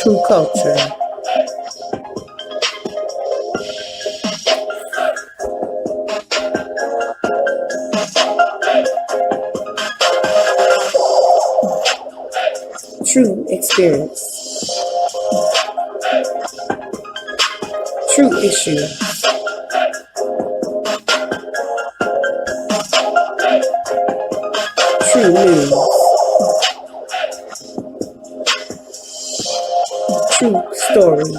True culture. True experience. True issue. True news. True stories.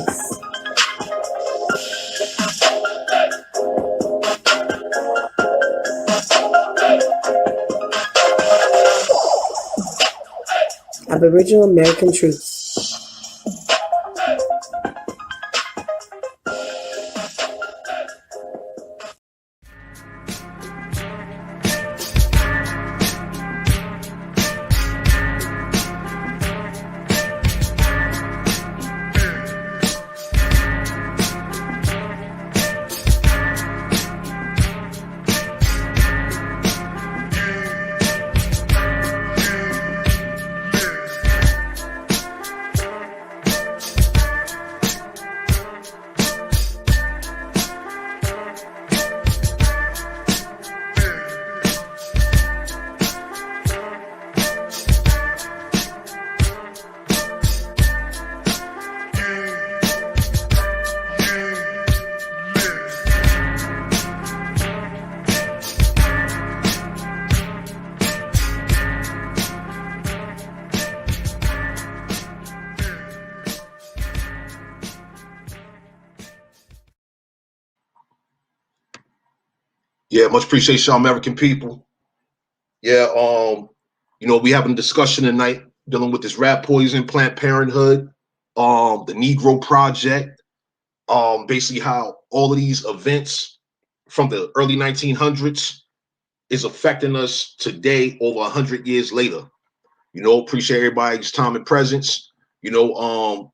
Aboriginal American truths. Yeah, much appreciation, American people. Yeah, we having a discussion tonight dealing with this rat poison, Planned Parenthood, the Negro Project, basically how all of these events from the early 1900s is affecting us today over 100 years later. Appreciate everybody's time and presence. About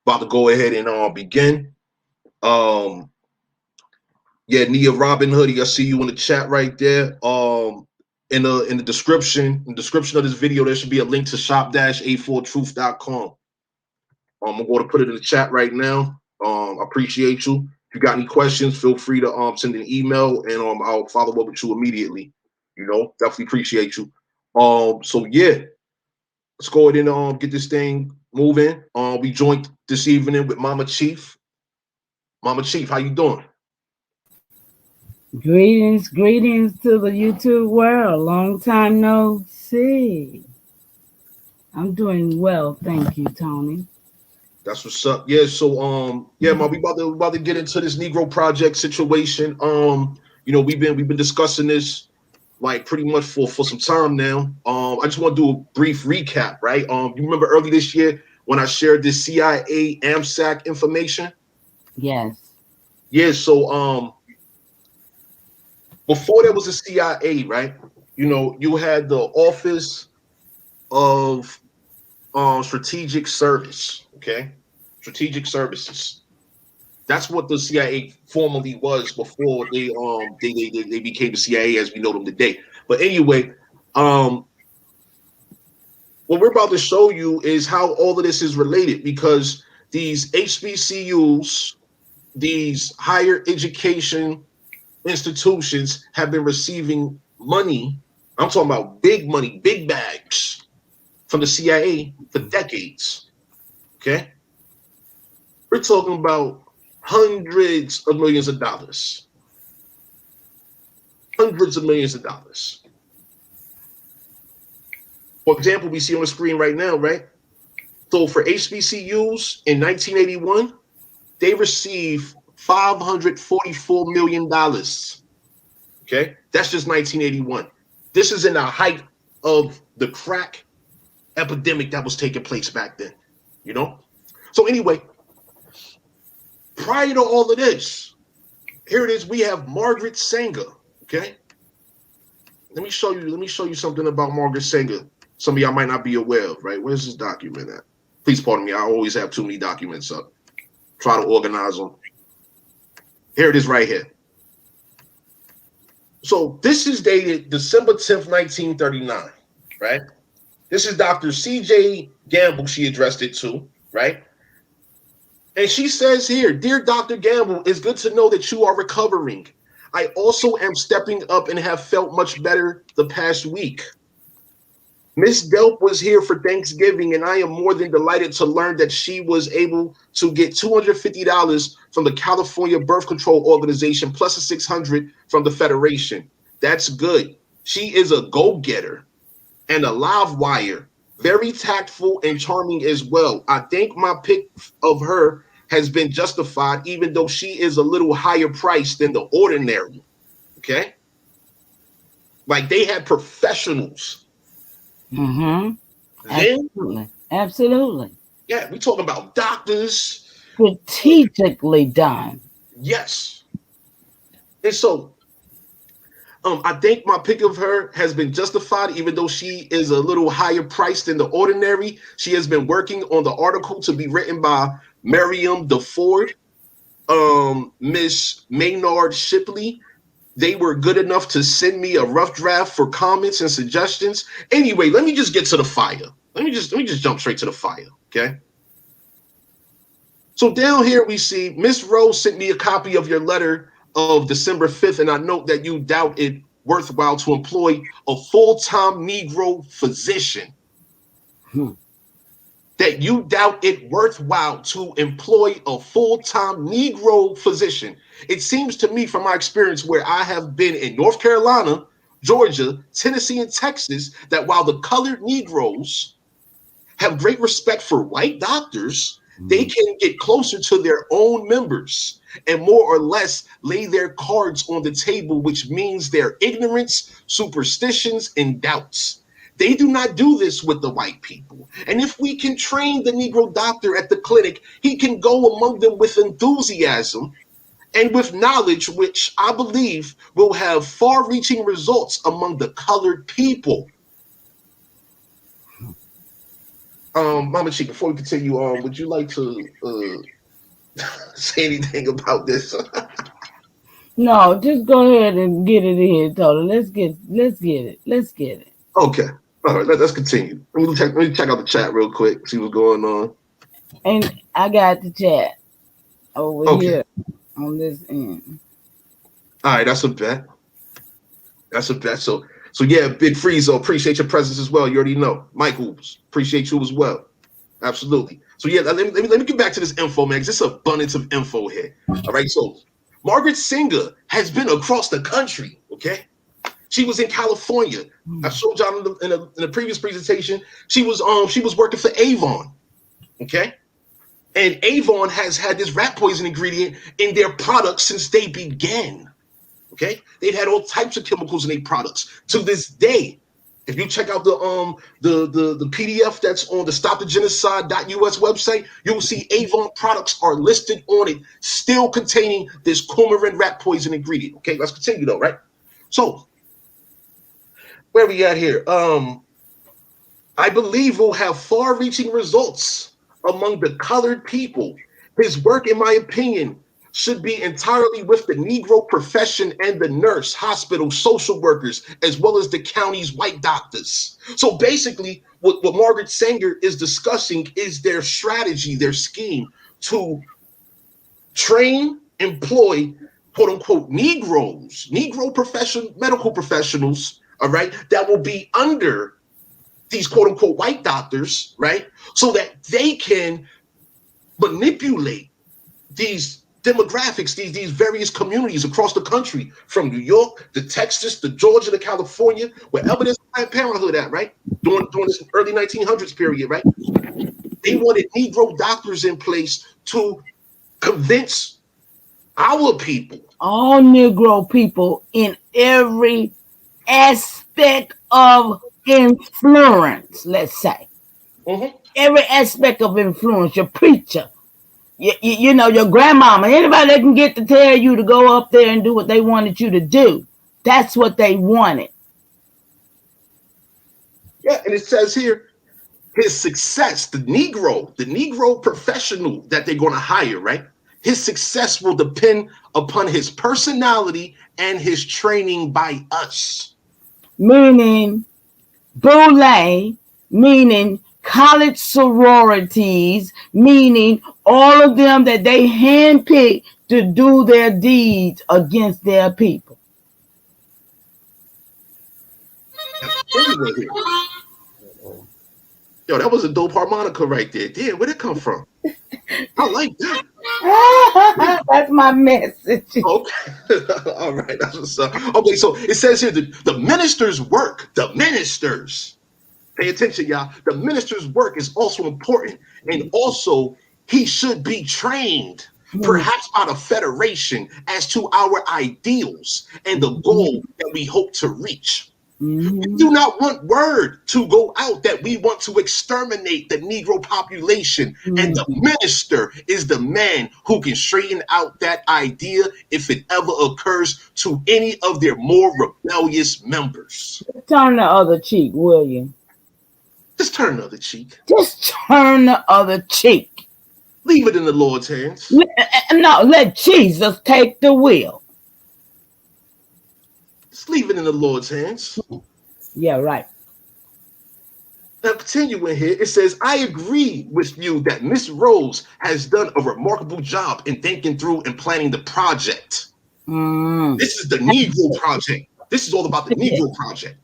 to go ahead and begin. Yeah, Nia Robin Hoodie, I see you in the chat right there. In the description of this video, there should be a link to shop-84truth.com. I'm going to put it in the chat right now. I appreciate you. If you got any questions, feel free to send an email and I'll follow up with you immediately. Definitely appreciate you. So yeah, let's go ahead and get this thing moving. We joined this evening with Mama Chief. Mama Chief, how you doing? Greetings to the YouTube world. Long time no see. I'm doing well, thank you, Tony. That's what's up. Yeah, so we about to get into this Negro Project situation. We've been discussing this like pretty much for some time now. I just want to do a brief recap, right? You remember early this year when I shared this CIA AMSAC information? Yes. Yeah, so before there was a CIA, right? You had the Office of Strategic Service, okay? Strategic Services. That's what the CIA formerly was before they became the CIA as we know them today. But anyway, what we're about to show you is how all of this is related, because these HBCUs, these higher education institutions, have been receiving money. I'm talking about big money, big bags from the CIA for decades. Okay? We're talking about hundreds of millions of dollars. Hundreds of millions of dollars. For example, we see on the screen right now, right? So for HBCUs in 1981, they received $544 million. Okay, that's just 1981. This is in the height of the crack epidemic that was taking place back then. So anyway, prior to all of this, here it is. We have Margaret Sanger. Okay, let me show you something about Margaret Sanger. Some of y'all might not be aware of, right? Where's this document at? Please pardon me. I always have too many documents up. Try to organize them. Here it is right here. So this is dated December 10th, 1939, right? This is Dr. C.J. Gamble she addressed it to, right? And she says here, Dear Dr. Gamble, it's good to know that you are recovering. I also am stepping up and have felt much better the past week. Miss Delp was here for Thanksgiving, and I am more than delighted to learn that she was able to get $250 from the California Birth Control Organization plus a $600 from the Federation. That's good. She is a go-getter and a live wire, very tactful and charming as well. I think my pick of her has been justified, even though she is a little higher priced than the ordinary. Okay? Like they had professionals. Mm-hmm. Then, Absolutely. yeah, we talking about doctors. Strategically done. Yes. And so I think my pick of her has been justified, even though she is a little higher priced than the ordinary. She has been working on the article to be written by Miriam DeFord, Miss Maynard Shipley. They were good enough to send me a rough draft for comments and suggestions. Anyway, let me just get to the fire. Let me just jump straight to the fire, okay? So down here we see Miss Rose sent me a copy of your letter of December 5th, and I note that you doubt it worthwhile to employ a full-time Negro physician. That you doubt it worthwhile to employ a full-time Negro physician. It seems to me from my experience where I have been in North Carolina, Georgia, Tennessee, and Texas, that while the colored Negroes have great respect for white doctors, they can get closer to their own members and more or less lay their cards on the table, which means their ignorance, superstitions, and doubts. They do not do this with the white people. And if we can train the Negro doctor at the clinic, he can go among them with enthusiasm and with knowledge, which I believe will have far-reaching results among the colored people. Mama Chica, before we continue on, would you like to say anything about this? No, just go ahead and get it in, Toto. Let's get it. Okay. All right, let's continue. Let me check out the chat real quick, see what's going on. And I got the chat over here on this end. All right, that's a bet. So yeah, Big Friezo, appreciate your presence as well. You already know. Michaels, appreciate you as well. Absolutely. So yeah, let me get back to this info, man, because it's abundance of info here. All right, so Margaret Singer has been across the country, okay? She was in California. I showed y'all in a previous presentation. She was working for Avon, okay? And Avon has had this rat poison ingredient in their products since they began. Okay, they've had all types of chemicals in their products to this day. If you check out the PDF that's on the stopthegenocide.us website, you'll see Avon products are listed on it, still containing this coumarin rat poison ingredient. Okay, let's continue though, right? So where we at here? I believe will have far-reaching results among the colored people. His work, in my opinion, should be entirely with the Negro profession and the nurse, hospital, social workers, as well as the county's white doctors. So basically, what Margaret Sanger is discussing is their strategy, their scheme to train, employ, quote unquote, Negroes, medical professionals, all right, that will be under these quote unquote white doctors, right? So that they can manipulate these demographics, these various communities across the country, from New York to Texas to Georgia to California, wherever there's Planned Parenthood at, right? During this early 1900s period, right? They wanted Negro doctors in place to convince our people. All Negro people in every aspect of influence, let's say. Mm-hmm. Every aspect of influence, your preacher, you know, your grandmama, anybody that can get to tell you to go up there and do what they wanted you to do. That's what they wanted. Yeah, and it says here, his success, the Negro professional that they're going to hire, right? His success will depend upon his personality and his training by us. Meaning, Boule, meaning college sororities, meaning all of them that they handpick to do their deeds against their people. Yo, that was a dope harmonica right there. Damn, where'd it come from? I like that. That's my message. Okay. All right. That's what's up. Okay, so it says here the minister's work, the ministers. Pay attention, y'all. The minister's work is also important, and also he should be trained, perhaps by the federation, as to our ideals and the goal that we hope to reach. We do not want word to go out that we want to exterminate the Negro population, and the minister is the man who can straighten out that idea if it ever occurs to any of their more rebellious members. Turn the other cheek, will you? Just turn the other cheek. Just turn the other cheek. Leave it in the Lord's hands. No, let Jesus take the wheel. Just leave it in the Lord's hands. Yeah, right. Now, continuing here, it says, I agree with you that Miss Rose has done a remarkable job in thinking through and planning the project. This is the Negro Project. This is all about the Negro Project.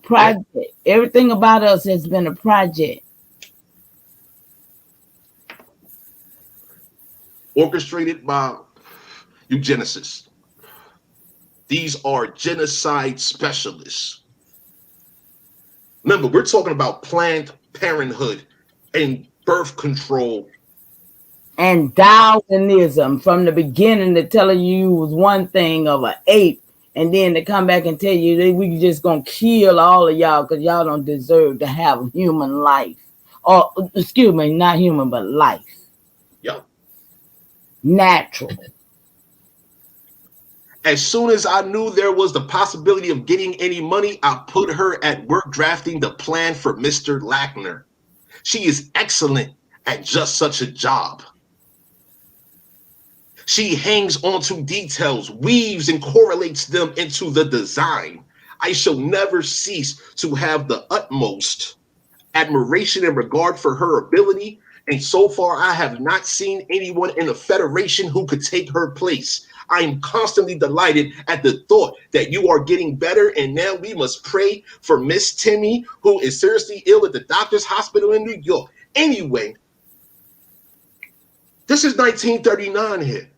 Project. Everything about us has been a project. Orchestrated by eugenicists. These are genocide specialists. Remember, we're talking about Planned Parenthood and birth control. And Darwinism, from the beginning, they're telling you was one thing of an ape, and then they come back and tell you that we just gonna kill all of y'all because y'all don't deserve to have human life. Or, excuse me, not human, but life. Yep. Natural. As soon as I knew there was the possibility of getting any money, I put her at work drafting the plan for Mr. Lackner. She is excellent at just such a job. She hangs on to details, weaves and correlates them into the design. I shall never cease to have the utmost admiration and regard for her ability, and so far I have not seen anyone in the Federation who could take her place. I am constantly delighted at the thought that you are getting better, and now we must pray for Miss Timmy, who is seriously ill at the doctor's hospital in New York. Anyway, this is 1939 here.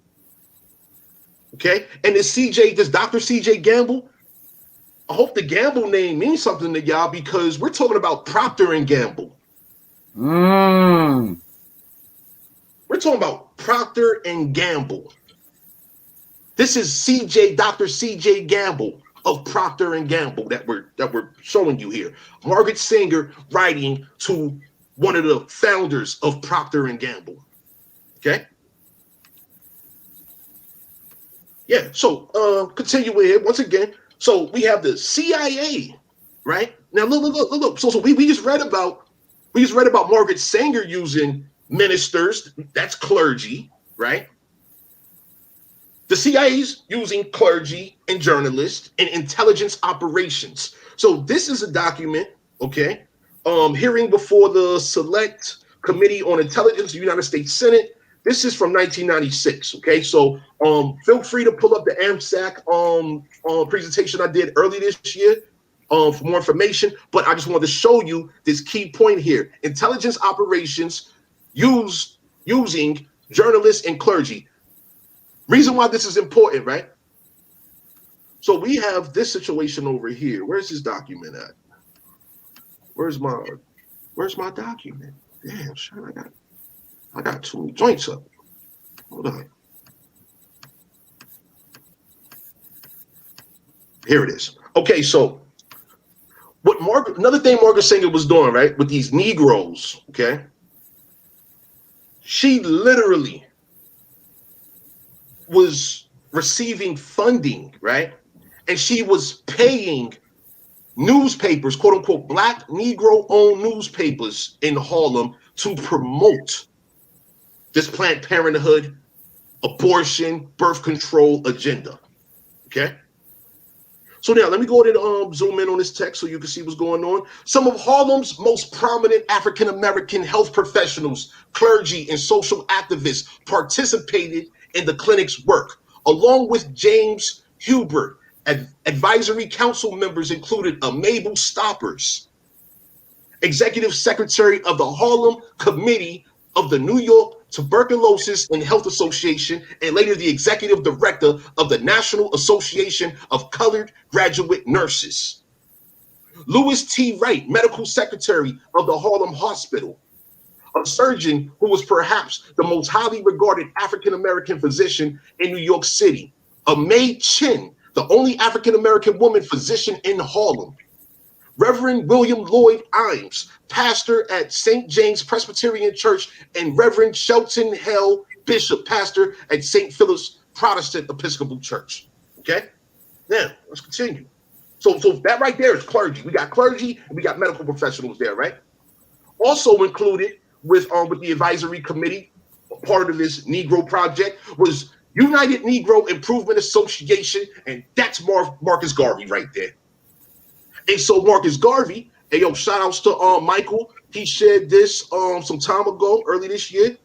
Okay, and this Dr. CJ Gamble, I hope the Gamble name means something to y'all because we're talking about Procter and Gamble. We're talking about Procter and Gamble. This is Dr. CJ Gamble of Procter and Gamble that we're showing you here. Margaret Sanger writing to one of the founders of Procter and Gamble. Okay. Yeah. So continue here once again. So we have the CIA, right? Now look. So we just read about Margaret Sanger using ministers. That's clergy, right? The CIA's using clergy and journalists and intelligence operations. So this is a document, okay? Hearing before the Select Committee on Intelligence, the United States Senate. This is from 1996, okay? So feel free to pull up the AMSAC presentation I did early this year for more information. But I just wanted to show you this key point here. Intelligence operations using journalists and clergy. Reason why this is important, right? So we have this situation over here. Where's this document at? Where's my document? Damn, shit, I got too many joints up. Hold on. Here it is. Okay, so another thing Margaret Sanger was doing, right, with these Negroes, okay? She literally was receiving funding, right? And she was paying newspapers, quote unquote, Black Negro-owned newspapers in Harlem to promote this Planned Parenthood abortion, birth control agenda. Okay. So now let me go ahead and zoom in on this text so you can see what's going on. Some of Harlem's most prominent African-American health professionals, clergy, and social activists participated in the clinic's work, along with James Hubert. Advisory council members included Mabel Stoppers, executive secretary of the Harlem Committee of the New York Tuberculosis and Health Association, and later the executive director of the National Association of Colored Graduate Nurses. Louis T. Wright, medical secretary of the Harlem Hospital, a surgeon who was perhaps the most highly regarded African-American physician in New York City. May Chin, the only African-American woman physician in Harlem. Reverend William Lloyd Imes, pastor at St. James Presbyterian Church, and Reverend Shelton Hell, bishop, pastor at St. Philip's Protestant Episcopal Church. Okay? Now, let's continue. So that right there is clergy. We got clergy and we got medical professionals there, right? Also included with the advisory committee, part of this Negro project, was United Negro Improvement Association, and that's Marcus Garvey right there. And so Marcus Garvey, hey yo, shout outs to Michael. He shared this some time ago, early this year,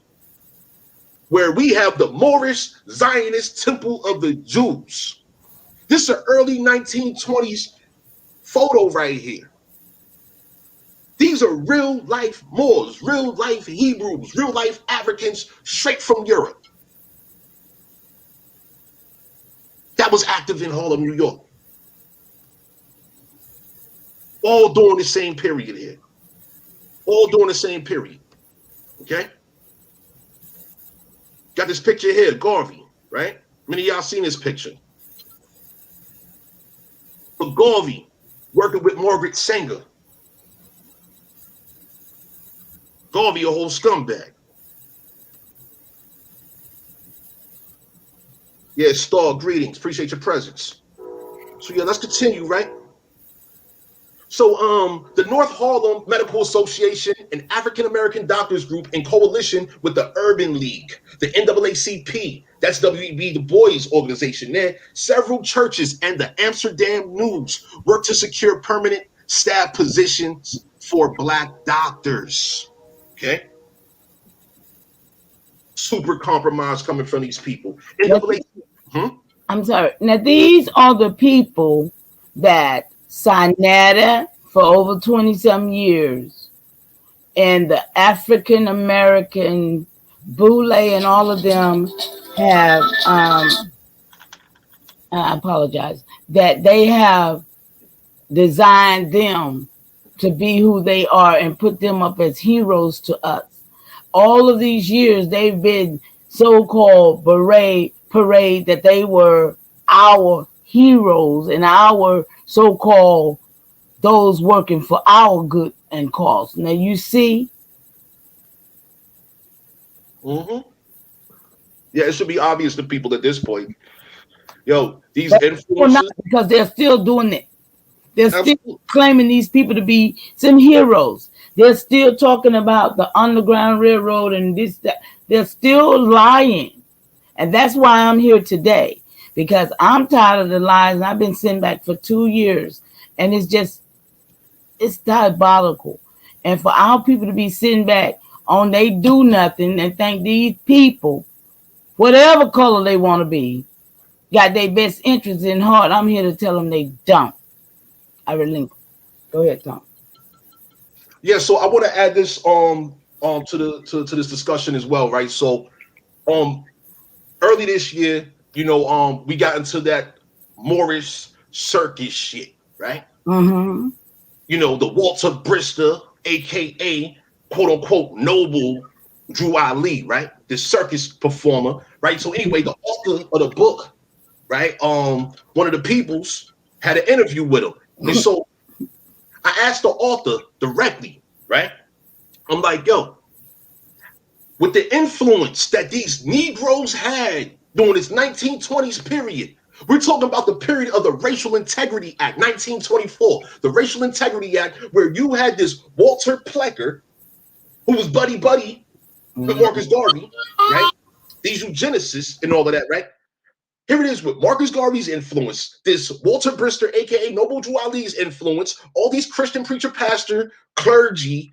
where we have the Moorish Zionist Temple of the Jews. This is an early 1920s photo right here. These are real life Moors, real life Hebrews, real life Africans straight from Europe. That was active in Harlem, New York. All during the same period here. All during the same period. Okay? Got this picture here, Garvey, right? Many of y'all seen this picture. But Garvey working with Margaret Sanger. Garvey, a whole scumbag. Yeah, Star, greetings. Appreciate your presence. So yeah, let's continue, right? So the North Harlem Medical Association, an African-American doctors group in coalition with the Urban League, the NAACP, that's W.E.B. Du Bois organization there, several churches and the Amsterdam News worked to secure permanent staff positions for Black doctors. Okay? Super compromise coming from these people. I'm sorry. Now, these are the people that Sinetta for over 20-some years, and the African American Boule and all of them have, I apologize, that they have designed them to be who they are and put them up as heroes to us. All of these years, they've been so-called parade that they were our heroes and our so-called those working for our good and cause. Now you see. Yeah, it should be obvious to people at this point. Yo, these influencers, not, because they're still doing it. They're still claiming these people to be some heroes. They're still talking about the Underground Railroad and this, that. They're still lying. And that's why I'm here today. Because I'm tired of the lies, and I've been sent back for 2 years. And it's diabolical. And for our people to be sitting back on they do nothing and think these people, whatever color they want to be, got their best interests in heart, I'm here to tell them they don't. I relinquish. Go ahead, Tom. Yeah, so I want to add this to this discussion as well, right? So early this year, we got into that Moorish circus shit, right? Mm-hmm. The Walter Brister, aka quote unquote noble Drew Ali, right? The circus performer, right? So anyway, the author of the book, right? One of the peoples had an interview with him. And so I asked the author directly, right? I'm like, yo, with the influence that these Negroes had during this 1920s period, we're talking about the period of the Racial Integrity Act, 1924, the Racial Integrity Act, where you had this Walter Plecker, who was buddy with Marcus Garvey, right? these eugenicists and all of that, right? Here it is with Marcus Garvey's influence, this Walter Brister, aka Noble Drew Ali's influence, all these Christian preacher, pastor, clergy,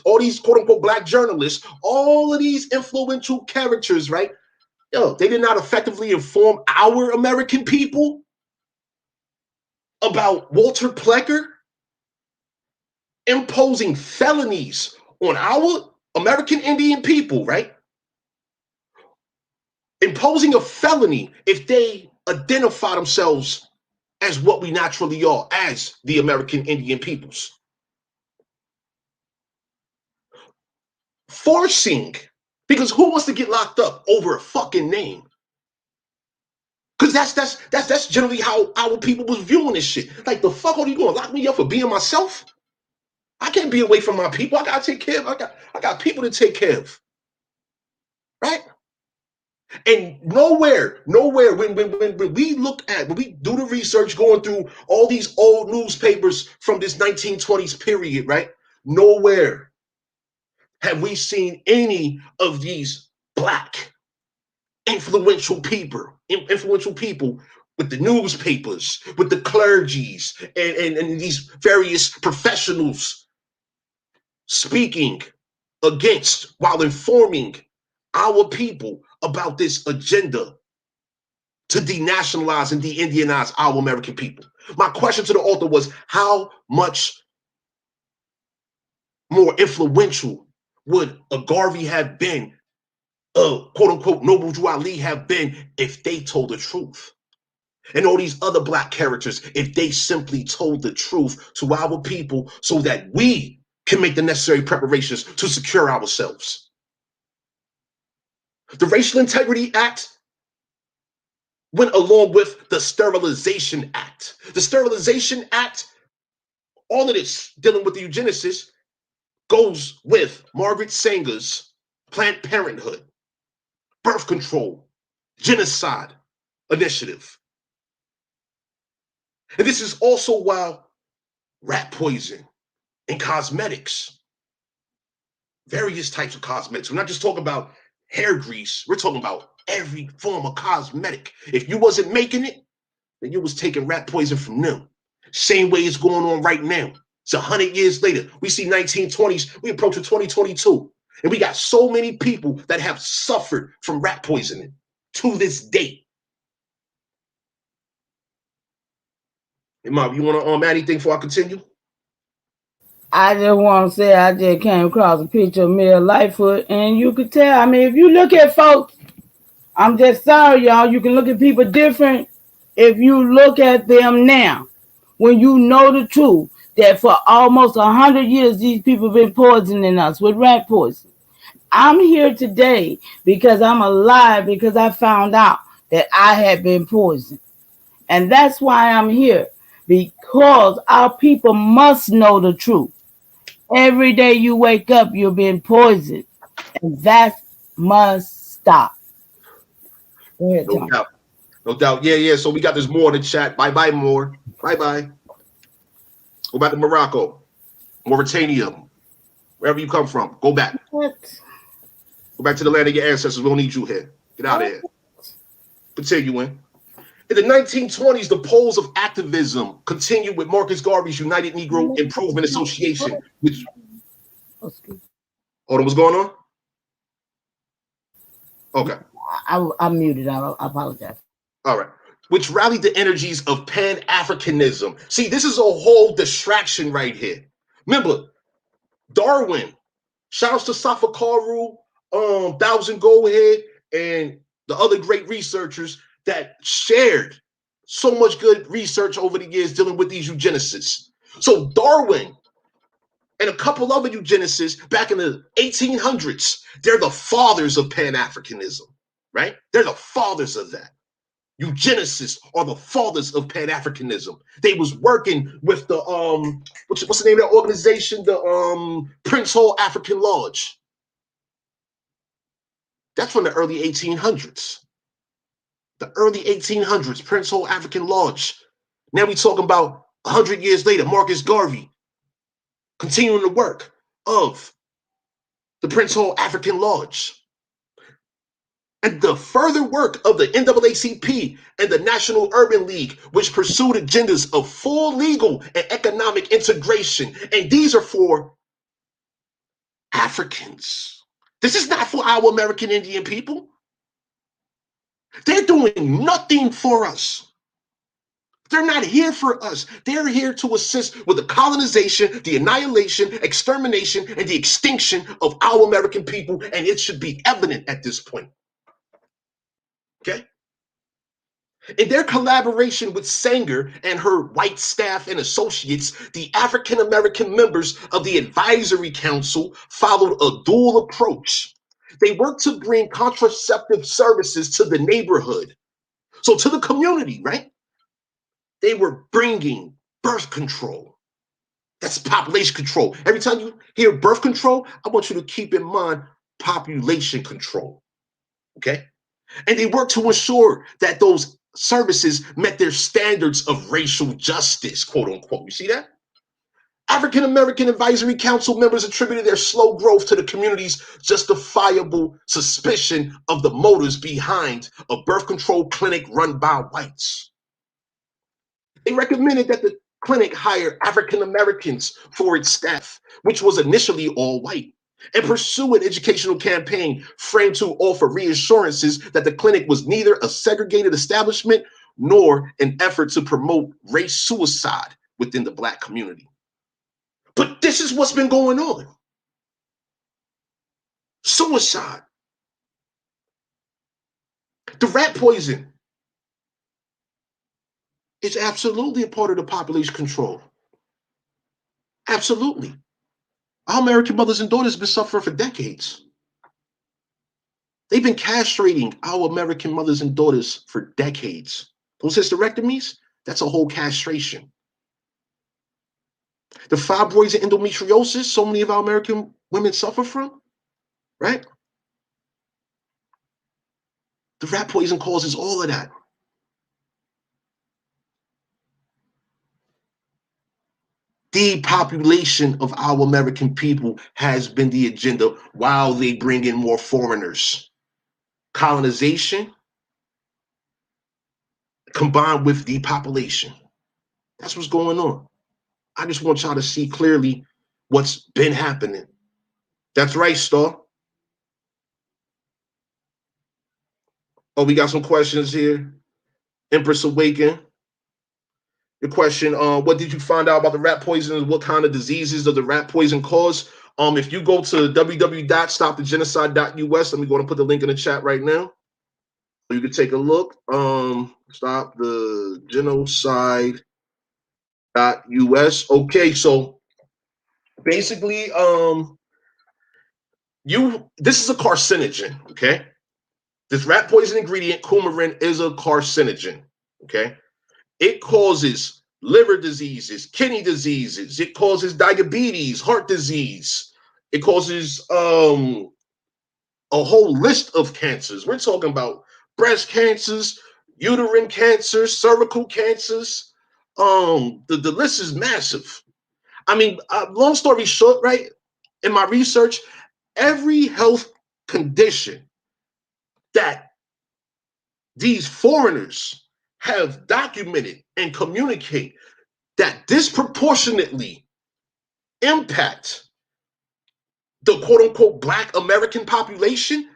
all these quote unquote black journalists, all of these influential characters, right? Yo, they did not effectively inform our American people about Walter Plecker imposing felonies on our American Indian people, right? Imposing a felony if they identify themselves as what we naturally are, as the American Indian peoples. Forcing, because who wants to get locked up over a fucking name? Because that's generally how our people was viewing this shit. Like, the fuck are you going to lock me up for being myself? I can't be away from my people. I gotta take care of. I got people to take care of, right? And nowhere, when we look at, when we do the research going through all these old newspapers from this 1920s period, right? Nowhere have we seen any of these black influential people with the newspapers, with the clergies, and these various professionals speaking against, while informing our people about this agenda to denationalize and de-Indianize our American people. My question to the author was, how much more influential would a Garvey have been, quote unquote Noble Drew Ali have been, if they told the truth? And all these other black characters, if they simply told the truth to our people so that we can make the necessary preparations to secure ourselves. The Racial Integrity Act went along with the Sterilization Act. The Sterilization Act, all of this dealing with the eugenicists, goes with Margaret Sanger's Planned Parenthood, birth control, genocide initiative. And this is also why rat poison and cosmetics, various types of cosmetics. We're not just talking about hair grease. We're talking about every form of cosmetic. If you wasn't making it, then you was taking rat poison from them. Same way it's going on right now. It's 100 years later. We see 1920s. We approach 2022. And we got so many people that have suffered from rat poisoning to this day. Hey, Mom, you want to add anything before I continue? I just want to say I just came across a picture of Mel Lightfoot, and you could tell. I mean, if you look at folks, I'm just sorry, y'all. You can look at people different if you look at them now. When you know the truth, that for almost 100 years, these people have been poisoning us with rat poison. I'm here today because I'm alive, because I found out that I had been poisoned. And that's why I'm here, because our people must know the truth. Every day you wake up, you're being poisoned. And that must stop. Go ahead, Tom. No doubt. Yeah. So we got this more in the chat. Bye, more. Bye. Go back to Morocco, Mauritania, wherever you come from. Go back. What? Go back to the land of your ancestors. We don't need you here. Get out of here. Continuing. In the 1920s, the poles of activism continued with Marcus Garvey's United Negro Improvement Association, which... Hold on, what's going on? Okay. I'm muted. I apologize. All right. Which rallied the energies of Pan-Africanism. See, this is a whole distraction right here. Remember, Darwin, shouts to Safakaru, Thousand Goldhead, and the other great researchers that shared so much good research over the years dealing with these eugenicists. So Darwin and a couple other eugenicists back in the 1800s, they're the fathers of Pan-Africanism, right? They're the fathers of that. Eugenicists are the fathers of Pan-Africanism. They was working with the what's the name of that organization? The Prince Hall African Lodge. That's from the early 1800s. The early 1800s, Prince Hall African Lodge. Now we talking about 100 years later, Marcus Garvey continuing the work of the Prince Hall African Lodge. And and the further work of the NAACP and the National Urban League, which pursued agendas of full legal and economic integration. And these are for Africans. This is not for our American Indian people. They're doing nothing for us. They're not here for us. They're here to assist with the colonization, the annihilation, extermination, and the extinction of our American people. And it should be evident at this point. Okay? In their collaboration with Sanger and her white staff and associates, the African American members of the Advisory Council followed a dual approach. They worked to bring contraceptive services to the neighborhood. So to the community, right? They were bringing birth control. That's population control. Every time you hear birth control, I want you to keep in mind population control. Okay? And they worked to ensure that those services met their standards of racial justice, quote unquote. You see that? African American Advisory Council members attributed their slow growth to the community's justifiable suspicion of the motives behind a birth control clinic run by whites. They recommended that the clinic hire African Americans for its staff, which was initially all white, and pursue an educational campaign framed to offer reassurances that the clinic was neither a segregated establishment nor an effort to promote race suicide within the Black community. But this is what's been going on. Suicide. The rat poison is absolutely a part of the population control. Absolutely. Our American mothers and daughters have been suffering for decades. They've been castrating our American mothers and daughters for decades. Those hysterectomies, that's a whole castration. The fibroids and endometriosis, so many of our American women suffer from, right? The rat poison causes all of that. Depopulation of our American people has been the agenda while they bring in more foreigners. Colonization combined with depopulation. That's what's going on. I just want y'all to see clearly what's been happening. That's right, Star. Oh, we got some questions here. Empress Awaken. The question, what did you find out about the rat poison and what kind of diseases does the rat poison cause? If you go to www.stopthegenocide.us, let me go and put the link in the chat right now. You can take a look. Stopthegenocide.us. Okay, so basically, this is a carcinogen, okay? This rat poison ingredient, coumarin, is a carcinogen, okay? It causes liver diseases, kidney diseases. It causes diabetes, heart disease. It causes a whole list of cancers. We're talking about breast cancers, uterine cancers, cervical cancers. The list is massive. I mean, long story short, right? In my research, every health condition that these foreigners have documented and communicate that disproportionately impact the quote-unquote Black American population,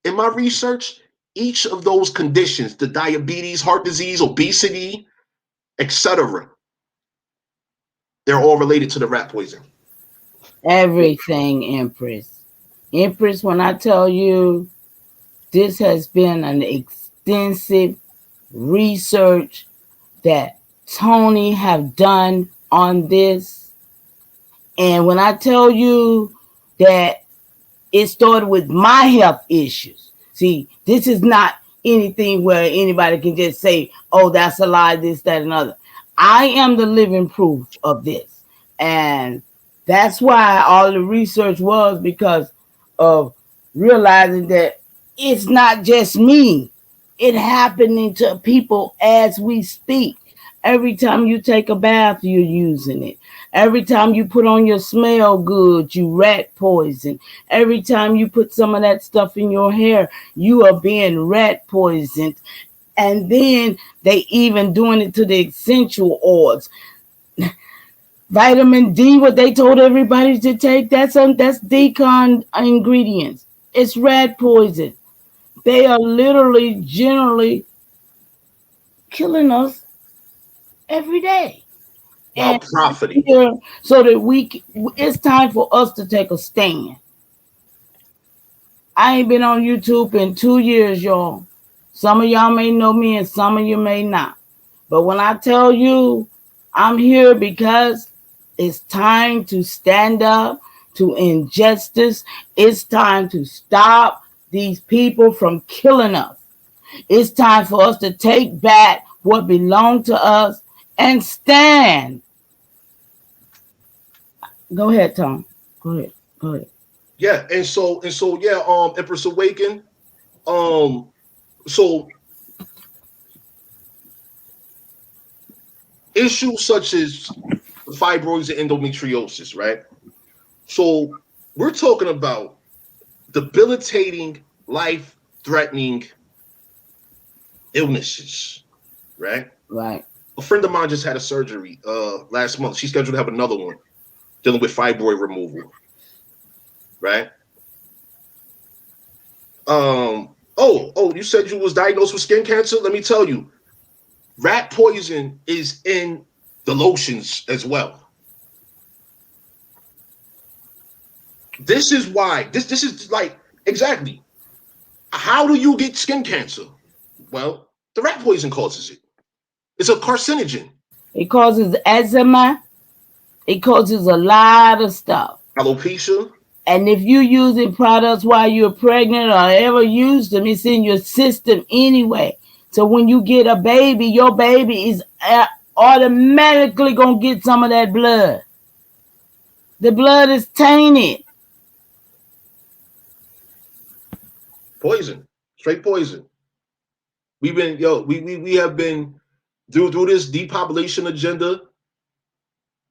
in my research, each of those conditions, the diabetes, heart disease, obesity, etc., they're all related to the rat poison. Everything, Empress. Empress, when I tell you this has been an extensive research that Tony have done on this. And when I tell you that it started with my health issues. See, this is not anything where anybody can just say, oh, that's a lie, this, that, and other. I am the living proof of this. And that's why all the research was, because of realizing that it's not just me. It happening to people as we speak. Every time you take a bath, you're using it. Every time you put on your smell good, you rat poison. Every time you put some of that stuff in your hair, you are being rat poisoned. And then they even doing it to the essential oils. Vitamin D, what they told everybody to take, that's decon ingredients. It's rat poison. They are literally, generally killing us every day. While And profiting. here, so that it's time for us to take a stand. I ain't been on YouTube in 2 years, y'all. Some of y'all may know me and some of you may not. But when I tell you I'm here because it's time to stand up to injustice, it's time to stop these people from killing us. It's time for us to take back what belonged to us and stand. Go ahead, Tom. Go ahead. Go ahead. Yeah, and so yeah, Empress Awaken. So issues such as fibroids and endometriosis, right? So we're talking about debilitating, life-threatening illnesses, right? Right. A friend of mine just had a surgery last month. She's scheduled to have another one dealing with fibroid removal, right? You said you was diagnosed with skin cancer? Let me tell you, rat poison is in the lotions as well. This is why. This is like exactly. How do you get skin cancer? Well, the rat poison causes it. It's a carcinogen. It causes eczema. It causes a lot of stuff. Alopecia. And if you using products while you're pregnant or ever used them, it's in your system anyway. So when you get a baby, your baby is automatically going to get some of that blood. The blood is tainted. Poison. Straight poison. We have been through this depopulation agenda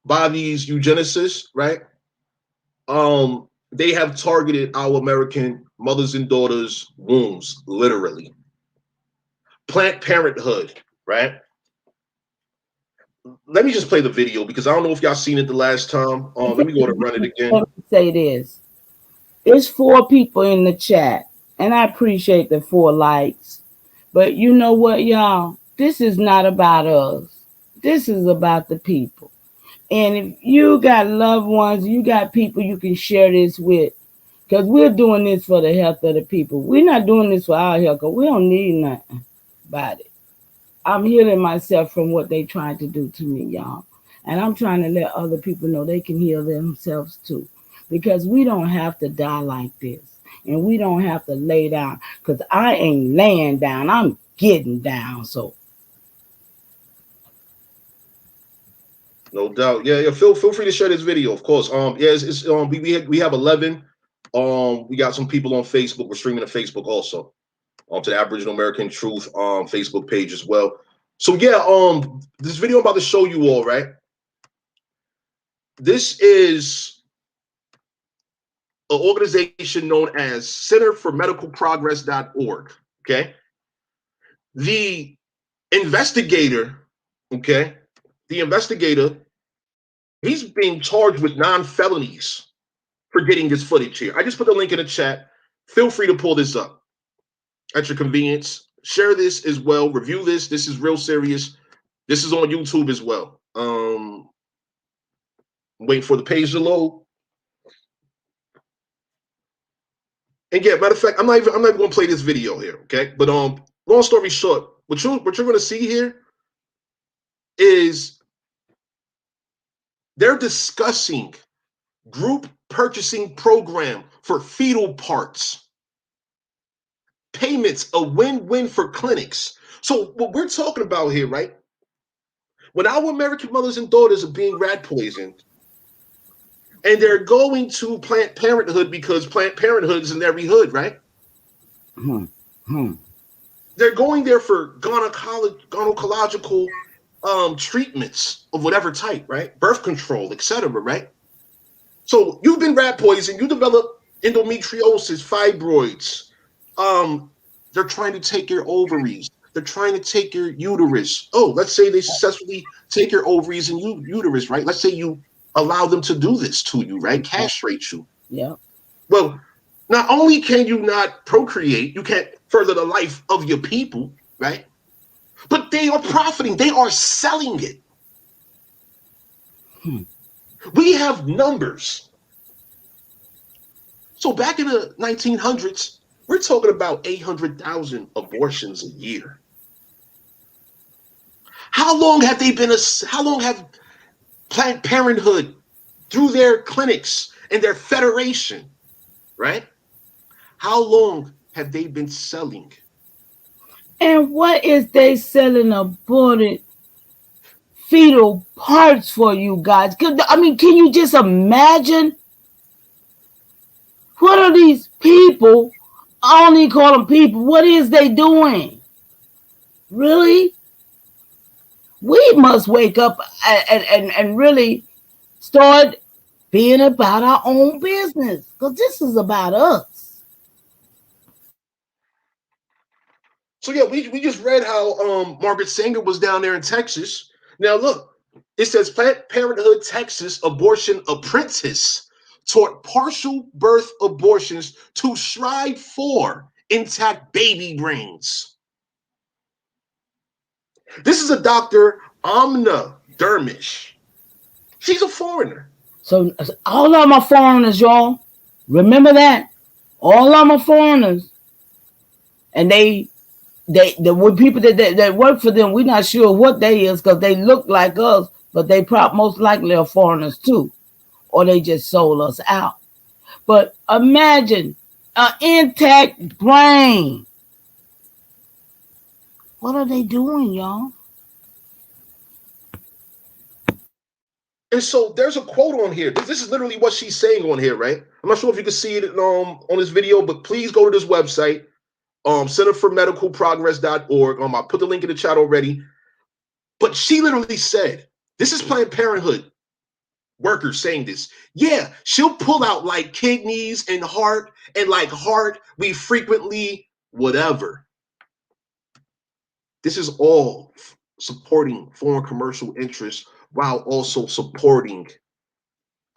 by these eugenicists, right? They have targeted our American mothers and daughters' wombs, literally. Planned Parenthood, right? Let me just play the video because I don't know if y'all seen it the last time. Let me go to run it again. Let me say this. There's 4 people in the chat, and I appreciate the 4 likes. But you know what, y'all? This is not about us. This is about the people. And if you got loved ones, you got people you can share this with, because we're doing this for the health of the people. We're not doing this for our health, because we don't need nothing about it. I'm healing myself from what they tried to do to me, y'all. And I'm trying to let other people know they can heal themselves too. Because we don't have to die like this. And we don't have to lay down. Because I ain't laying down. I'm getting down. So no doubt. Yeah. Feel free to share this video, of course. We have 11. We got some people on Facebook. We're streaming to Facebook also. To the Aboriginal American Truth Facebook page as well. So yeah, this video I'm about to show you all, right? This is an organization known as Center for Medical Progress.org. Okay. The investigator, he's being charged with 9 felonies for getting this footage here. I just put the link in the chat. Feel free to pull this up at your convenience. Share this as well. Review this. This is real serious. This is on YouTube as well. Waiting for the page to load. And yeah, matter of fact, I'm not even going to play this video here, okay? But long story short, what you're going to see here is they're discussing group purchasing program for fetal parts. Payments, a win-win for clinics. So what we're talking about here, right? When our American mothers and daughters are being rat poisoned, and they're going to Planned Parenthood because Planned Parenthood is in every hood, right? They're going there for gynecological treatments of whatever type, right? Birth control, etc., right? So you've been rat poisoned, you develop endometriosis, fibroids. Um, they're trying to take your ovaries. They're trying to take your uterus. Oh, let's say they successfully take your ovaries and uterus, right? Let's say you allow them to do this to you, right? Castrate you. Yeah. Well, not only can you not procreate, you can't further the life of your people, right? But they are profiting. They are selling it. We have numbers. So back in the 1900s, we're talking about 800,000 abortions a year. How long have they been? How long have Planned Parenthood, through their clinics and their federation, right? How long have they been selling? And what is they selling aborted fetal parts for, you guys? I mean, can you just imagine? What are these people? I don't even call them people. What is they doing? Really? We must wake up and really start being about our own business, because this is about us. So yeah, we just read how Margaret Sanger was down there in Texas. Now look, it says Planned Parenthood Texas abortion apprentice taught partial birth abortions to strive for intact baby brains. This is a Dr. Amna Dermish. She's a foreigner. So all of them are foreigners, y'all. Remember that. All of them are foreigners. And the people that work for them, we're not sure what they is, because they look like us, but they most likely are foreigners too. Or they just sold us out. But imagine an intact brain. What are they doing, y'all? And so there's a quote on here. This is literally what she's saying on here, right? I'm not sure if you can see it on this video, but please go to this website, centerformedicalprogress.org. I put the link in the chat already. But she literally said, this is Planned Parenthood workers saying this. Yeah, she'll pull out like kidneys and heart, and like heart, we frequently whatever. This is all supporting foreign commercial interests while also supporting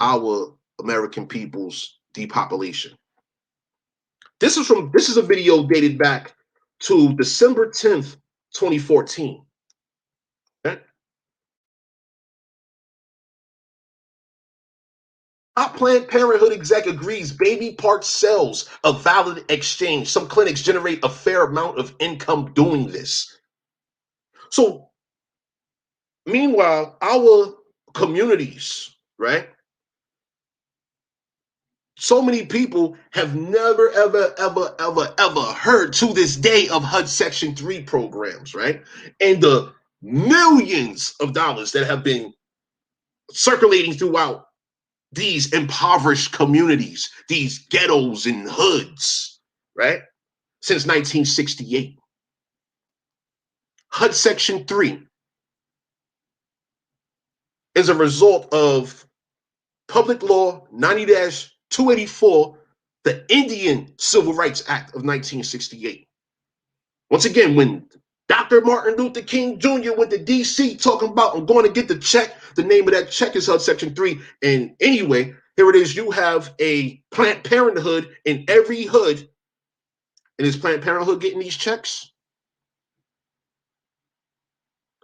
our American people's depopulation. This is a video dated back to December 10th, 2014. Okay? Top Planned Parenthood exec agrees baby part cells a valid exchange. Some clinics generate a fair amount of income doing this. So, meanwhile, our communities, right? So many people have never, ever heard to this day of HUD Section 3 programs, right? And the millions of dollars that have been circulating throughout these impoverished communities, these ghettos and hoods, right? Since 1968. HUD Section 3 is a result of Public Law 90-284, the Indian Civil Rights Act of 1968. Once again, when Dr. Martin Luther King Jr. went to D.C. talking about, I'm going to get the check, the name of that check is HUD Section 3. And anyway, here it is. You have a Planned Parenthood in every hood. And is Planned Parenthood getting these checks?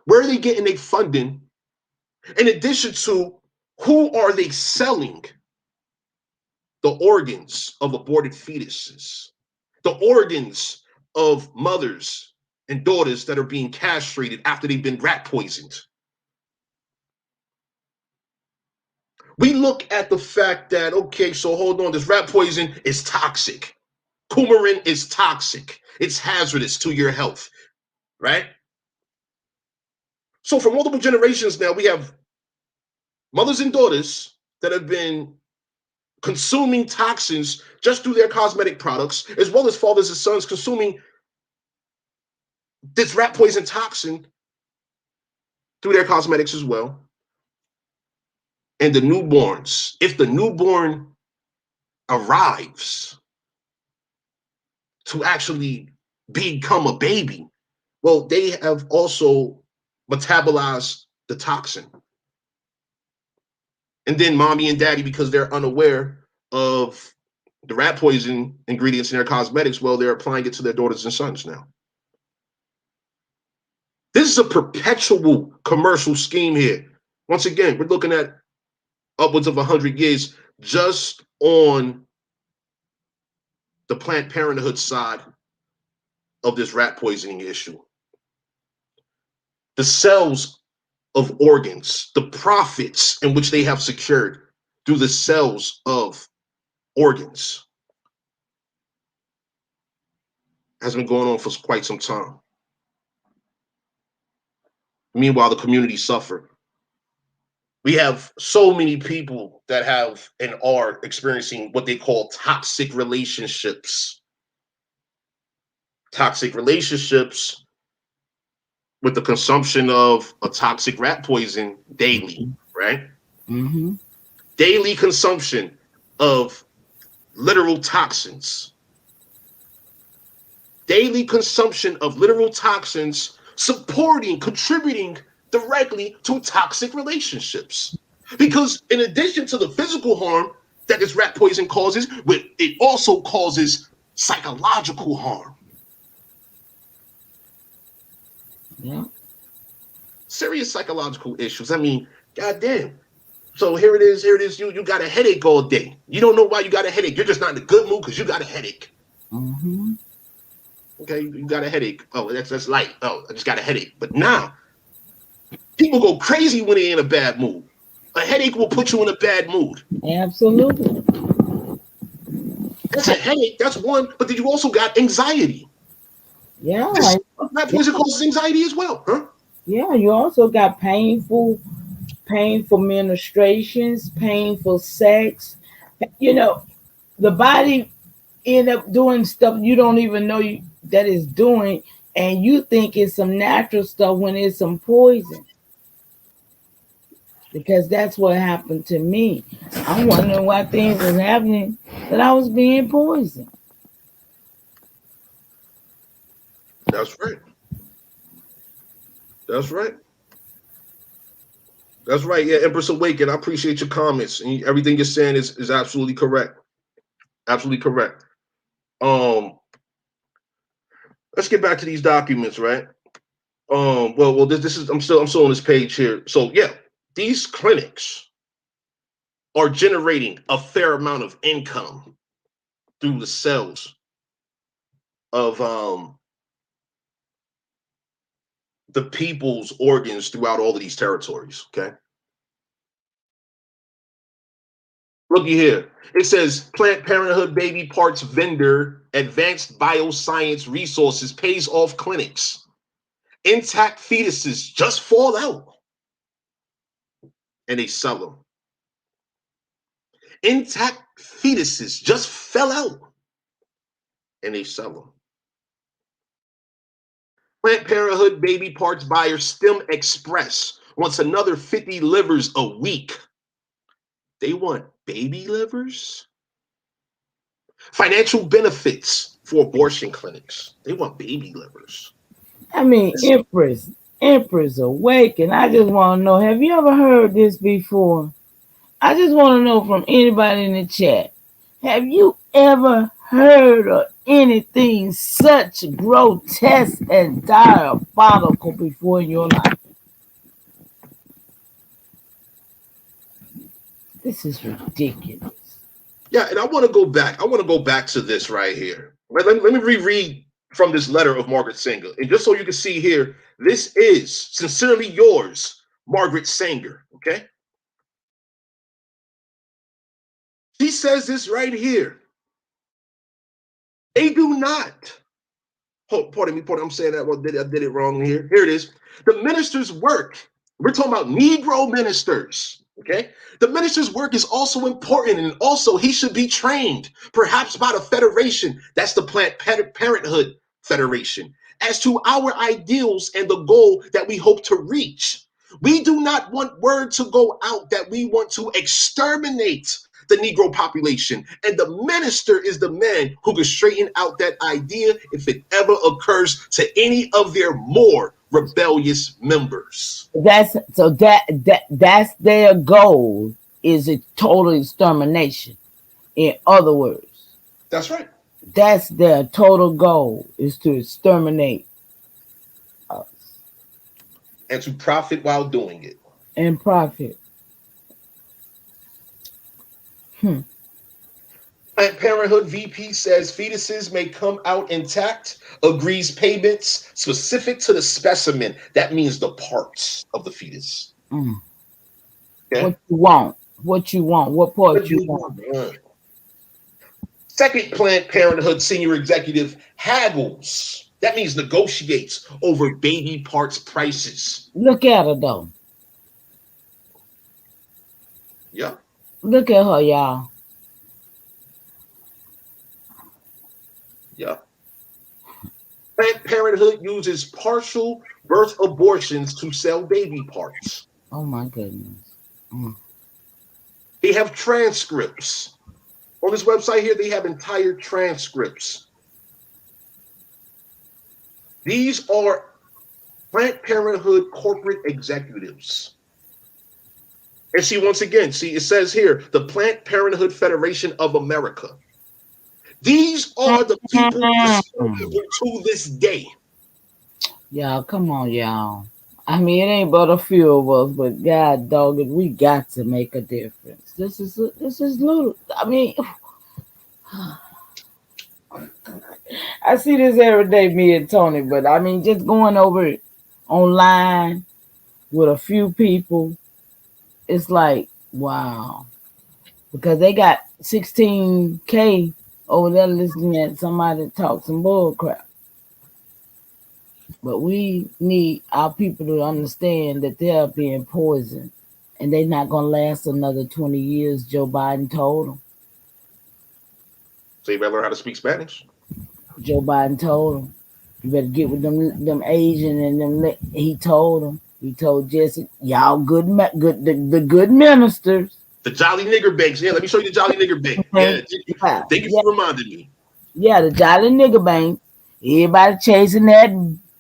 Where are they getting their funding? In addition to, who are they selling the organs of aborted fetuses? The organs of mothers and daughters that are being castrated after they've been rat poisoned. We look at the fact that, okay, so hold on, this rat poison is toxic. Coumarin is toxic. It's hazardous to your health, right? So for multiple generations now, we have mothers and daughters that have been consuming toxins just through their cosmetic products, as well as fathers and sons consuming this rat poison toxin through their cosmetics as well. And the newborns, if the newborn arrives to actually become a baby, well, they have also metabolized the toxin. And then mommy and daddy, because they're unaware of the rat poison ingredients in their cosmetics, well, they're applying it to their daughters and sons now. This is a perpetual commercial scheme here. Once again, we're looking at upwards of 100 years just on the Planned Parenthood side of this rat poisoning issue. The cells of organs, the profits in which they have secured through the cells of organs has been going on for quite some time. Meanwhile, the community suffered. We have so many people that have and are experiencing what they call toxic relationships. Toxic relationships with the consumption of a toxic rat poison daily, right? Mm-hmm. Daily consumption of literal toxins. Daily consumption of literal toxins supporting, contributing directly to toxic relationships. Because in addition to the physical harm that this rat poison causes, it also causes psychological harm. Yeah. Serious psychological issues. I mean, goddamn. So here it is. You got a headache all day. You don't know why you got a headache. You're just not in a good mood because you got a headache. Mm-hmm. Okay, you got a headache. Oh, that's light. Oh, I just got a headache. But now, people go crazy when they're in a bad mood. A headache will put you in a bad mood. Absolutely. That's a headache. That's one. But then you also got anxiety. Yeah. Rat poison causes anxiety as well, huh? Yeah, you also got painful menstruations, painful sex. You know, the body end up doing stuff you don't even know that it's doing, and you think it's some natural stuff when it's some poison. Because that's what happened to me. I'm wondering why things was happening that I was being poisoned. That's right. That's right. That's right. Yeah, Empress Awaken. I appreciate your comments. And everything you're saying is absolutely correct. Absolutely correct. Let's get back to these documents, right? Well, this is I'm still on this page here. So yeah, these clinics are generating a fair amount of income through the sales of the people's organs throughout all of these territories. Okay. Looky here. It says Planned Parenthood baby parts vendor advanced bioscience resources pays off clinics. Intact fetuses just fall out and they sell them. Intact fetuses just fell out and they sell them. Planned Parenthood baby parts buyer Stem Express wants another 50 livers a week. They want baby livers? Financial benefits for abortion clinics. They want baby livers. I mean, Empress Awaken. I just want to know, have you ever heard this before? I just want to know from anybody in the chat. Have you ever heard of anything such grotesque and diabolical before in your life? This is ridiculous. Yeah, and I want to go back. I want to go back to this right here. Let me reread from this letter of Margaret Sanger. And just so you can see here, this is sincerely yours, Margaret Sanger. Okay. She says this right here. They do not. Oh, pardon me, I'm saying that. Well, I did it wrong here. Here it is. The minister's work. We're talking about Negro ministers. Okay. The minister's work is also important, and also he should be trained, perhaps by the Federation. That's the Planned Parenthood Federation, as to our ideals and the goal that we hope to reach. We do not want word to go out that we want to exterminate the Negro population. And the minister is the man who can straighten out that idea if it ever occurs to any of their more rebellious members. That's their goal, is a total extermination. In other words, That's right. that's their total goal, is to exterminate us And to profit while doing it. and profit. Planned Parenthood VP says fetuses may come out intact, agrees payments specific to the specimen. That means the parts of the fetus. Mm. Okay? What you want? What you want? What part you want? Second Planned Parenthood senior executive haggles. That means negotiates over baby parts prices. Look at her though. Yeah. Look at her, y'all. Yeah. Planned Parenthood uses partial birth abortions to sell baby parts. Oh my goodness. Mm. They have transcripts. On this website here, they have entire transcripts. These are Planned Parenthood corporate executives. And see, once again, see, it says here, the Planned Parenthood Federation of America. These are the people responsible to this day. Y'all, come on, y'all. I mean, it ain't but a few of us, but God dog it, we got to make a difference. This is little. I mean, I see this every day, me and Tony, but I mean, just going over it online with a few people, it's like, wow. Because they got 16K over there listening at somebody talk some bull crap. But we need our people to understand that they're being poisoned and they're not going to last another 20 years, Joe Biden told them. So you better learn how to speak Spanish? Joe Biden told them. You better get with them Asian and them. He told them. He told Jesse, y'all the good ministers. The Jolly Nigger Banks. Yeah, let me show you the Jolly Nigger Bank. Yeah, thank you for reminding me. Yeah, the Jolly Nigger Bank. Everybody chasing that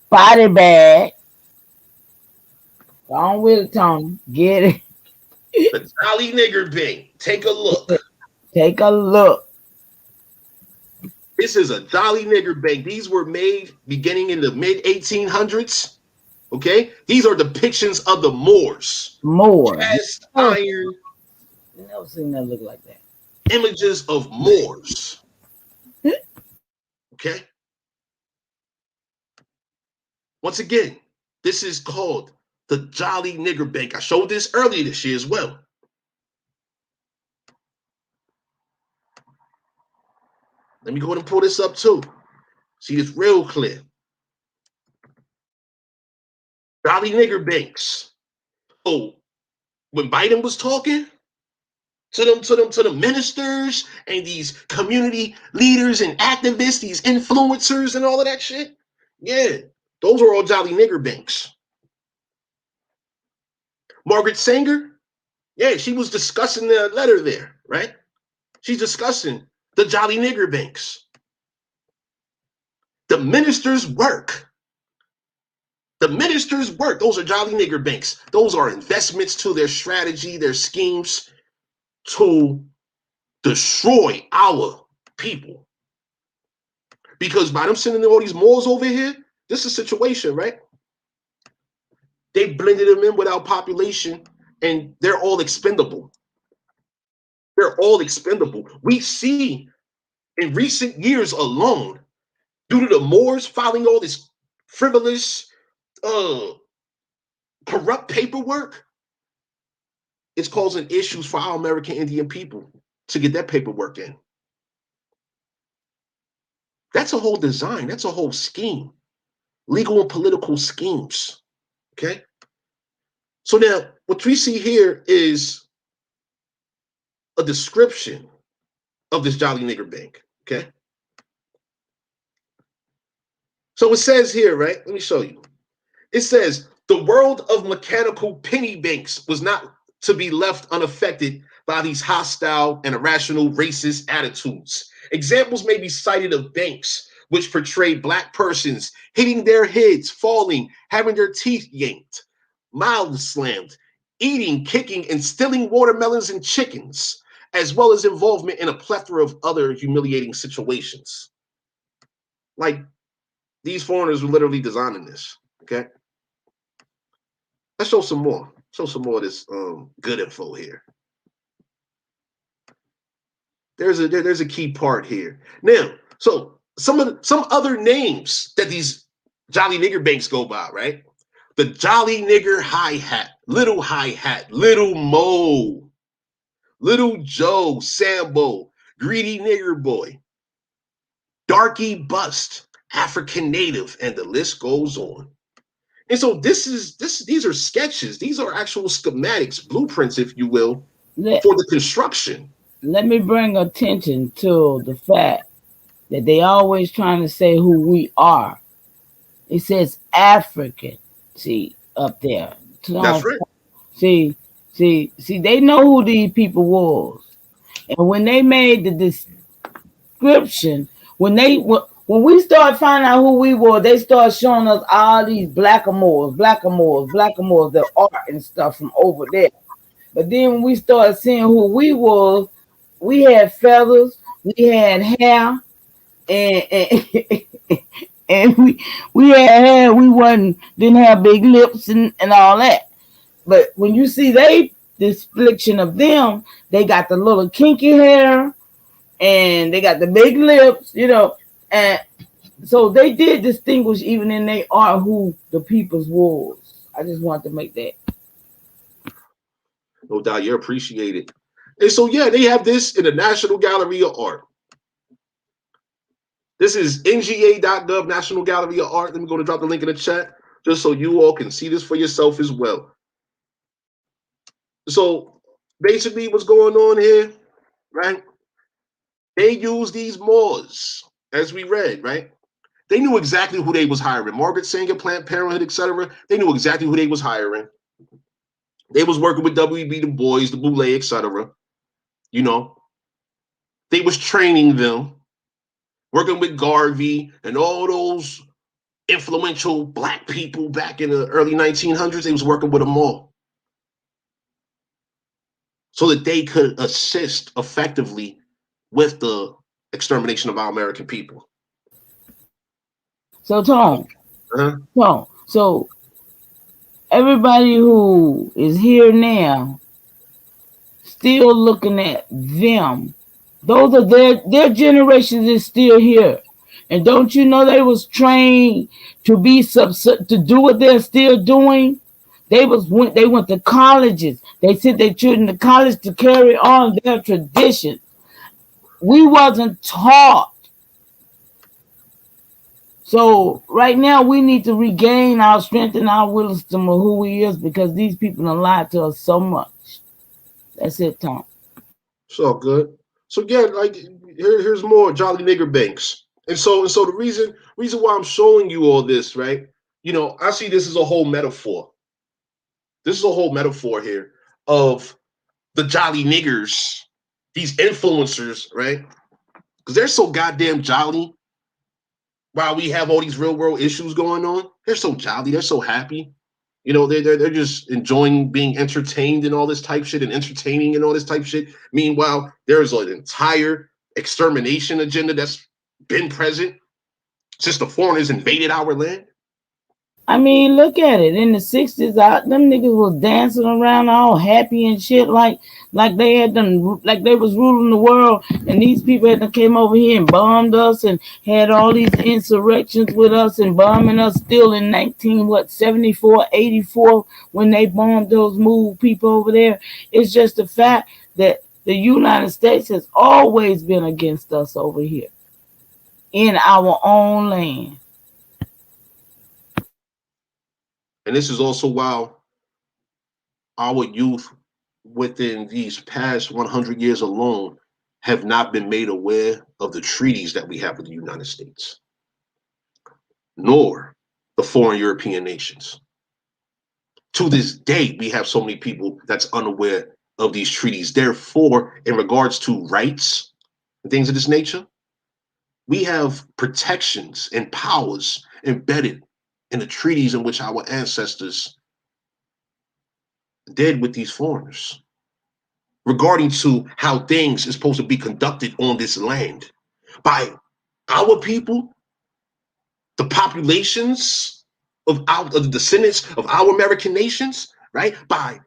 body bag. Go on with it, Tony. Get it. The Jolly Nigger Bank. Take a look. Take a look. This is a Jolly Nigger Bank. These were made beginning in the mid 1800s. Okay, these are depictions of the Moors. Cast iron. Never seen that look like that. Images of Moors. Okay. Once again, this is called the Jolly Nigger Bank. I showed this earlier this year as well. Let me go ahead and pull this up too. See this real clear. Jolly Nigger Banks. Oh, when Biden was talking to the ministers and these community leaders and activists, these influencers and all of that shit, yeah, those are all Jolly Nigger Banks. Margaret Sanger, yeah, she was discussing the letter there, right? She's discussing the Jolly Nigger Banks. The minister's work. The minister's work. Those are Jolly Nigger Banks. Those are investments to their strategy, their schemes to destroy our people. Because by them sending all these Moors over here, this is a situation, right? They blended them in with our population and they're all expendable. They're all expendable. We see in recent years alone, due to the Moors filing all this frivolous, corrupt paperwork, it's causing issues for our American Indian people to get that paperwork in. That's a whole design. That's a whole scheme. Legal and political schemes. Okay? So now, what we see here is a description of this Jolly Nigger Bank. Okay? So it says here, right? Let me show you. It says, The world of mechanical penny banks was not to be left unaffected by these hostile and irrational racist attitudes. Examples may be cited of banks which portrayed black persons hitting their heads, falling, having their teeth yanked, mouths slammed, eating, kicking, and stealing watermelons and chickens, as well as involvement in a plethora of other humiliating situations. Like, these foreigners were literally designing this. Okay, let's show some more. Show some more of this good info here. There's a key part here. Now, so some other names that these Jolly Nigger banks go by, right? The Jolly Nigger hi-hat, Little Mo, Little Joe, Sambo, Greedy Nigger Boy, Darky Bust, African Native, and the list goes on. And so these are sketches. These are actual schematics, blueprints, if you will, for the construction. Let me bring attention to the fact that they always trying to say who we are. It says African, see, up there. That's right. See, they know who these people was. And when they made the description, when we start finding out who we were, they start showing us all these blackamoors, the art and stuff from over there. But then when we start seeing who we were, we had feathers, we had hair, and and we had hair. We didn't have big lips and all that. But when you see this depiction of them, they got the little kinky hair, and they got the big lips, and so they did distinguish even in their art who the people's was. I just wanted to make that. No doubt, you're appreciated. And so, yeah, they have this in the National Gallery of Art. This is nga.gov, National Gallery of Art. Let me go to drop the link in the chat just so you all can see this for yourself as well. So basically what's going on here, right? They use these Moors, as we read, right? They knew exactly who they was hiring. Margaret Sanger, Planned Parenthood, etc. They knew exactly who they was hiring. They was working with W.E.B. Du Bois, the Boule, etc. They was training them, working with Garvey and all those influential black people back in the early 1900s. They was working with them all so that they could assist effectively with the extermination of our American people. So, Tom, so everybody who is here now still looking at them. Those are their generations is still here. And don't you know they was trained to do what they're still doing? They went to colleges. They sent their children to college to carry on their tradition. We wasn't taught. So right now we need to regain our strength and our wisdom of who we is, because these people have lied to us so much. That's it, Tom. It's all good. So again, like here's more Jolly Nigger banks. And so the reason why I'm showing you all this, right? I see this as a whole metaphor. This is a whole metaphor here of the Jolly Niggers, these influencers, right? Because they're so goddamn jolly while we have all these real world issues going on. They're so jolly. They're so happy. They're just enjoying being entertained and all this type shit and entertaining and all this type shit. Meanwhile, there's an entire extermination agenda that's been present since the foreigners invaded our land. I mean, look at it. In the 60s, them niggas was dancing around all happy and shit, like they had done, like they was ruling the world, and these people had came over here and bombed us and had all these insurrections with us and bombing us still in 74, 84, when they bombed those move people over there. It's just the fact that the United States has always been against us over here in our own land. And this is also why our youth within these past 100 years alone have not been made aware of the treaties that we have with the United States, nor the foreign European nations. To this day, we have so many people that's unaware of these treaties. Therefore, in regards to rights and things of this nature, we have protections and powers embedded in the treaties in which our ancestors did with these foreigners regarding to how things is supposed to be conducted on this land by our people, the populations of the descendants of our American nations, right? By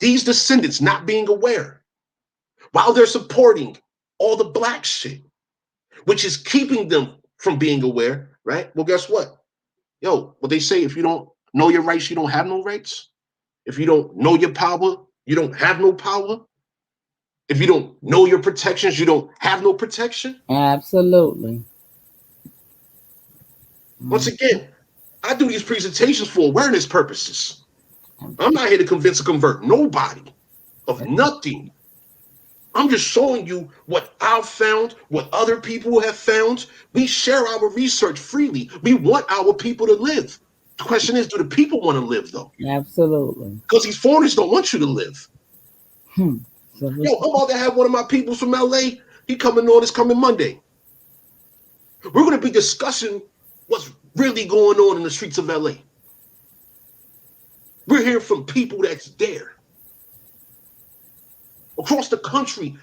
these descendants not being aware while they're supporting all the black shit, which is keeping them from being aware, right? Well, guess what? Yo, what they say, if you don't know your rights, you don't have no rights. If you don't know your power, you don't have no power. If you don't know your protections, you don't have no protection. Absolutely. Once again, I do these presentations for awareness purposes. I'm not here to convince or convert nobody of nothing. I'm just showing you what I've found, what other people have found. We share our research freely. We want our people to live. The question is, do the people want to live, though? Absolutely. Because these foreigners don't want you to live. So Yo, I'm about to have one of my people from LA. He coming on this coming Monday. We're going to be discussing what's really going on in the streets of LA. We're hearing from people that's there. Across the country,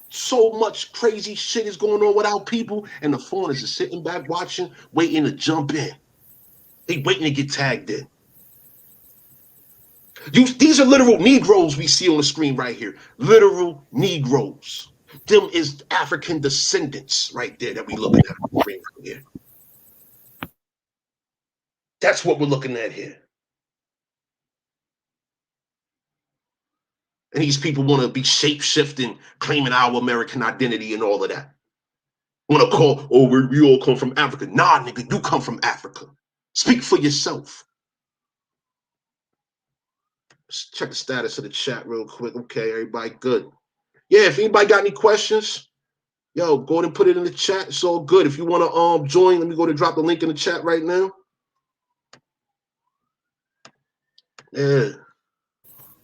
so much crazy shit is going on with our people, and the foreigners are sitting back watching, waiting to jump in. They waiting to get tagged in. These are literal Negroes we see on the screen right here. Literal Negroes. Them is African descendants right there that we looking at on the screen right here. That's what we're looking at here. And these people want to be shape-shifting, claiming our American identity and all of that. Want to call, oh, we all come from Africa. Nah, nigga, you come from Africa. Speak for yourself. Let's check the status of the chat real quick. Okay, everybody good. Yeah, if anybody got any questions, yo, go ahead and put it in the chat. It's all good. If you want to join, let me go to drop the link in the chat right now. Yeah.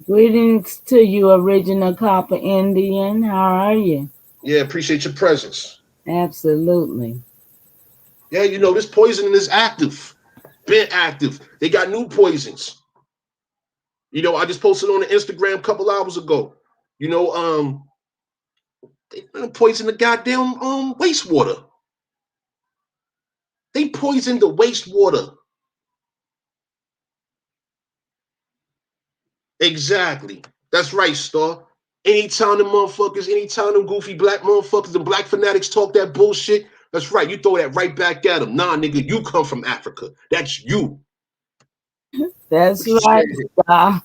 greetings to you, original copper Indian. How are you? Yeah, appreciate your presence. Absolutely. Yeah, you know, this poisoning is active. Been active. They got new poisons. You know, I just posted on the Instagram a couple hours ago. You know, they poisoned the goddamn wastewater. They poisoned the wastewater. Exactly. That's right, Star. Anytime them goofy black motherfuckers and black fanatics talk that bullshit, that's right. You throw that right back at them. Nah, nigga, you come from Africa. That's you. That's right, Star.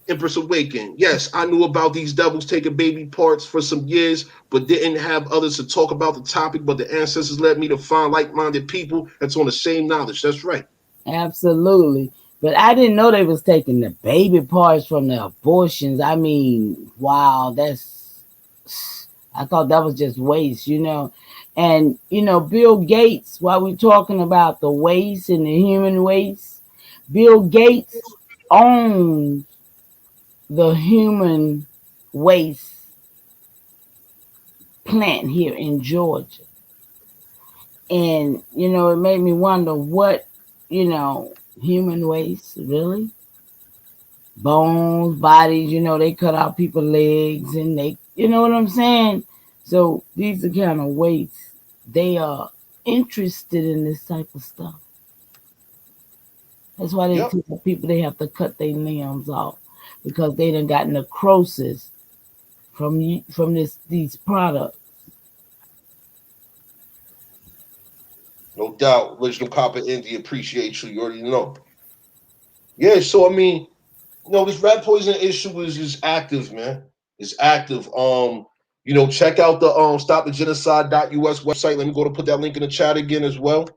Empress Awaken. Yes, I knew about these devils taking baby parts for some years, but didn't have others to talk about the topic. But the ancestors led me to find like-minded people that's on the same knowledge. That's right. Absolutely. But I didn't know they was taking the baby parts from the abortions. I mean, wow, I thought that was just waste, you know. And, you know, Bill Gates, while we're talking about the waste and the human waste, Bill Gates owns the human waste plant here in Georgia. And, you know, it made me wonder what, you know, human waste, really? Bones, bodies, you know, they cut out people's legs and they, you know what I'm saying? So these are kind of wastes. They are interested in this type of stuff. That's why they Yep. tell people they have to cut their limbs off because they done got necrosis from these products. No doubt. Original Copper India appreciate you. You already know. Yeah, so I mean, you know, this rat poison issue is active, man. It's active. You know, check out the stopthegenocide.us website. Let me go to put that link in the chat again as well.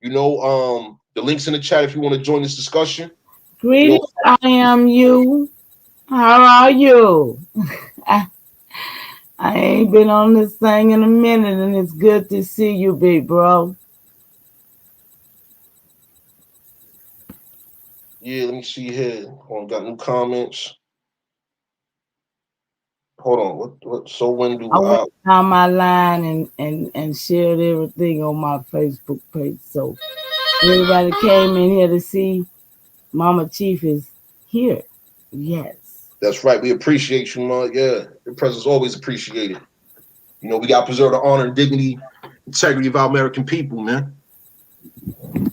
You know, the links in the chat if you want to join this discussion. Greetings, I am you. How are you? I ain't been on this thing in a minute, and it's good to see you, big bro. Yeah, let me see here. Hold on, got new comments. Hold on. What? So when do I went down my line and shared everything on my Facebook page. So everybody came in here to see Mama Chief is here. Yes. That's right. We appreciate you, man. Yeah, your presence always appreciated. You know, we got to preserve the honor and dignity, integrity of our American people, man.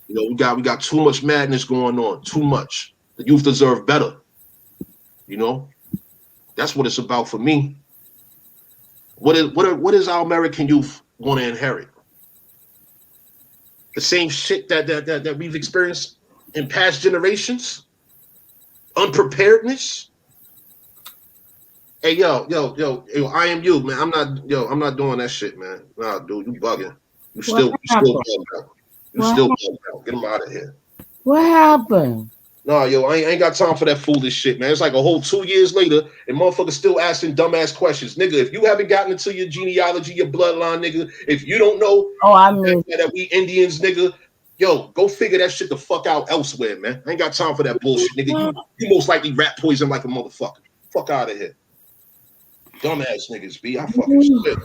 You know, we got too much madness going on. Too much. The youth deserve better. You know, that's what it's about for me. What is our American youth going to inherit? The same shit that we've experienced in past generations? Unpreparedness? Hey, yo, I am you, man. I'm not doing that shit, man. Nah, dude, you bugging. You What still happened? bugging out. You What still happened? bugging out. Get him out of here. What happened? Nah, yo, I ain't got time for that foolish shit, man. It's like a whole 2 years later, and motherfuckers still asking dumbass questions. Nigga, if you haven't gotten into your genealogy, your bloodline, nigga, if you don't know Oh, I missed. that we Indians, nigga, yo, go figure that shit the fuck out elsewhere, man. I ain't got time for that bullshit, nigga. You most likely rat poison like a motherfucker. Fuck out of here. Dumbass niggas, B. I fucking spit.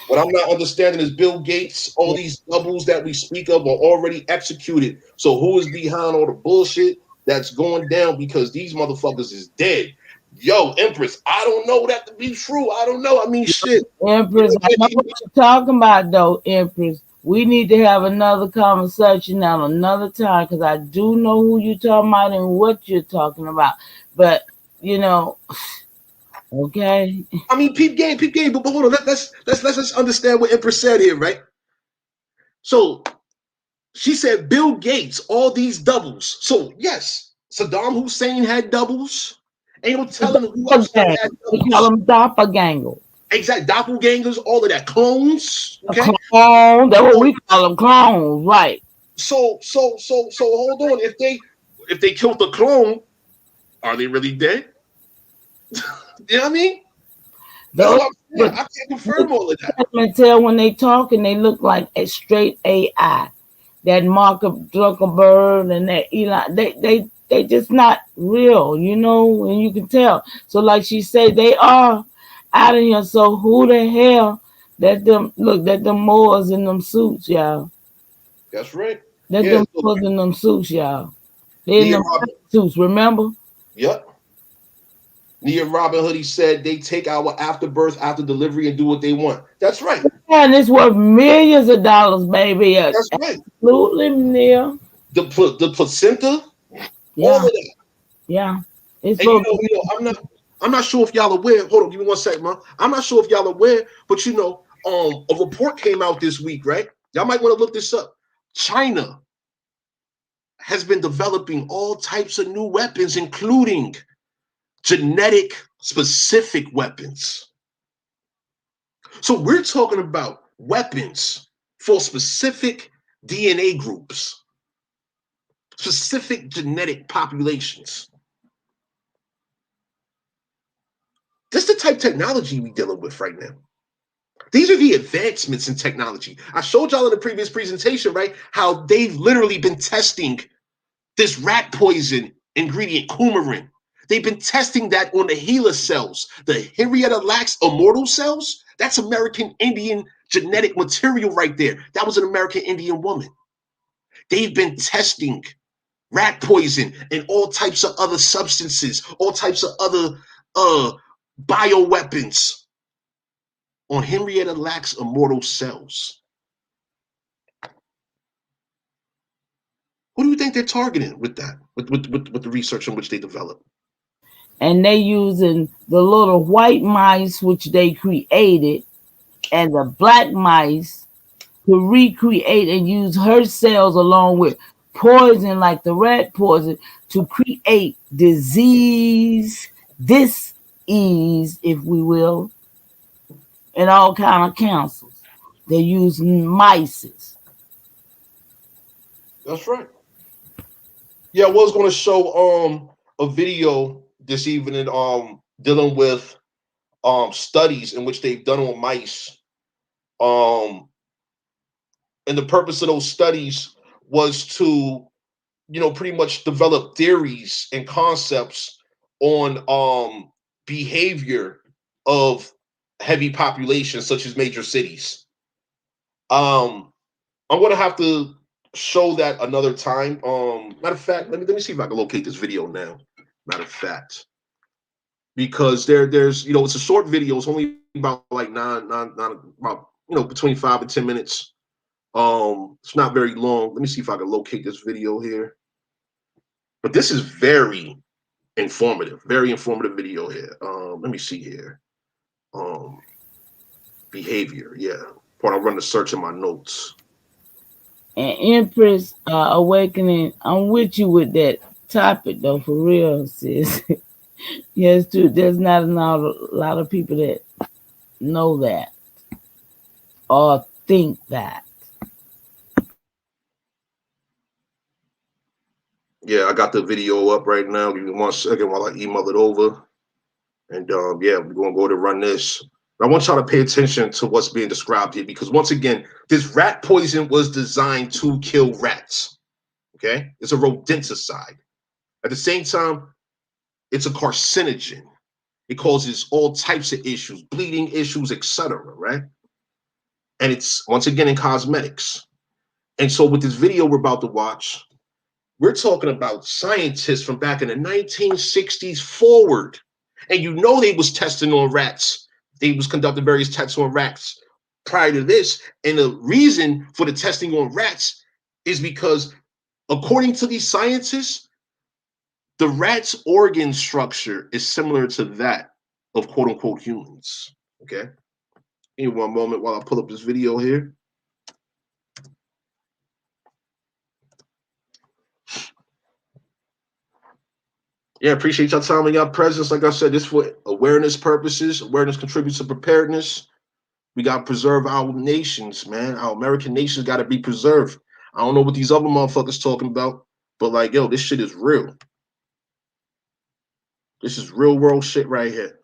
What I'm not understanding is Bill Gates, all these doubles that we speak of are already executed. So who is behind all the bullshit that's going down because these motherfuckers is dead? Yo, Empress, I don't know that to be true. I don't know. I mean, shit. Empress, I know what you're talking about, though, Empress. We need to have another conversation at another time because I do know who you're talking about and what you're talking about. But, you know, okay. I mean, peep game, but hold on. Let's understand what Empress said here, right? So she said Bill Gates, all these doubles. So yes, Saddam Hussein had doubles. Ain't no telling who else had We call doubles. them doppelganger. Exact doppelgangers, all of that, clones. A Okay. clone. That's what we call them, clones, right? So hold on. If they killed the clone, are they really dead? You know what I mean? That's Those, what I'm saying. I can't confirm all of that. I can tell when they talk and they look like a straight AI. That Mark Zuckerberg and that Elon, they just not real, you know, and you can tell. So like she said, they are out of here. So who the hell that them look that them Moors in them suits, y'all? That's right. That Yeah. them So, Moors in them suits, y'all. They in Nia them Robin, suits, remember? yep. Nia Robin Hoodie said they take our afterbirth, after delivery, and do what they want. That's right. And it's worth millions of dollars, baby. That's right. Absolutely, Neil. The placenta, Yeah, all of that. yeah. It's And supposed I'm not sure if y'all aware. Hold on, give me 1 second, man. I'm not sure if y'all aware, but a report came out this week, right? Y'all might want to look this up. China has been developing all types of new weapons, including genetic specific weapons. So we're talking about weapons for specific DNA groups, specific genetic populations. That's the type of technology we're dealing with right now. These are the advancements in technology. I showed y'all in the previous presentation, right, how they've literally been testing this rat poison ingredient, coumarin. They've been testing that on the HeLa cells, the Henrietta Lacks immortal cells. That's American Indian genetic material right there. That was an American Indian woman. They've been testing rat poison and all types of other substances, all types of other bioweapons on Henrietta Lacks immortal cells. Who do you think they're targeting with that, with the research in which they develop? and they using the little white mice which they created and the black mice to recreate and use her cells along with poison like the rat poison to create dis-ease, if we will, and all kind of cancers. They use mice. That's right. Yeah, I was going to show a video this evening dealing with studies in which they've done on mice. And the purpose of those studies was to pretty much develop theories and concepts on behavior of heavy populations such as major cities. I'm gonna have to show that another time. Matter of fact, let me see if I can locate this video now. Matter of fact, because there's it's a short video. It's only about like nine about between 5 and 10 minutes. It's not very long. Let me see if I can locate this video here. But this is very informative video here. Let me see here. Behavior, yeah. I'll run the search in my notes. And Empress Awakening, I'm with you with that topic though, for real, sis. Yes, too. There's not a lot of people that know that or think that. Yeah, I got the video up right now. Give me 1 second while I email it over. And yeah, we're gonna go to run this. I want y'all to pay attention to what's being described here, because once again, this rat poison was designed to kill rats. Okay, it's a rodenticide. At the same time, it's a carcinogen. It causes all types of issues, bleeding issues, etc. Right? And it's once again in cosmetics. And so with this video we're about to watch, we're talking about scientists from back in the 1960s forward. And they was testing on rats. They was conducting various tests on rats prior to this. And the reason for the testing on rats is because, according to these scientists, the rat's organ structure is similar to that of quote unquote humans. Okay. Give me 1 moment while I pull up this video here. Yeah, appreciate your time and your presence. Like I said, this for awareness purposes. Awareness contributes to preparedness. We got to preserve our nations, man. Our American nations got to be preserved. I don't know what these other motherfuckers talking about, but like, yo, this shit is real. This is real world shit right here.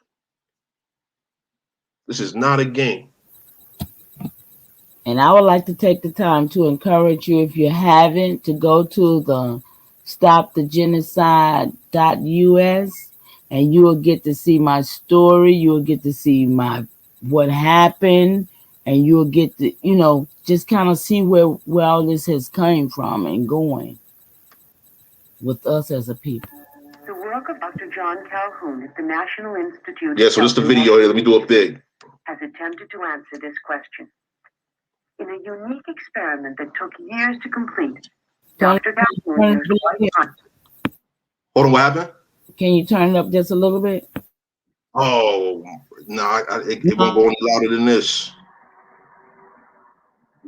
This is not a game. And I would like to take the time to encourage you, if you haven't, to go to the stopthegenocide.us, and you will get to see my story. You will get to see what happened, and you will get to, just kind of see where all this has come from and going with us as a people. The work of Dr. John Calhoun at the National Institute. Yeah, so this is the video here. Let me do it big. Has attempted to answer this question. In a unique experiment that took years to complete, Dr. Calhoun used Hold on, what happened? Can you turn it up just a little bit? Oh, no, it won't go any louder than this.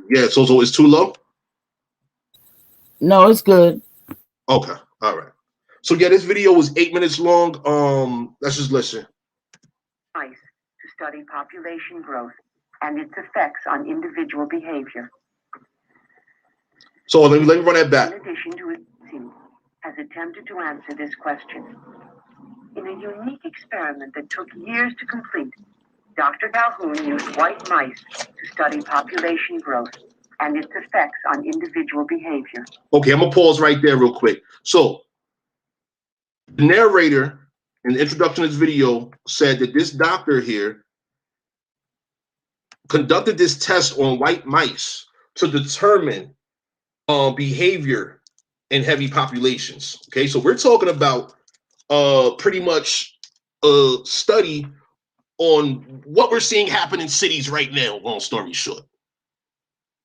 Yeah, so it's too low? No, it's good. Okay, all right. So yeah, this video was 8 minutes long. Let's just listen. To study population growth and its effects on individual behavior. So let me run that back. In addition to it, has attempted to answer this question. In a unique experiment that took years to complete, Dr. Calhoun used white mice to study population growth and its effects on individual behavior. Okay, I'm gonna pause right there real quick. So the narrator in the introduction of this video said that this doctor here conducted this test on white mice to determine behavior in heavy populations. Okay, so we're talking about pretty much a study on what we're seeing happen in cities right now, long story short.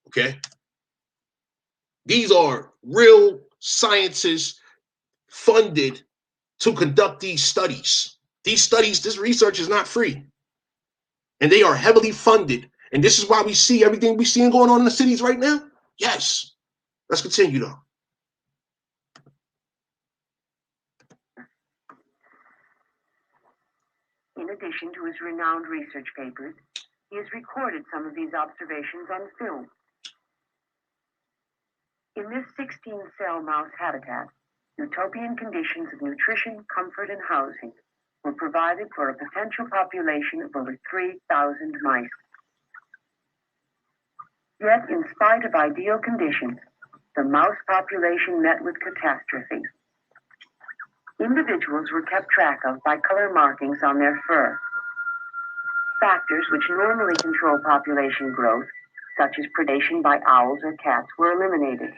Okay, these are real scientists funded to conduct these studies. These studies, this research is not free. And they are heavily funded. And this is why we see everything we're seeing going on in the cities right now. Yes. Let's continue though. In addition to his renowned research papers, he has recorded some of these observations on film. In this 16-cell mouse habitat, utopian conditions of nutrition, comfort, and housing were provided for a potential population of over 3,000 mice. Yet, in spite of ideal conditions, the mouse population met with catastrophe. Individuals were kept track of by color markings on their fur. Factors which normally control population growth, such as predation by owls or cats, were eliminated.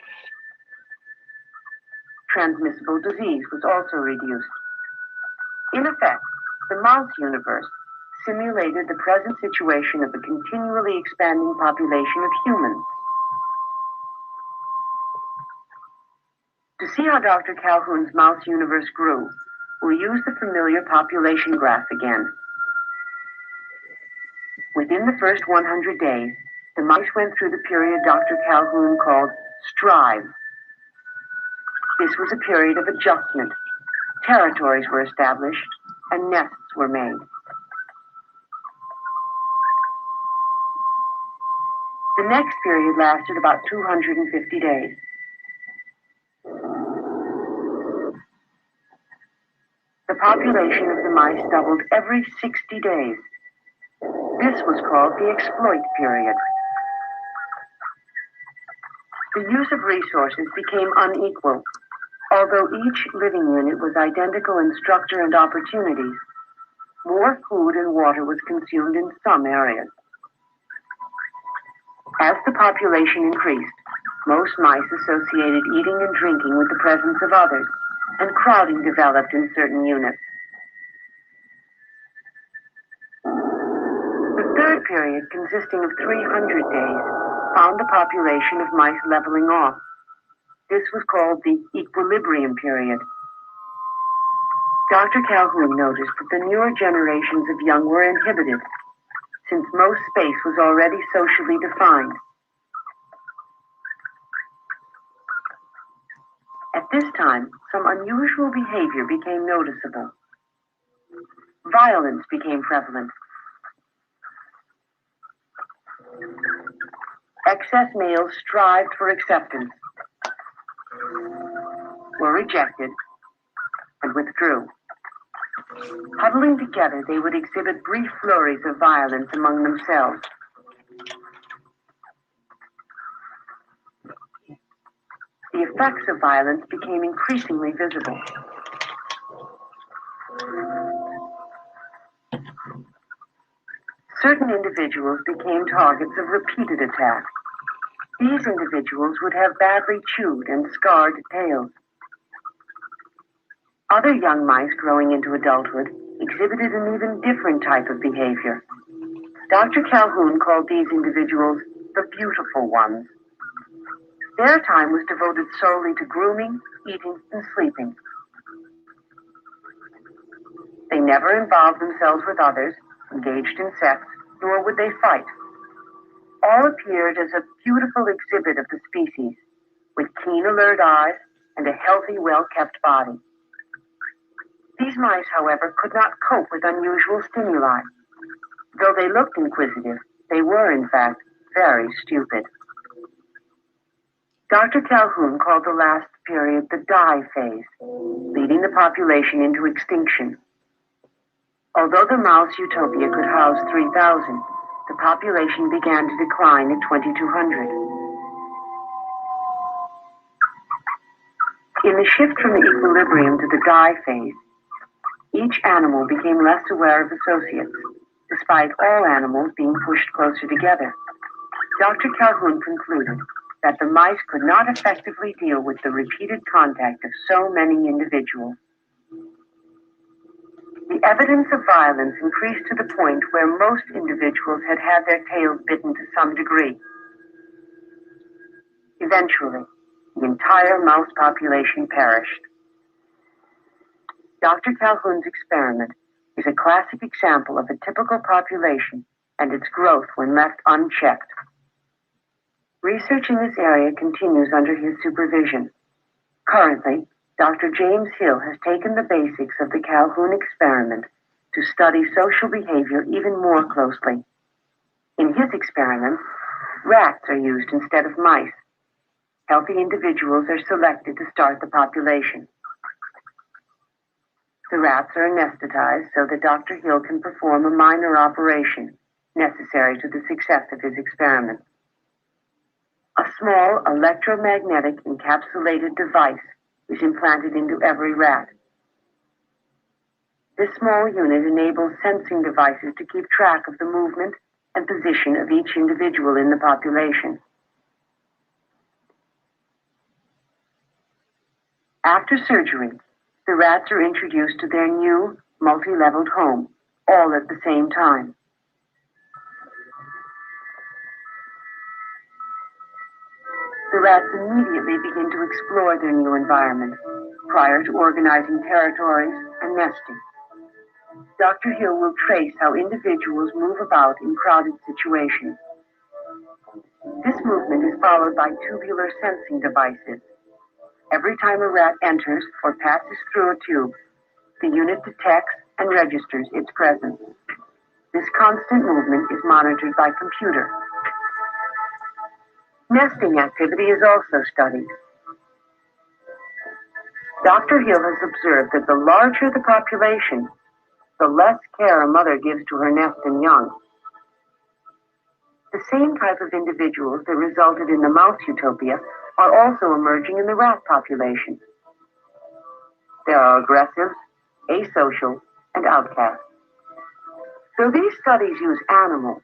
Transmissible disease was also reduced. In effect, the mouse universe simulated the present situation of a continually expanding population of humans. To see how Dr. Calhoun's mouse universe grew, we'll use the familiar population graph again. Within the first 100 days, the mice went through the period Dr. Calhoun called strive. This was a period of adjustment. Territories were established and nests were made. The next period lasted about 250 days. The population of the mice doubled every 60 days. This was called the exploit period. The use of resources became unequal. Although each living unit was identical in structure and opportunities, more food and water was consumed in some areas. As the population increased, most mice associated eating and drinking with the presence of others, and crowding developed in certain units. The third period, consisting of 300 days, found the population of mice leveling off. This was called the equilibrium period. Dr. Calhoun noticed that the newer generations of young were inhibited, since most space was already socially defined. At this time, some unusual behavior became noticeable. Violence became prevalent. Excess males strived for acceptance, were rejected, and withdrew. Huddling together, they would exhibit brief flurries of violence among themselves. The effects of violence became increasingly visible. Certain individuals became targets of repeated attack. These individuals would have badly chewed and scarred tails. Other young mice growing into adulthood exhibited an even different type of behavior. Dr. Calhoun called these individuals the beautiful ones. Their time was devoted solely to grooming, eating, and sleeping. They never involved themselves with others, engaged in sex, nor would they fight. All appeared as a beautiful exhibit of the species, with keen, alert eyes and a healthy, well-kept body. These mice, however, could not cope with unusual stimuli. Though they looked inquisitive, they were, in fact, very stupid. Dr. Calhoun called the last period the die phase, leading the population into extinction. Although the mouse utopia could house 3,000, the population began to decline at 2,200. In the shift from the equilibrium to the die phase, each animal became less aware of associates, despite all animals being pushed closer together. Dr. Calhoun concluded that the mice could not effectively deal with the repeated contact of so many individuals. The evidence of violence increased to the point where most individuals had had their tails bitten to some degree. Eventually, the entire mouse population perished. Dr. Calhoun's experiment is a classic example of a typical population and its growth when left unchecked. Research in this area continues under his supervision. Currently, Dr. James Hill has taken the basics of the Calhoun experiment to study social behavior even more closely. In his experiment, rats are used instead of mice. Healthy individuals are selected to start the population. The rats are anesthetized so that Dr. Hill can perform a minor operation necessary to the success of his experiment. A small electromagnetic encapsulated device is implanted into every rat. This small unit enables sensing devices to keep track of the movement and position of each individual in the population. After surgery, the rats are introduced to their new multi-leveled home, all at the same time. The rats immediately begin to explore their new environment, prior to organizing territories and nesting. Dr. Hill will trace how individuals move about in crowded situations. This movement is followed by tubular sensing devices. Every time a rat enters or passes through a tube, the unit detects and registers its presence. This constant movement is monitored by computer. Nesting activity is also studied. Dr. Hill has observed that the larger the population, the less care a mother gives to her nest and young. The same type of individuals that resulted in the mouse utopia are also emerging in the rat population. There are aggressives, asocial, and outcasts. Though these studies use animals,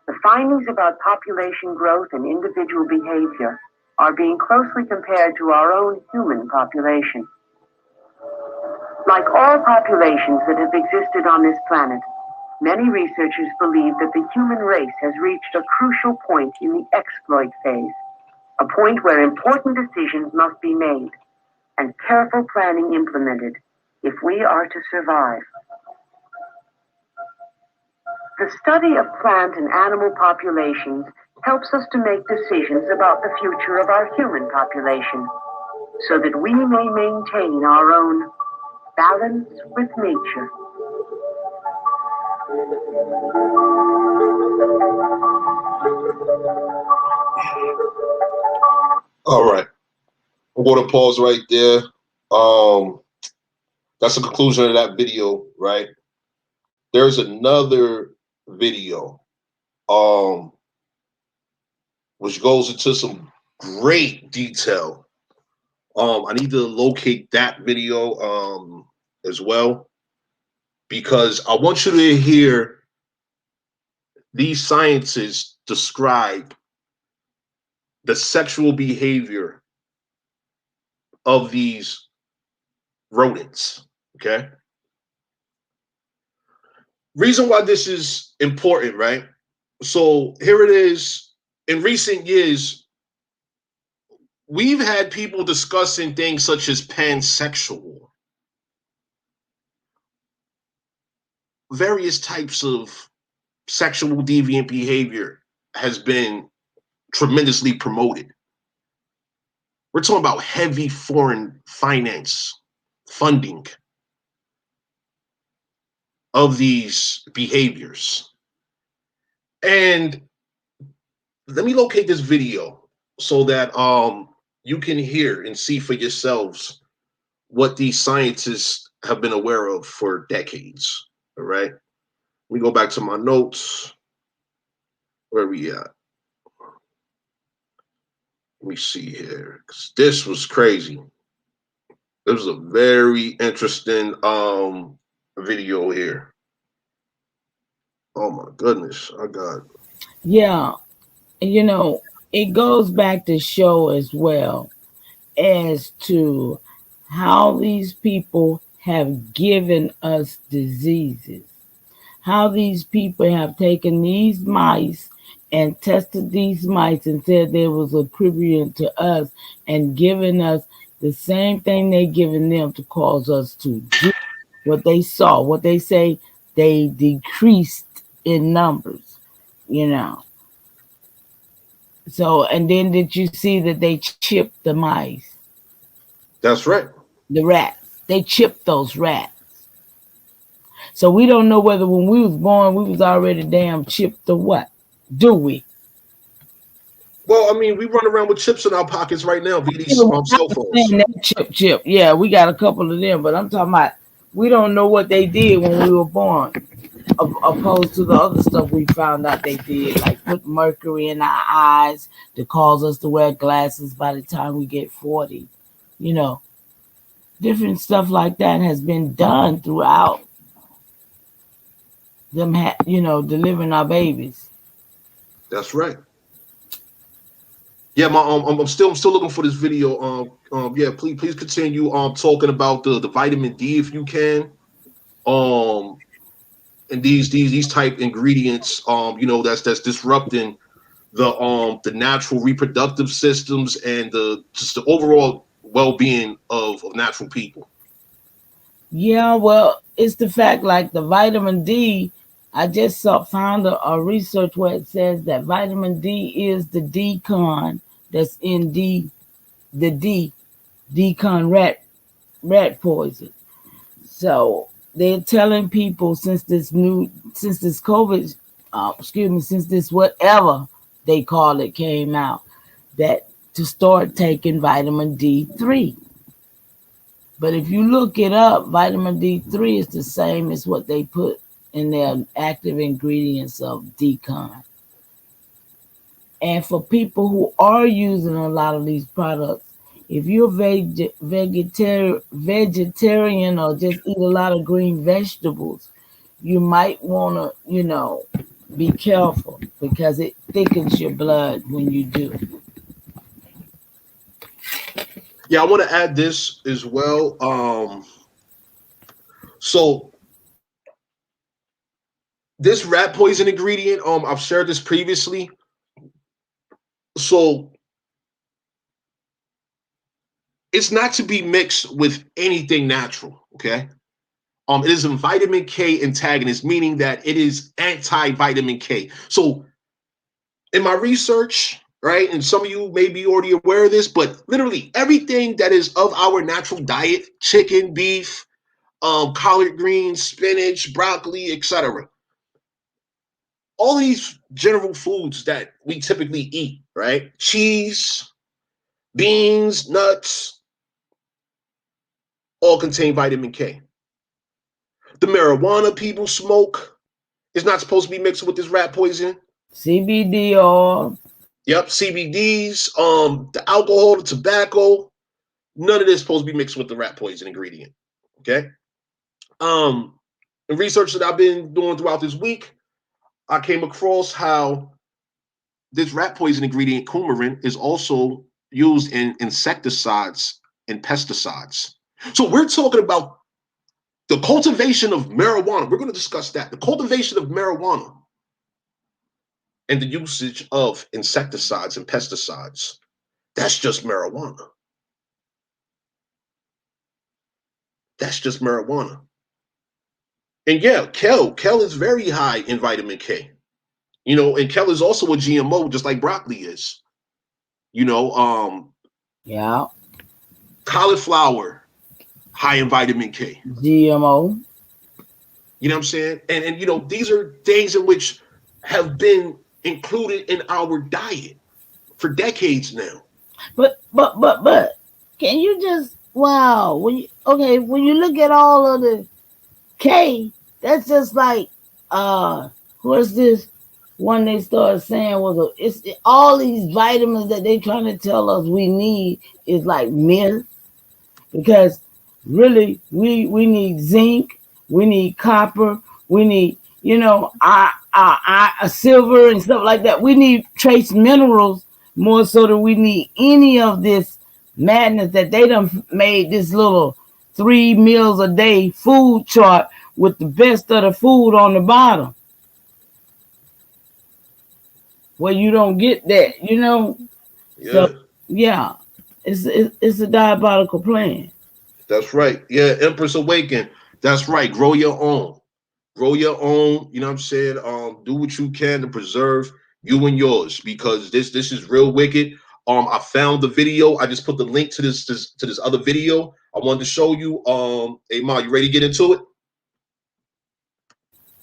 the findings about population growth and individual behavior are being closely compared to our own human population. Like all populations that have existed on this planet, many researchers believe that the human race has reached a crucial point in the exploit phase, a point where important decisions must be made and careful planning implemented if we are to survive. The study of plant and animal populations helps us to make decisions about the future of our human population, so that we may maintain our own balance with nature. All right. I'm going to pause right there. That's the conclusion of that video, right? There's another video, which goes into some great detail. I need to locate that video as well, because I want you to hear these scientists describe the sexual behavior of these rodents, okay? Reason why this is important, right? So here it is. In recent years, we've had people discussing things such as pansexual, various types of sexual deviant behavior has been tremendously promoted. We're talking about heavy foreign finance funding of these behaviors. And let me locate this video so that you can hear and see for yourselves what these scientists have been aware of for decades. All right. Let me go back to my notes. Where are we at? Let me see here. 'Cause this was crazy. This was a very interesting video here. Oh my goodness. I got. Yeah, you know, it goes back to show as well as to how these people have given us diseases, how these people have taken these mice and tested these mice and said they was equivalent to us and given us the same thing they given them to cause us to do what they saw, what they say they decreased in numbers, you know. So, and then did you see that they chipped the mice? That's right. The rats. They chipped those rats. So we don't know whether when we was born, we was already damn chipped or what. Do we? Well, I mean, we run around with chips in our pockets right now via these cell phones. That chip. Yeah, we got a couple of them, but I'm talking about we don't know what they did when we were born. opposed to the other stuff we found out they did, like put mercury in our eyes to cause us to wear glasses by the time we get 40. You know, different stuff like that has been done throughout them, delivering our babies. That's right. Yeah, my I'm still looking for this video. Yeah, please continue talking about the vitamin D if you can. Um, and these type ingredients. That's disrupting the natural reproductive systems and the overall well being of natural people. Yeah, well, it's the fact like the vitamin D. I just found a research where it says that vitamin D is the decon that's in the decon rat poison. So they're telling people since this COVID, since this whatever they call it came out, that to start taking vitamin D3. But if you look it up, vitamin D3 is the same as what they put in their active ingredients of decon. And for people who are using a lot of these products, if you're vegetarian or just eat a lot of green vegetables, you might want to, be careful because it thickens your blood when you do. Yeah, I want to add this as well. So this rat poison ingredient, I've shared this previously. So it's not to be mixed with anything natural. Okay. It is a vitamin K antagonist, meaning that it is anti-vitamin K. So in my research, right, and some of you may be already aware of this, but literally everything that is of our natural diet, chicken, beef, collard greens, spinach, broccoli, etc. All these general foods that we typically eat, right? Cheese, beans, nuts, all contain vitamin K. The marijuana people smoke is not supposed to be mixed with this rat poison. CBD oil. Yep, CBDs, the alcohol, the tobacco, none of this is supposed to be mixed with the rat poison ingredient. Okay. The research that I've been doing throughout this week, I came across how this rat poison ingredient, coumarin, is also used in insecticides and pesticides. So we're talking about the cultivation of marijuana. We're going to discuss that. The cultivation of marijuana and the usage of insecticides and pesticides. That's just marijuana. That's just marijuana. And yeah, kale is very high in vitamin K. And kale is also a GMO, just like broccoli is. Yeah. Cauliflower, high in vitamin K. GMO. You know what I'm saying? And these are things in which have been included in our diet for decades now. But can you just when you look at all of the K, that's just like what's this one they started saying it's all these vitamins that they trying to tell us we need is like myth, because really we need zinc, we need copper, we need our silver and stuff like that. We need trace minerals more so than we need any of this madness that they done made this little 3 meals a day food chart with the best of the food on the bottom, where you don't get that, Yeah. So yeah, it's a diabolical plan. That's right. Yeah, Empress Awaken. That's right. Grow your own. Grow your own. You know what I'm saying? Do what you can to preserve you and yours, because this is real wicked. I found the video. I just put the link to this other video I wanted to show you. Hey Ma, you ready to get into it?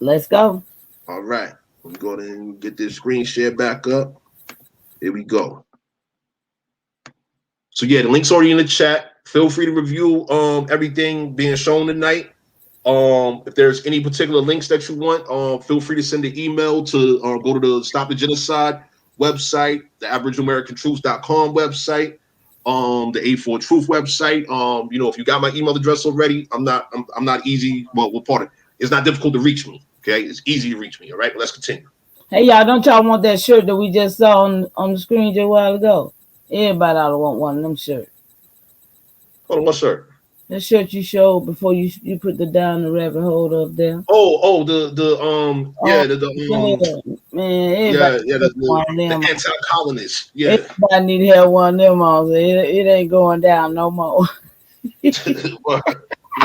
Let's go. All right. Let me go ahead and get this screen share back up. Here we go. So yeah, the link's already in the chat. Feel free to review everything being shown tonight. If there's any particular links that you want, feel free to send an email to go to the Stop the Genocide website, the AboriginalAmericanTruths.com website, the A4 Truth website. If you got my email address already, I'm not easy. Well, what part of it? It's not difficult to reach me. Okay, it's easy to reach me. All right, let's continue. Hey, y'all, don't y'all want that shirt that we just saw on the screen just a while ago? Everybody ought to want one of them shirts. Hold on, what shirt? That shirt you showed before you put the down the rabbit hole up there. The anti-colonists. Yeah. Everybody need to have one of them on. It ain't going down no more.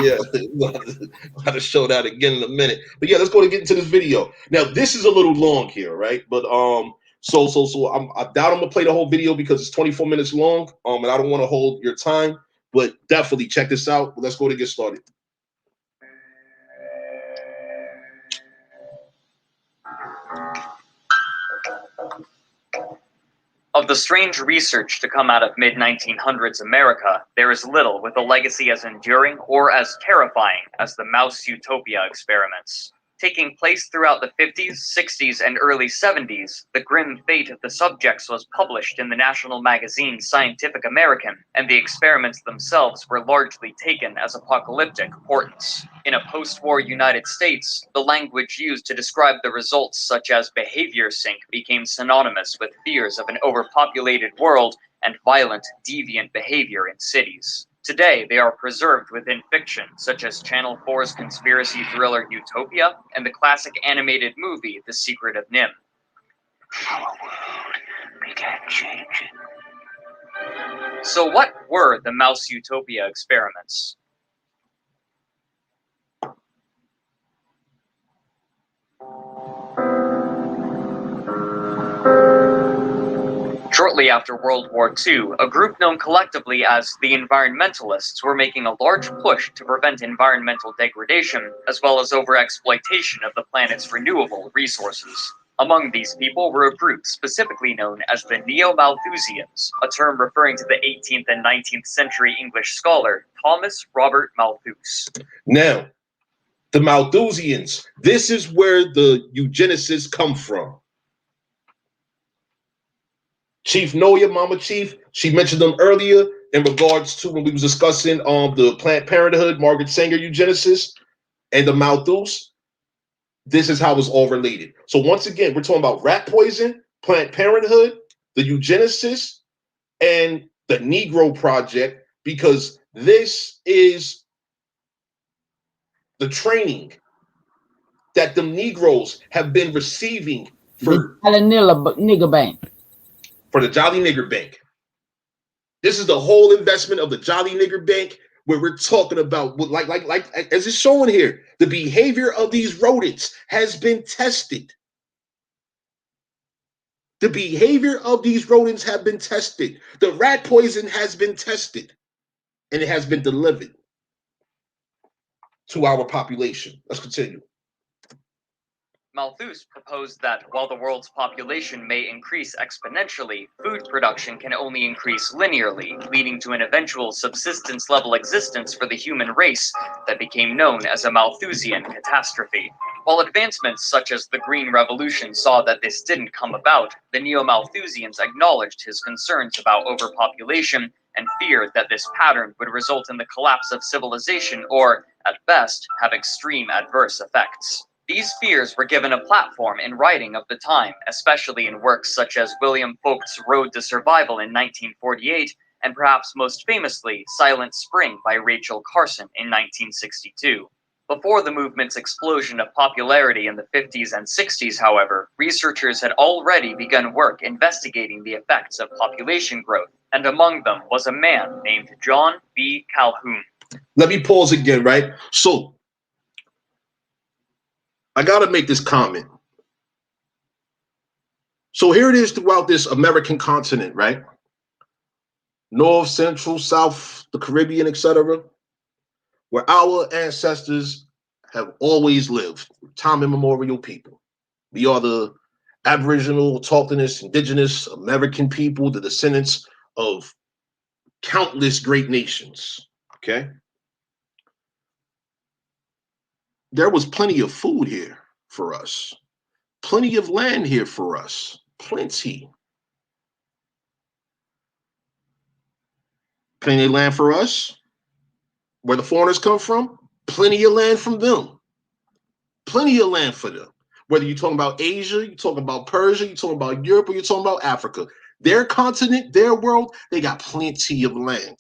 Yeah, we'll have to show that again in a minute. But yeah, let's go to get into this video. Now, this is a little long here, right? But so I doubt I'm gonna play the whole video because it's 24 minutes long. And I don't want to hold your time, but definitely check this out. Let's go to get started. Of the strange research to come out of mid-1900s America, there is little with a legacy as enduring or as terrifying as the mouse utopia experiments. Taking place throughout the 50s, 60s, and early 70s, the grim fate of the subjects was published in the national magazine Scientific American, and the experiments themselves were largely taken as apocalyptic portents. In a post-war United States, the language used to describe the results, such as behavior sync, became synonymous with fears of an overpopulated world and violent, deviant behavior in cities. Today, they are preserved within fiction, such as Channel 4's conspiracy thriller Utopia and the classic animated movie The Secret of NIMH. Our world began changing. So what were the mouse utopia experiments? Shortly after World War II, a group known collectively as the environmentalists were making a large push to prevent environmental degradation, as well as overexploitation of the planet's renewable resources. Among these people were a group specifically known as the Neo-Malthusians, a term referring to the 18th and 19th century English scholar Thomas Robert Malthus. Now, the Malthusians, this is where the eugenicists come from. Chief Noya, Mama Chief, she mentioned them earlier in regards to when we was discussing the Planned Parenthood, Margaret Sanger eugenicist, and the Malthus. This is how it's all related. So once again, we're talking about rat poison, Planned Parenthood, the eugenicists, and the Negro Project, because this is the training that the Negroes have been receiving for the nigger bank. For the Jolly Nigger Bank. This is the whole investment of the Jolly Nigger Bank, where we're talking about, like as it's showing here, the behavior of these rodents has been tested. The behavior of these rodents have been tested. The rat poison has been tested, and it has been delivered to our population. Let's continue. Malthus proposed that while the world's population may increase exponentially, food production can only increase linearly, leading to an eventual subsistence-level existence for the human race that became known as a Malthusian catastrophe. While advancements such as the Green Revolution saw that this didn't come about, the Neo-Malthusians acknowledged his concerns about overpopulation and feared that this pattern would result in the collapse of civilization or, at best, have extreme adverse effects. These fears were given a platform in writing of the time, especially in works such as William Folk's Road to Survival in 1948, and perhaps most famously, Silent Spring by Rachel Carson in 1962. Before the movement's explosion of popularity in the 50s and 60s, however, researchers had already begun work investigating the effects of population growth, and among them was a man named John B. Calhoun. Let me pause again, right? So, I got to make this comment. So here it is throughout this American continent, right? North, Central, South, the Caribbean, etc., where our ancestors have always lived, time immemorial people. We are the Aboriginal, autochthonous, indigenous, American people, the descendants of countless great nations, okay? there was plenty of food here for us, plenty of land here for us, plenty. Plenty of land for us. Where the foreigners come from, plenty of land from them. Plenty of land for them. Whether you're talking about Asia, you're talking about Persia, you're talking about Europe, or you're talking about Africa. Their continent, their world, they got plenty of land.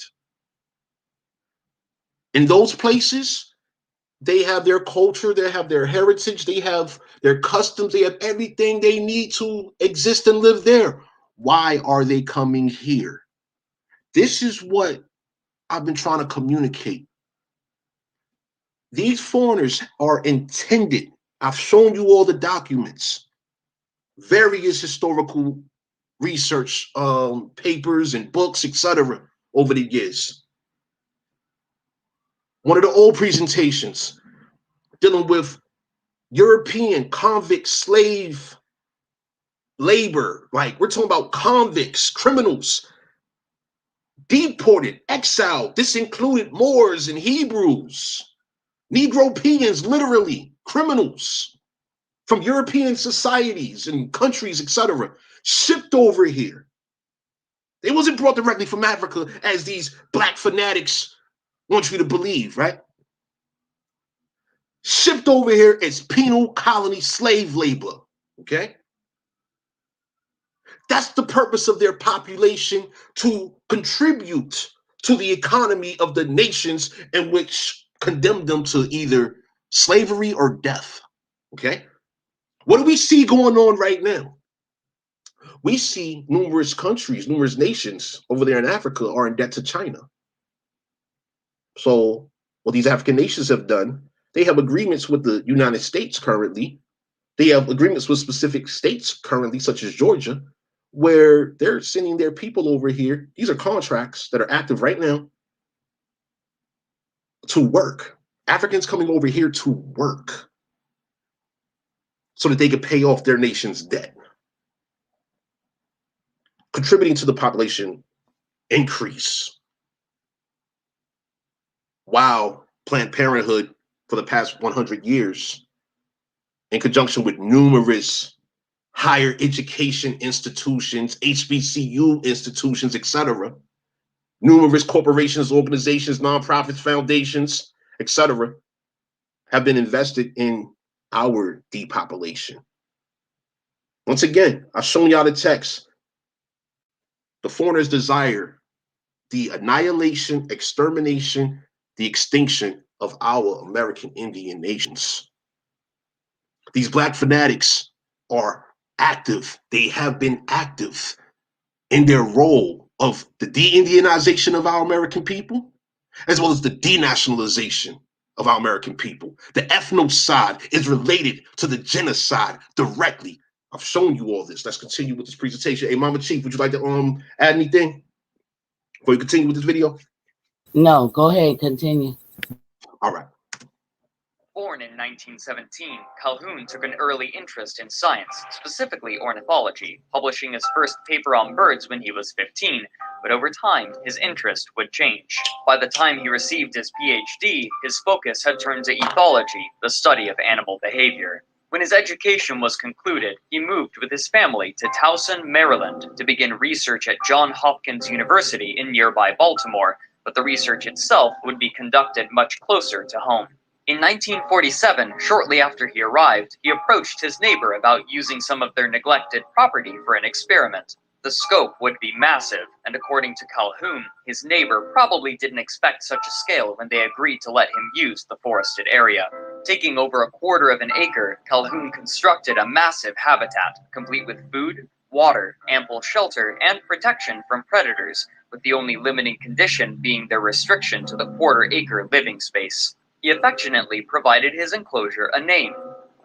In those places, they have their culture, they have their heritage, they have their customs, they have everything they need to exist and live there. Why are they coming here? This is what I've been trying to communicate. These foreigners are intended. I've shown you all the documents, various historical research papers and books, etc. over the years. One of the old presentations dealing with European convict slave labor. Like, we're talking about convicts, criminals, deported, exiled. This included Moors and Hebrews, Negropeans, literally criminals from European societies and countries, etc., shipped over here. They wasn't brought directly from Africa as these black fanatics want you to believe, right? Shipped over here as penal colony slave labor, okay? That's the purpose of their population, to contribute to the economy of the nations in which condemned them to either slavery or death, okay? What do we see going on right now? We see numerous countries, numerous nations over there in Africa are in debt to China. So what these African nations have done, they have agreements with the United States currently. They have agreements with specific states currently, such as Georgia, where they're sending their people over here. These are contracts that are active right now to work. Africans coming over here to work so that they can pay off their nation's debt, contributing to the population increase. While Planned Parenthood for the past 100 years, in conjunction with numerous higher education institutions, HBCU institutions, etc., numerous corporations, organizations, nonprofits, foundations, etc., have been invested in our depopulation. Once again, I've shown y'all the text. The foreigners desire the annihilation, extermination, the extinction of our American Indian nations. These black fanatics are active. They have been active in their role of the de-Indianization of our American people, as well as the denationalization of our American people. The ethnocide is related to the genocide directly. I've shown you all this. Let's continue with this presentation. Hey, Mama Chief, would you like to add anything before we continue with this video? No, go ahead, continue. All right. Born in 1917, Calhoun took an early interest in science, specifically ornithology, publishing his first paper on birds when he was 15, but over time, his interest would change. By the time he received his PhD, his focus had turned to ethology, the study of animal behavior. When his education was concluded, he moved with his family to Towson, Maryland, to begin research at Johns Hopkins University in nearby Baltimore, but the research itself would be conducted much closer to home. In 1947, shortly after he arrived, he approached his neighbor about using some of their neglected property for an experiment. The scope would be massive, and according to Calhoun, his neighbor probably didn't expect such a scale when they agreed to let him use the forested area. Taking over 1/4 of an acre, Calhoun constructed a massive habitat, complete with food, water, ample shelter, and protection from predators, with the only limiting condition being their restriction to the 1/4 acre living space. He affectionately provided his enclosure a name,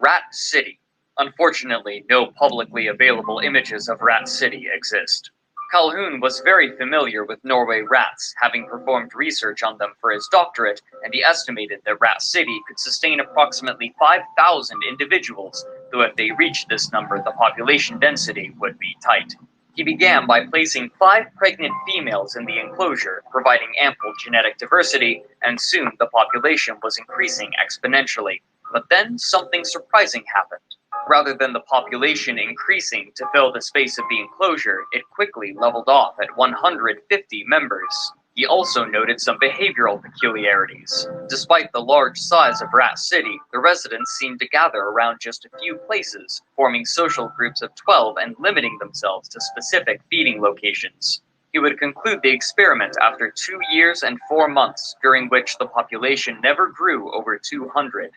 Rat City. Unfortunately, no publicly available images of Rat City exist. Calhoun was very familiar with Norway rats, having performed research on them for his doctorate, and he estimated that Rat City could sustain approximately 5,000 individuals, though if they reached this number, the population density would be tight. He began by placing 5 pregnant females in the enclosure, providing ample genetic diversity, and soon the population was increasing exponentially. But then something surprising happened. Rather than the population increasing to fill the space of the enclosure, it quickly leveled off at 150 members. He also noted some behavioral peculiarities. Despite the large size of Rat City, the residents seemed to gather around just a few places, forming social groups of 12 and limiting themselves to specific feeding locations. He would conclude the experiment after 2 years and 4 months, during which the population never grew over 200.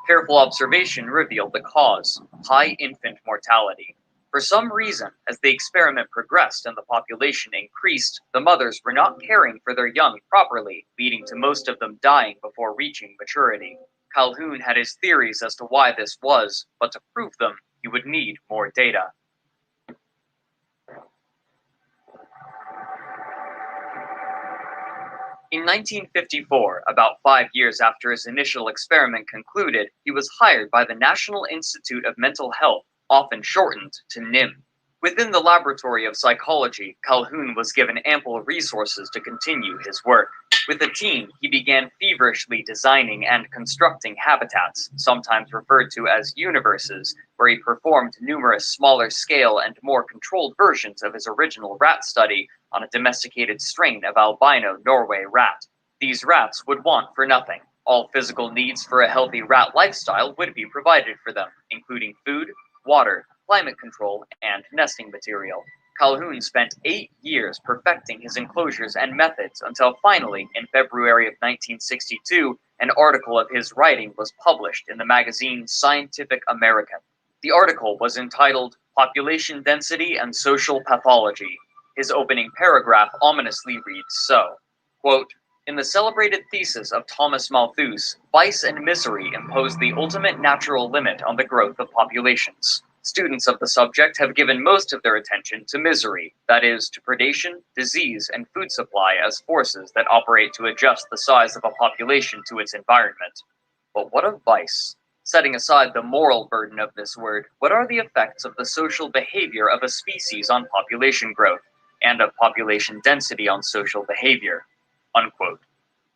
Careful observation revealed the cause: high infant mortality. For some reason, as the experiment progressed and the population increased, the mothers were not caring for their young properly, leading to most of them dying before reaching maturity. Calhoun had his theories as to why this was, but to prove them, he would need more data. In 1954, about 5 years after his initial experiment concluded, he was hired by the National Institute of Mental Health, often shortened to NIM. Within the laboratory of psychology, Calhoun was given ample resources to continue his work. With a team, he began feverishly designing and constructing habitats, sometimes referred to as universes, where he performed numerous smaller-scale and more controlled versions of his original rat study on a domesticated strain of albino Norway rat. These rats would want for nothing. All physical needs for a healthy rat lifestyle would be provided for them, including food, water, climate control, and nesting material. Calhoun spent 8 years perfecting his enclosures and methods until finally, in February of 1962, an article of his writing was published in the magazine Scientific American. The article was entitled Population Density and Social Pathology. His opening paragraph ominously reads so, quote, "In the celebrated thesis of Thomas Malthus, vice and misery impose the ultimate natural limit on the growth of populations. Students of the subject have given most of their attention to misery, that is, to predation, disease, and food supply as forces that operate to adjust the size of a population to its environment. But what of vice? Setting aside the moral burden of this word, what are the effects of the social behavior of a species on population growth, and of population density on social behavior?" Unquote.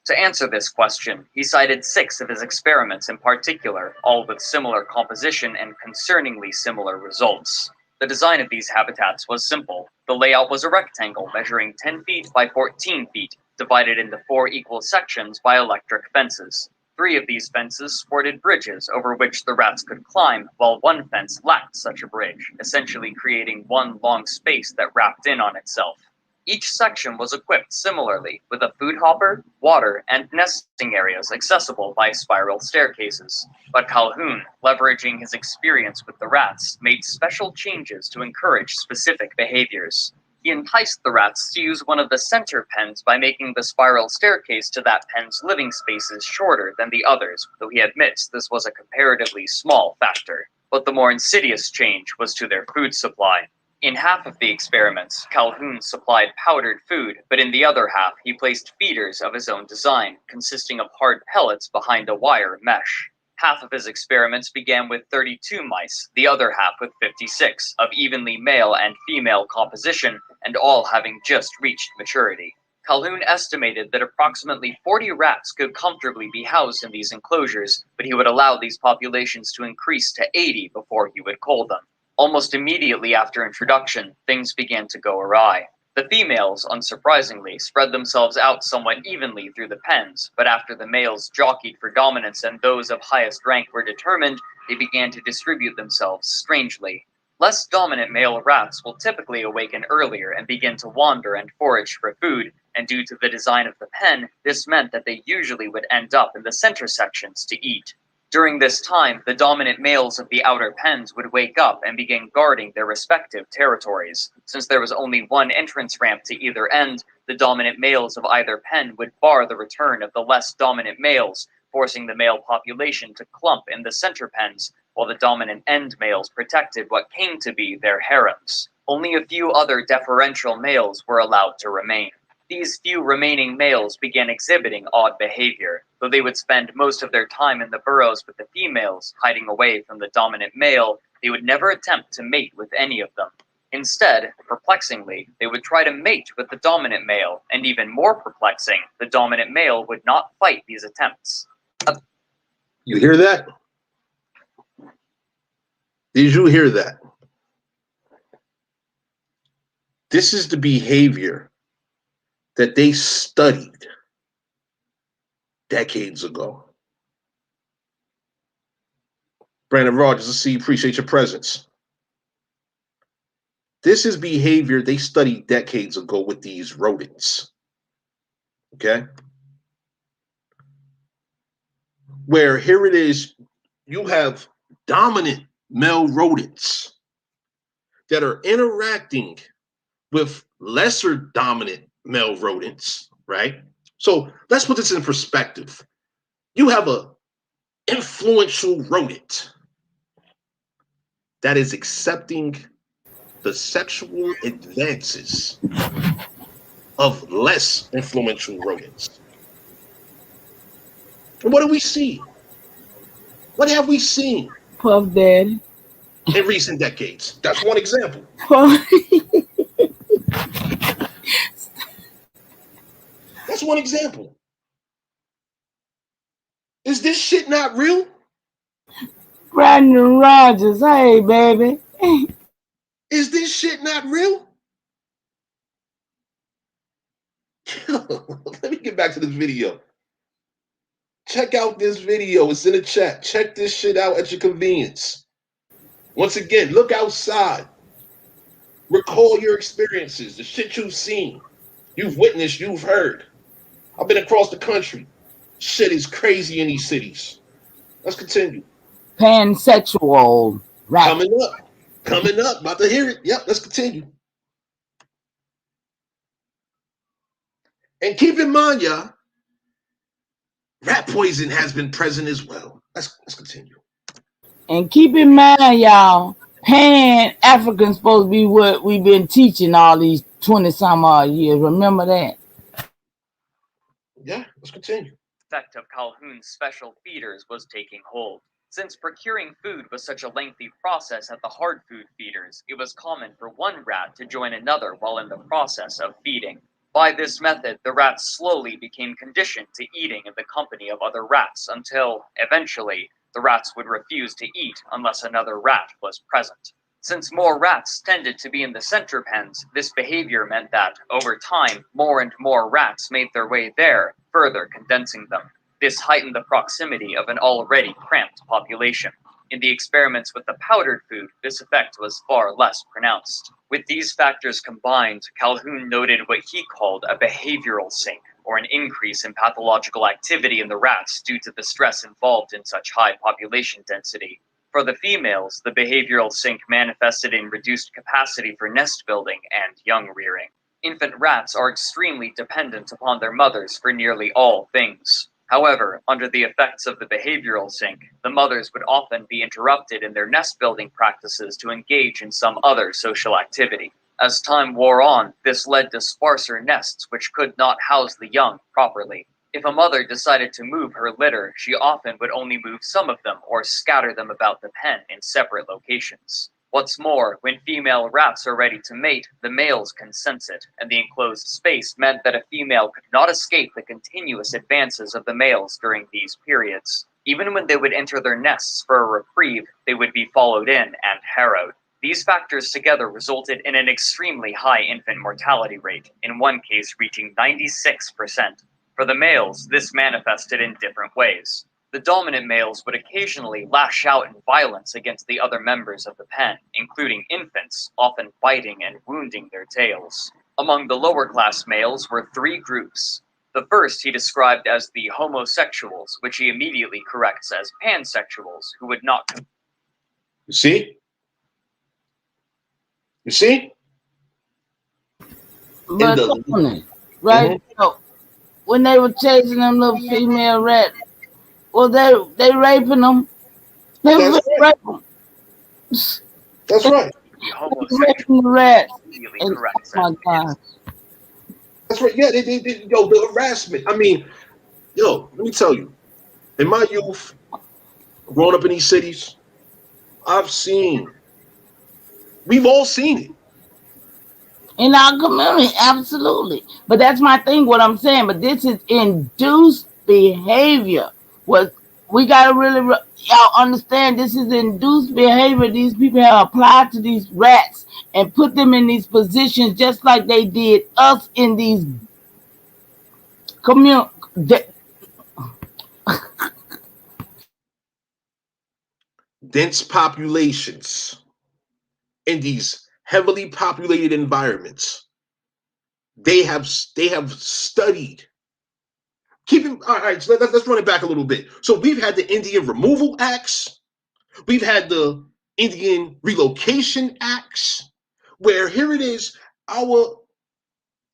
To answer this question, he cited 6 of his experiments in particular, all with similar composition and concerningly similar results. The design of these habitats was simple. The layout was a rectangle measuring 10 feet by 14 feet, divided into 4 equal sections by electric fences. 3 of these fences sported bridges over which the rats could climb, while one fence lacked such a bridge, essentially creating one long space that wrapped in on itself. Each section was equipped similarly with a food hopper, water, and nesting areas accessible by spiral staircases. But Calhoun, leveraging his experience with the rats, made special changes to encourage specific behaviors. He enticed the rats to use one of the center pens by making the spiral staircase to that pen's living spaces shorter than the others, though he admits this was a comparatively small factor. But the more insidious change was to their food supply. In half of the experiments, Calhoun supplied powdered food, but in the other half he placed feeders of his own design, consisting of hard pellets behind a wire mesh. Half of his experiments began with 32 mice, the other half with 56, of evenly male and female composition, and all having just reached maturity. Calhoun estimated that approximately 40 rats could comfortably be housed in these enclosures, but he would allow these populations to increase to 80 before he would cull them. Almost immediately after introduction, things began to go awry. The females, unsurprisingly, spread themselves out somewhat evenly through the pens, but after the males jockeyed for dominance and those of highest rank were determined, they began to distribute themselves strangely. Less dominant male rats will typically awaken earlier and begin to wander and forage for food, and due to the design of the pen, this meant that they usually would end up in the center sections to eat. During this time, the dominant males of the outer pens would wake up and begin guarding their respective territories. Since there was only one entrance ramp to either end, the dominant males of either pen would bar the return of the less dominant males, forcing the male population to clump in the center pens, while the dominant end males protected what came to be their harems. Only a few other deferential males were allowed to remain. These few remaining males began exhibiting odd behavior. Though they would spend most of their time in the burrows with the females, hiding away from the dominant male, they would never attempt to mate with any of them. Instead, perplexingly, they would try to mate with the dominant male, and even more perplexing, the dominant male would not fight these attempts. You hear that? Did you hear that? This is the behavior that they studied decades ago. Brandon Rogers, I see you. Appreciate your presence. This is behavior they studied decades ago with these rodents. Okay? Where here it is, you have dominant male rodents that are interacting with lesser dominant male rodents, right? So let's put this in perspective. You have a influential rodent that is accepting the sexual advances of less influential rodents. And what do we see? What have we seen Puff Daddy. in recent decades? That's one example. That's one example. Is this shit not real? Brandon Rogers, hey baby. Is this shit not real? Let me get back to this video. Check out this video. It's in the chat. Check this shit out at your convenience. Once again, look outside. Recall your experiences, the shit you've seen, you've witnessed, you've heard. I've been across the country. Shit is crazy in these cities. Let's continue. Pansexual. Right. Coming up. About to hear it. Yep, let's continue. And keep in mind, y'all, rat poison has been present as well. Let's continue. And keep in mind, y'all, Pan-African's supposed to be what we've been teaching all these 20-some odd years. Remember that? Yeah, let's continue. The effect of Calhoun's special feeders was taking hold. Since procuring food was such a lengthy process at the hard food feeders, it was common for one rat to join another while in the process of feeding. By this method, the rats slowly became conditioned to eating in the company of other rats until, eventually, the rats would refuse to eat unless another rat was present. Since more rats tended to be in the center pens, this behavior meant that, over time, more and more rats made their way there, further condensing them. This heightened the proximity of an already cramped population. In the experiments with the powdered food, this effect was far less pronounced. With these factors combined, Calhoun noted what he called a behavioral sink, or an increase in pathological activity in the rats due to the stress involved in such high population density. For the females, the behavioral sink manifested in reduced capacity for nest building and young rearing. Infant rats are extremely dependent upon their mothers for nearly all things. However, under the effects of the behavioral sink, the mothers would often be interrupted in their nest building practices to engage in some other social activity. As time wore on, this led to sparser nests which could not house the young properly. If a mother decided to move her litter, she often would only move some of them or scatter them about the pen in separate locations. What's more, when female rats are ready to mate, the males can sense it, and the enclosed space meant that a female could not escape the continuous advances of the males during these periods. Even when they would enter their nests for a reprieve, they would be followed in and harrowed. These factors together resulted in an extremely high infant mortality rate, in one case reaching 96%. For the males, this manifested in different ways. The dominant males would occasionally lash out in violence against the other members of the pen, including infants, often biting and wounding their tails. Among the lower class males were three groups. The first he described as the homosexuals, which he immediately corrects as pansexuals, who would not... You see? You see? But right? Mhm. So, when they were chasing them little female rats, well, they raping them. They That's raping right. them. That's right. The Raping the rats. immediately And, corrects oh my God. That's right. Yeah, the harassment. I mean, let me tell you, in my youth, growing up in these cities, we've all seen it. In our community, absolutely. But that's my thing, what I'm saying. But this is induced behavior. we gotta really y'all understand this is induced behavior. These people have applied to these rats and put them in these positions just like they did us in these commun. Dense populations in these heavily populated environments. They have studied. All right, so let's run it back a little bit. So we've had the Indian Removal Acts, we've had the Indian Relocation Acts, where here it is, our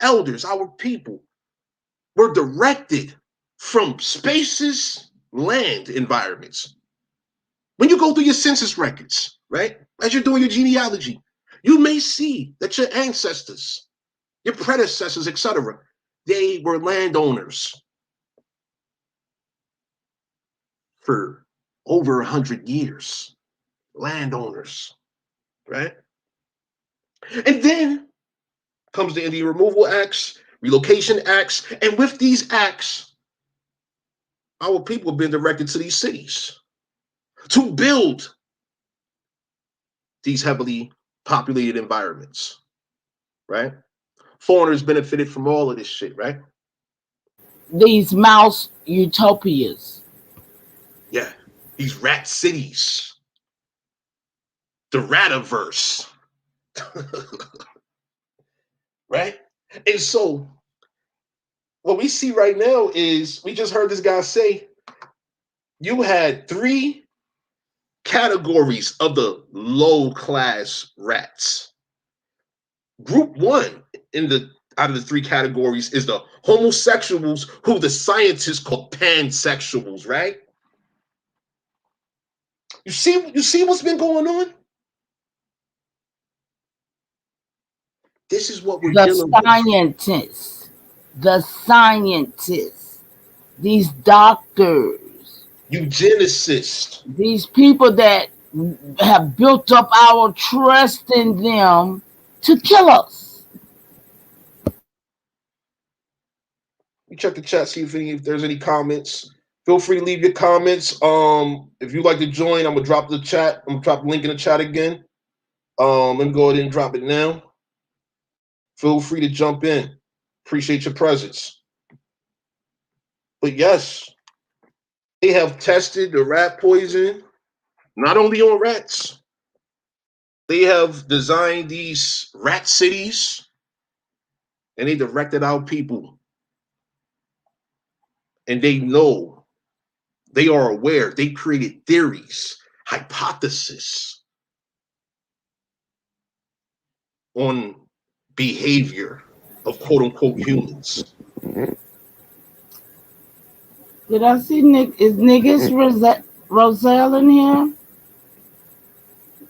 elders, our people were directed from spaces, land environments. When you go through your census records, right, as you're doing your genealogy, you may see that your ancestors, your predecessors, etc., they were landowners for over 100 years. Landowners, right? And then comes the Indian Removal Acts, Relocation Acts, and with these acts, our people have been directed to these cities to build these heavily populated environments, right? Foreigners benefited from all of this shit, right? These mouse utopias. Yeah, these rat cities, the rativerse, right? And so what we see right now is we just heard this guy say you had three categories of the low class rats. Group one in the out of the three categories is the homosexuals who the scientists call pansexuals, right? You see what's been going on? This is what we're The dealing with. scientists, these doctors, Eugenicists. these people that have built up our trust in them to kill us. You check the chat, see if there's any comments. Feel free to leave your comments. If you'd like to join, I'm gonna drop the chat. I'm gonna drop the link in the chat again. Let me go ahead and drop it now. Feel free to jump in. Appreciate your presence. But yes, they have tested the rat poison not only on rats. They have designed these rat cities and they directed our people. And they know, they are aware, they created theories, hypotheses on behavior of quote unquote humans. Did I see Nick? Is Niggas Roselle in here?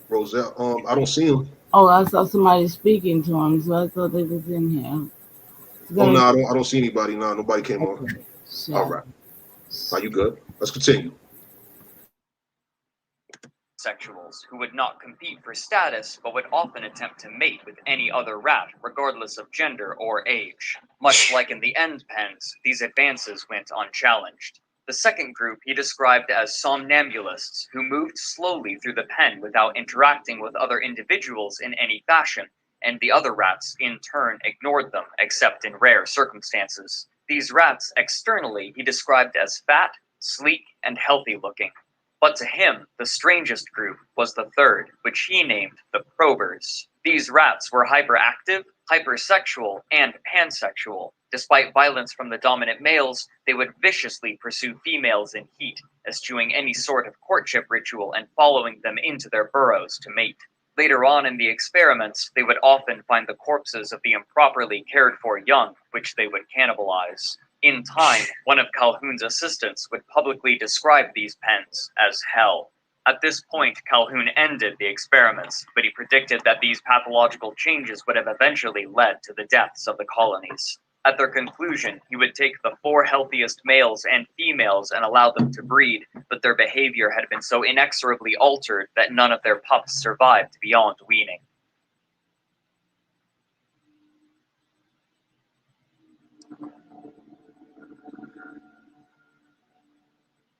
Roselle, I don't see him. Oh, I saw somebody speaking to him, so I thought they was in here. Oh no, I don't see anybody. No, nobody came on. So. All right. Are you good? Let's continue. Sexuals who would not compete for status but would often attempt to mate with any other rat, regardless of gender or age. Much like in the end pens, these advances went unchallenged. The second group he described as somnambulists, who moved slowly through the pen without interacting with other individuals in any fashion, and the other rats, in turn, ignored them, except in rare circumstances. These rats, externally, he described as fat, sleek, and healthy looking. But to him, the strangest group was the third, which he named the probers. These rats were hyperactive, hypersexual, and pansexual. Despite violence from the dominant males, they would viciously pursue females in heat, eschewing any sort of courtship ritual and following them into their burrows to mate. Later on in the experiments, they would often find the corpses of the improperly cared for young, which they would cannibalize. In time, one of Calhoun's assistants would publicly describe these pens as hell. At this point, Calhoun ended the experiments, but he predicted that these pathological changes would have eventually led to the deaths of the colonies. At their conclusion, he would take the 4 healthiest males and females and allow them to breed, but their behavior had been so inexorably altered that none of their pups survived beyond weaning.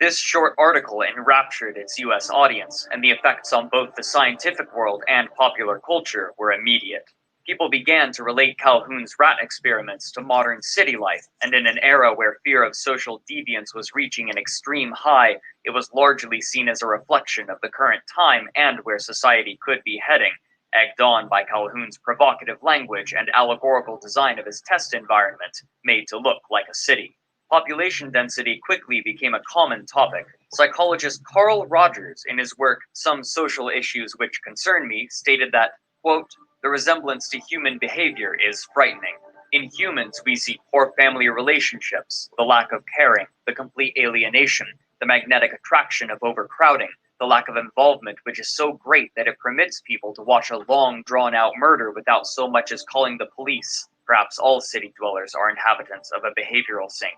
This short article enraptured its US audience, and the effects on both the scientific world and popular culture were immediate. People began to relate Calhoun's rat experiments to modern city life, and in an era where fear of social deviance was reaching an extreme high, it was largely seen as a reflection of the current time and where society could be heading, egged on by Calhoun's provocative language and allegorical design of his test environment, made to look like a city. Population density quickly became a common topic. Psychologist Carl Rogers, in his work Some Social Issues Which Concern Me, stated that, quote, "The resemblance to human behavior is frightening. In humans, we see poor family relationships, the lack of caring, the complete alienation, the magnetic attraction of overcrowding, the lack of involvement which is so great that it permits people to watch a long, drawn-out murder without so much as calling the police. Perhaps all city dwellers are inhabitants of a behavioral sink."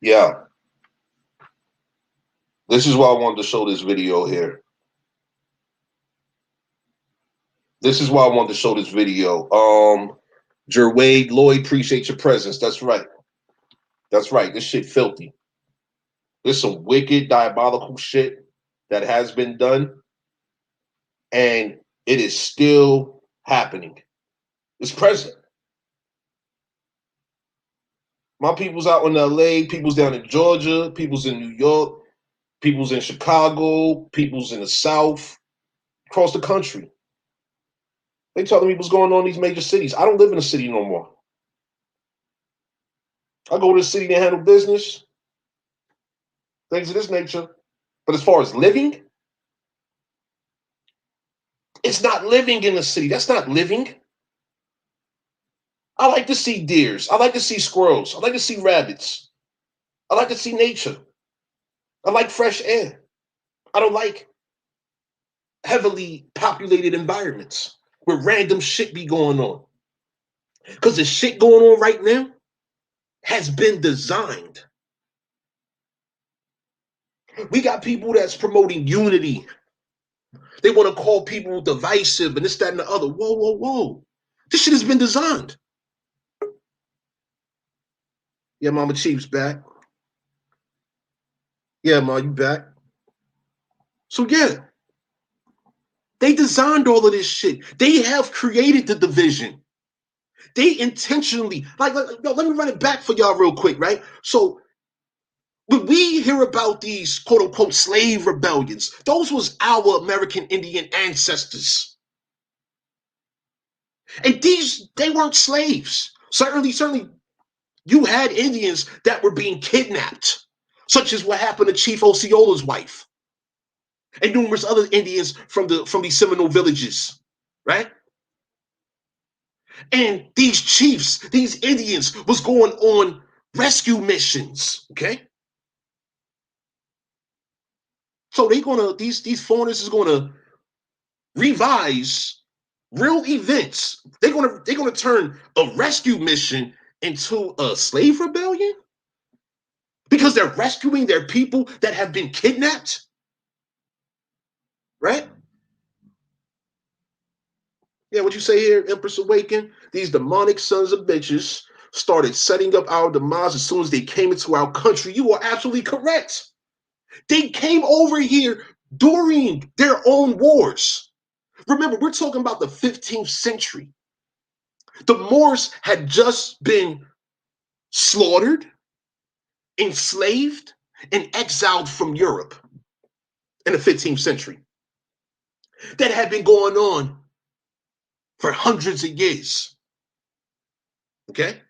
Yeah. This is why I wanted to show this video here. This is why I wanted to show this video. Jerwade Lloyd, appreciate your presence. That's right. That's right. This shit filthy. There's some wicked, diabolical shit that has been done, and it is still happening. It's present. My people's out in LA, people's down in Georgia, people's in New York, people's in Chicago, people's in the South, across the country. They telling me what's going on in these major cities. I don't live in a city no more. I go to the city to handle business, things of this nature. But as far as living, it's not living in the city. That's not living. I like to see deers. I like to see squirrels. I like to see rabbits. I like to see nature. I like fresh air. I don't like heavily populated environments where random shit be going on. Because the shit going on right now has been designed. We got people that's promoting unity. They want to call people divisive and this, that, and the other. Whoa, whoa, whoa. This shit has been designed. Yeah, Mama Chief's back. Yeah, Ma, you back. So yeah, they designed all of this shit. They have created the division. They intentionally, let me run it back for y'all real quick, right? So when we hear about these quote unquote slave rebellions, those was our American Indian ancestors. And they weren't slaves. Certainly, you had Indians that were being kidnapped, such as what happened to Chief Osceola's wife and numerous other Indians from these Seminole villages, right? And these chiefs, these Indians, was going on rescue missions, okay? So these foreigners is gonna revise real events. They're gonna turn a rescue mission into a slave rebellion because they're rescuing their people that have been kidnapped, right? Yeah, what you say here, Empress Awaken? These demonic sons of bitches started setting up our demise as soon as they came into our country. You are absolutely correct. They came over here during their own wars. Remember, we're talking about the 15th century. The Moors had just been slaughtered, enslaved, and exiled from Europe in the 15th century. That had been going on for hundreds of years. Okay?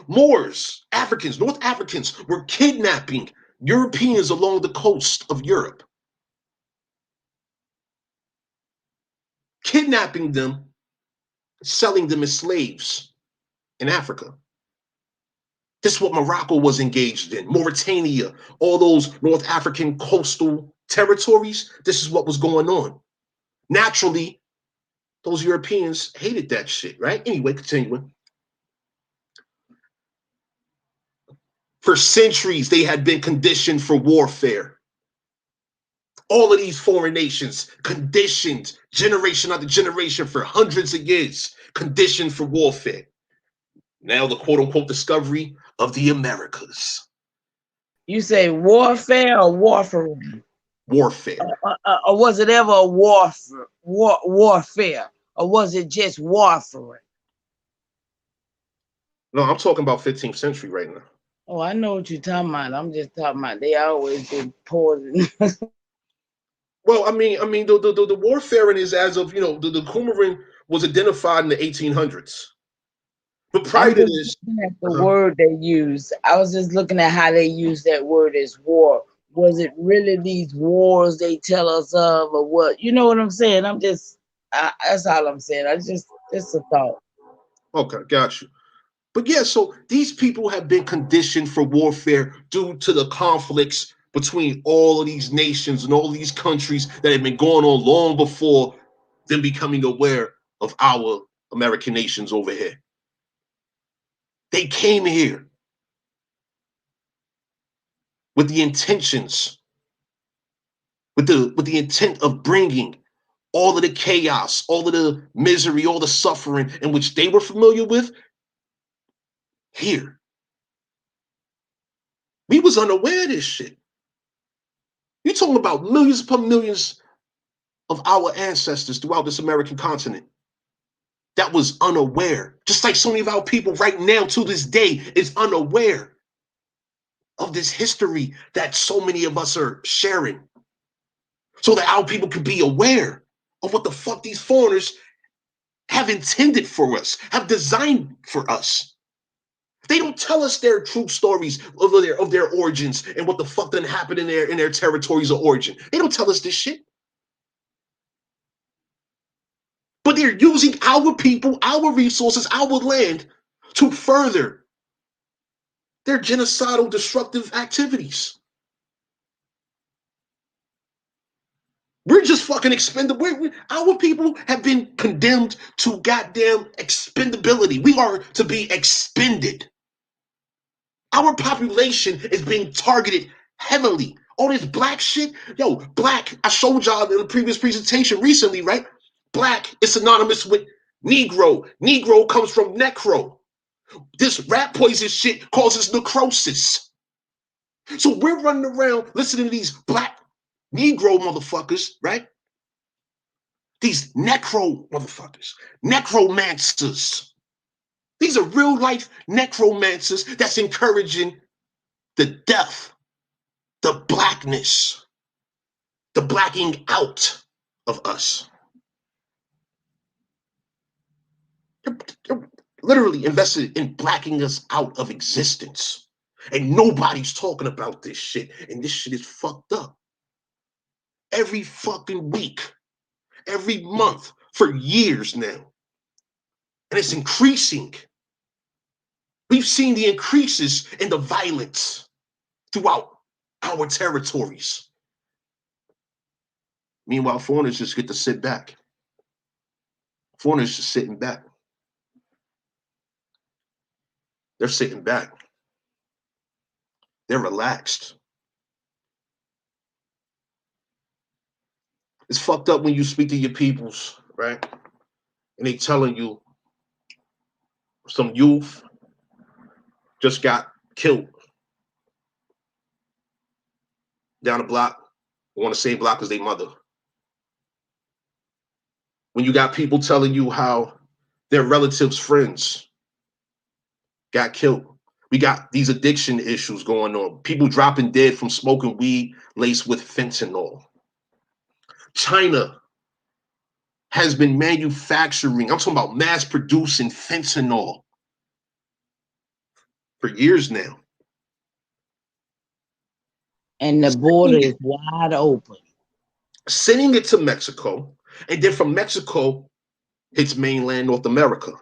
Moors, Africans, North Africans were kidnapping Europeans along the coast of Europe. Kidnapping them, selling them as slaves in Africa. This is what Morocco was engaged in, Mauritania, all those North African coastal territories. This is what was going on. Naturally, those Europeans hated that shit, right? Anyway, continuing. For centuries, they had been conditioned for warfare. All of these foreign nations conditioned generation after generation for hundreds of years, conditioned for warfare. Now the quote unquote discovery of the Americas. You say warfare or warfarin? Warfare. Or was it ever a warfare, or was it just warfarin? No, I'm talking about 15th century right now. Oh, I know what you're talking about. I'm just talking about they always been poison. Well, I mean, the warfarin is as of, you know, the coumarin was identified in the 1800s. But prior I'm to just this, looking at the word they use. I was just looking at how they use that word as war. Was it really these wars they tell us of, or what? You know what I'm saying? That's all I'm saying. Just a thought. okay, got you. But yeah, so these people have been conditioned for warfare due to the conflicts between all of these nations and all these countries that have been going on long before them becoming aware of our American nations over here. They came here with the intentions, with the intent of bringing all of the chaos, all of the misery, all the suffering in which they were familiar with here. We was unaware of this shit. You're talking about millions upon millions of our ancestors throughout this American continent that was unaware. Just like so many of our people right now to this day is unaware of this history that so many of us are sharing. So that our people can be aware of what the fuck these foreigners have intended for us, have designed for us. They don't tell us their true stories of their origins and what the fuck done happened in their territories of origin. They don't tell us this shit. But they're using our people, our resources, our land to further their genocidal, destructive activities. We're just fucking expendable. Our people have been condemned to goddamn expendability. We are to be expended. Our population is being targeted heavily. All this black shit. Yo, black, I showed y'all in the previous presentation recently, right? Black is synonymous with Negro. Negro comes from necro. This rat poison shit causes necrosis. So we're running around listening to these black Negro motherfuckers, right? These necro motherfuckers, necromancers. These are real life necromancers that's encouraging the death, the blackness, the blacking out of us. They're literally invested in blacking us out of existence. And nobody's talking about this shit. And this shit is fucked up. Every fucking week, every month, for years now. And it's increasing. We've seen the increases in the violence throughout our territories. Meanwhile, foreigners just get to sit back. Foreigners just sitting back. They're sitting back. They're relaxed. It's fucked up when you speak to your peoples, right? And they telling you some youth just got killed down the block, on the same block as their mother. When you got people telling you how their relatives' friends got killed. We got these addiction issues going on. People dropping dead from smoking weed laced with fentanyl. China has been manufacturing, I'm talking about mass producing fentanyl for years now. And the border is wide open. Sending it to Mexico, and then from Mexico, hits mainland North America.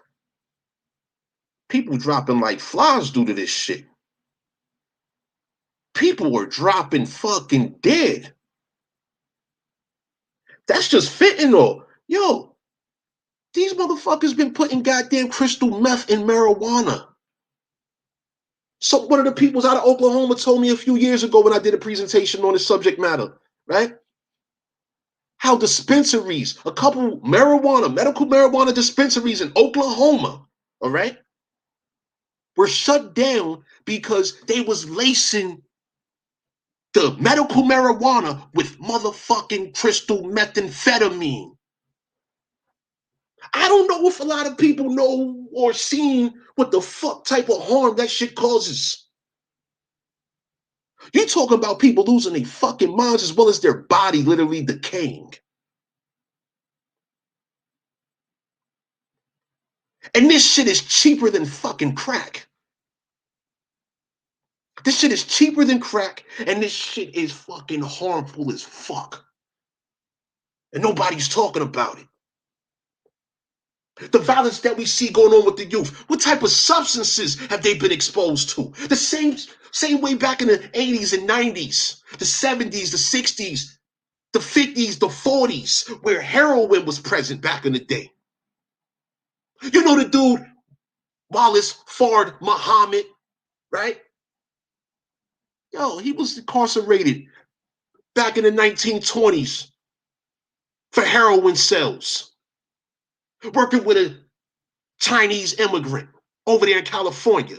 People dropping like flies due to this shit. People were dropping fucking dead. That's just fentanyl. Yo, these motherfuckers been putting goddamn crystal meth in marijuana. So one of the peoples out of Oklahoma told me a few years ago when I did a presentation on this subject matter, right? How dispensaries, a couple medical marijuana dispensaries in Oklahoma, all right, were shut down because they was lacing the medical marijuana with motherfucking crystal methamphetamine. I don't know if a lot of people know or seen what the fuck type of harm that shit causes. You talking about people losing their fucking minds as well as their body literally decaying. And this shit is cheaper than fucking crack. This shit is cheaper than crack, and this shit is fucking harmful as fuck. And nobody's talking about it. The violence that we see going on with the youth. What type of substances have they been exposed to? The same way back in the 80s and 90s, the 70s, the 60s, the 50s, the 40s, where heroin was present back in the day. You know the dude, Wallace Fard Muhammad, right? Yo, he was incarcerated back in the 1920s for heroin sales, working with a Chinese immigrant over there in California.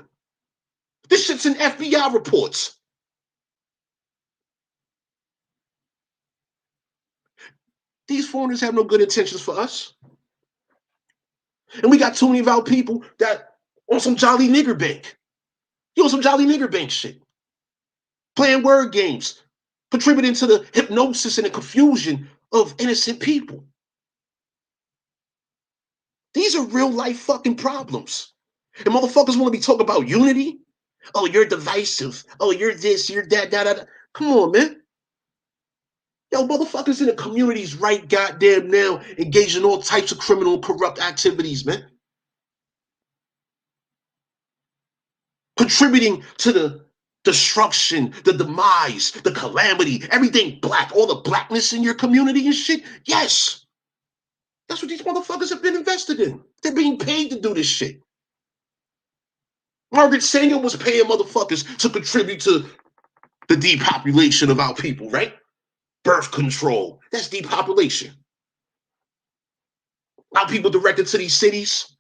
This shit's in FBI reports. These foreigners have no good intentions for us. And we got too many of our people that on some jolly nigger bank. You on some jolly nigger bank shit. Playing word games, contributing to the hypnosis and the confusion of innocent people. These are real life fucking problems. And motherfuckers want to be talking about unity. Oh, you're divisive. Oh, you're this, you're that, that. Come on, man. Yo, motherfuckers in the communities right goddamn now engaged in all types of criminal and corrupt activities, man. Contributing to the destruction, the demise, the calamity, everything black, all the blackness in your community and shit. Yes. That's what these motherfuckers have been invested in. They're being paid to do this shit. Margaret Sanger was paying motherfuckers to contribute to the depopulation of our people, right? Birth control. That's depopulation. Our people directed to these cities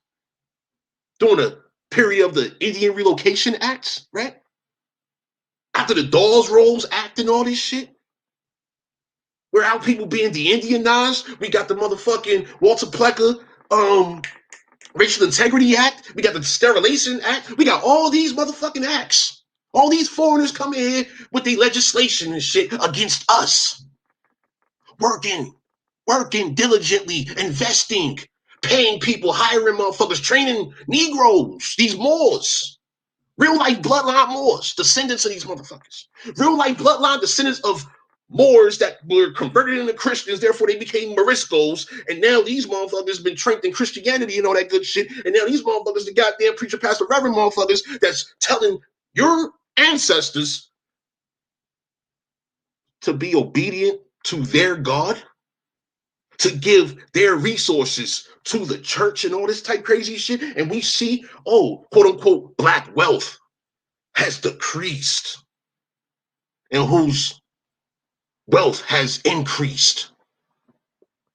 during a period of the Indian Relocation Acts, right? After the Dawes Rolls Act and all this shit. Where our people being de-Indianized. We got the motherfucking Walter Plecker Racial Integrity Act. We got the Sterilization Act. We got all these motherfucking acts. All these foreigners coming in with their legislation and shit against us. Working diligently, investing, paying people, hiring motherfuckers, training Negroes, these Moors. Real life bloodline Moors, descendants of these motherfuckers. Real life bloodline descendants of Moors that were converted into Christians, therefore they became Moriscos, and now these motherfuckers been trained in Christianity and all that good shit, and now these motherfuckers, the goddamn preacher, pastor, reverend motherfuckers that's telling your ancestors to be obedient to their God, to give their resources to the church and all this type crazy shit, and we see, oh, quote unquote, black wealth has decreased, and whose wealth has increased.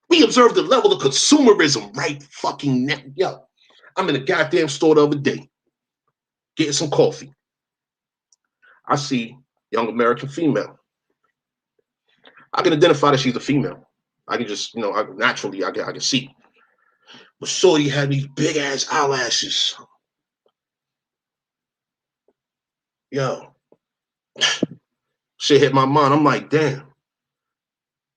We observe the level of consumerism right fucking now. Yo, I'm in a goddamn store the other day, getting some coffee. I see young American female. I can identify that she's a female. I can just, naturally, I can see. But shorty had these big ass eyelashes. Yo, shit hit my mind. I'm like, damn.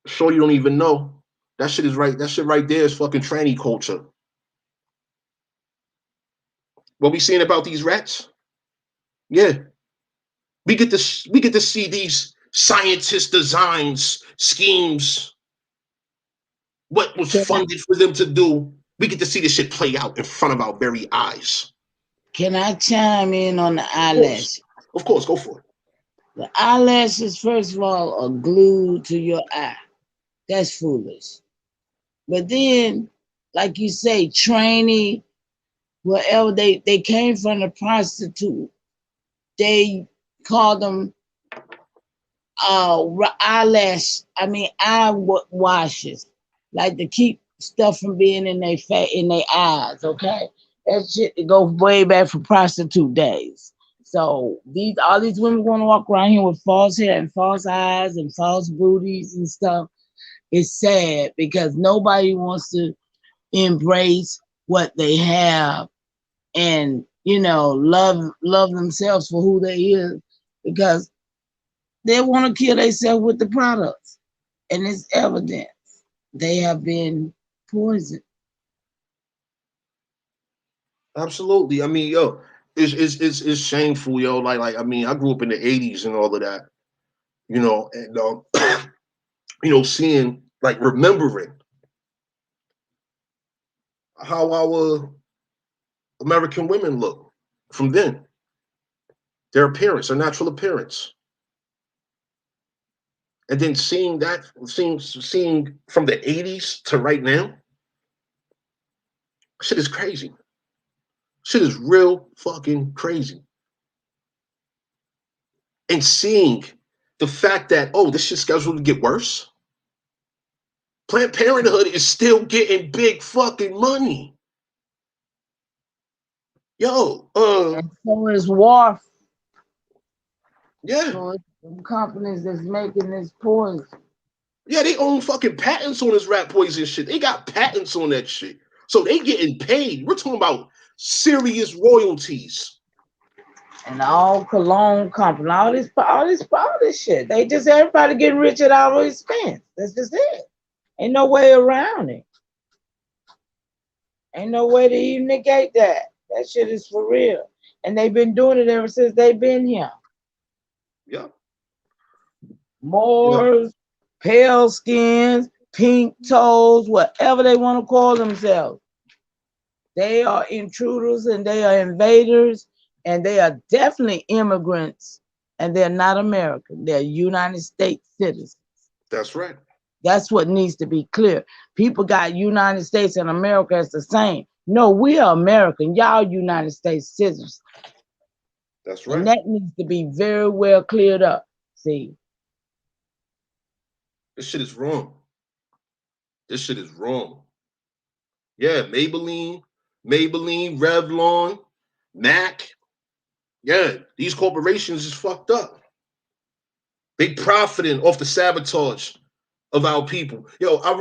Shorty don't even know. That shit is right. That shit right there is fucking tranny culture. What we seeing about these rats? Yeah. We get to see these scientist designs, schemes, what was funded for them to do. We get to see this shit play out in front of our very eyes. Can I chime in on the eyelash? Of course, go for it. The eyelashes, first of all, are glued to your eye. That's foolish. But then, like you say, trainee, wherever they came from the prostitute, they call them eye washes, like to keep stuff from being in their eyes. Okay, that shit go way back from prostitute days. So all these women want to walk around here with false hair and false eyes and false booties and stuff. It's sad because nobody wants to embrace what they have and love themselves for who they is, because they want to kill themselves with the products, and it's evident they have been poisoned. Absolutely. I mean, yo, it's shameful, yo. Like I mean, I grew up in the '80s and all of that, and seeing, like, remembering how our American women look from then, their appearance, their natural appearance, and then seeing from the '80s to right now, shit is crazy. Shit is real fucking crazy. And seeing the fact that, oh, this shit's scheduled to get worse. Planned Parenthood is still getting big fucking money. Yo, And so is WARF. yeah. So it's the companies that's making this poison. Yeah, they own fucking patents on this rat poison shit. They got patents on that shit. So they getting paid. We're talking about serious royalties. And all cologne company, all this shit. They just everybody getting rich at our expense. That's just it. Ain't no way around it. Ain't no way to even negate that. That shit is for real. And they've been doing it ever since they've been here. Yeah. Moors, pale skins, pink toes, whatever they want to call themselves. They are intruders and they are invaders, and they are definitely immigrants, and they're not American. They're United States citizens. That's right. That's what needs to be clear. People got United States and America as the same. No, we are American. Y'all United States citizens. That's right. And that needs to be very well cleared up. See? This shit is wrong. This shit is wrong. Yeah, Maybelline, Revlon, MAC. Yeah, these corporations is fucked up. They profiting off the sabotage of our people. Yo, I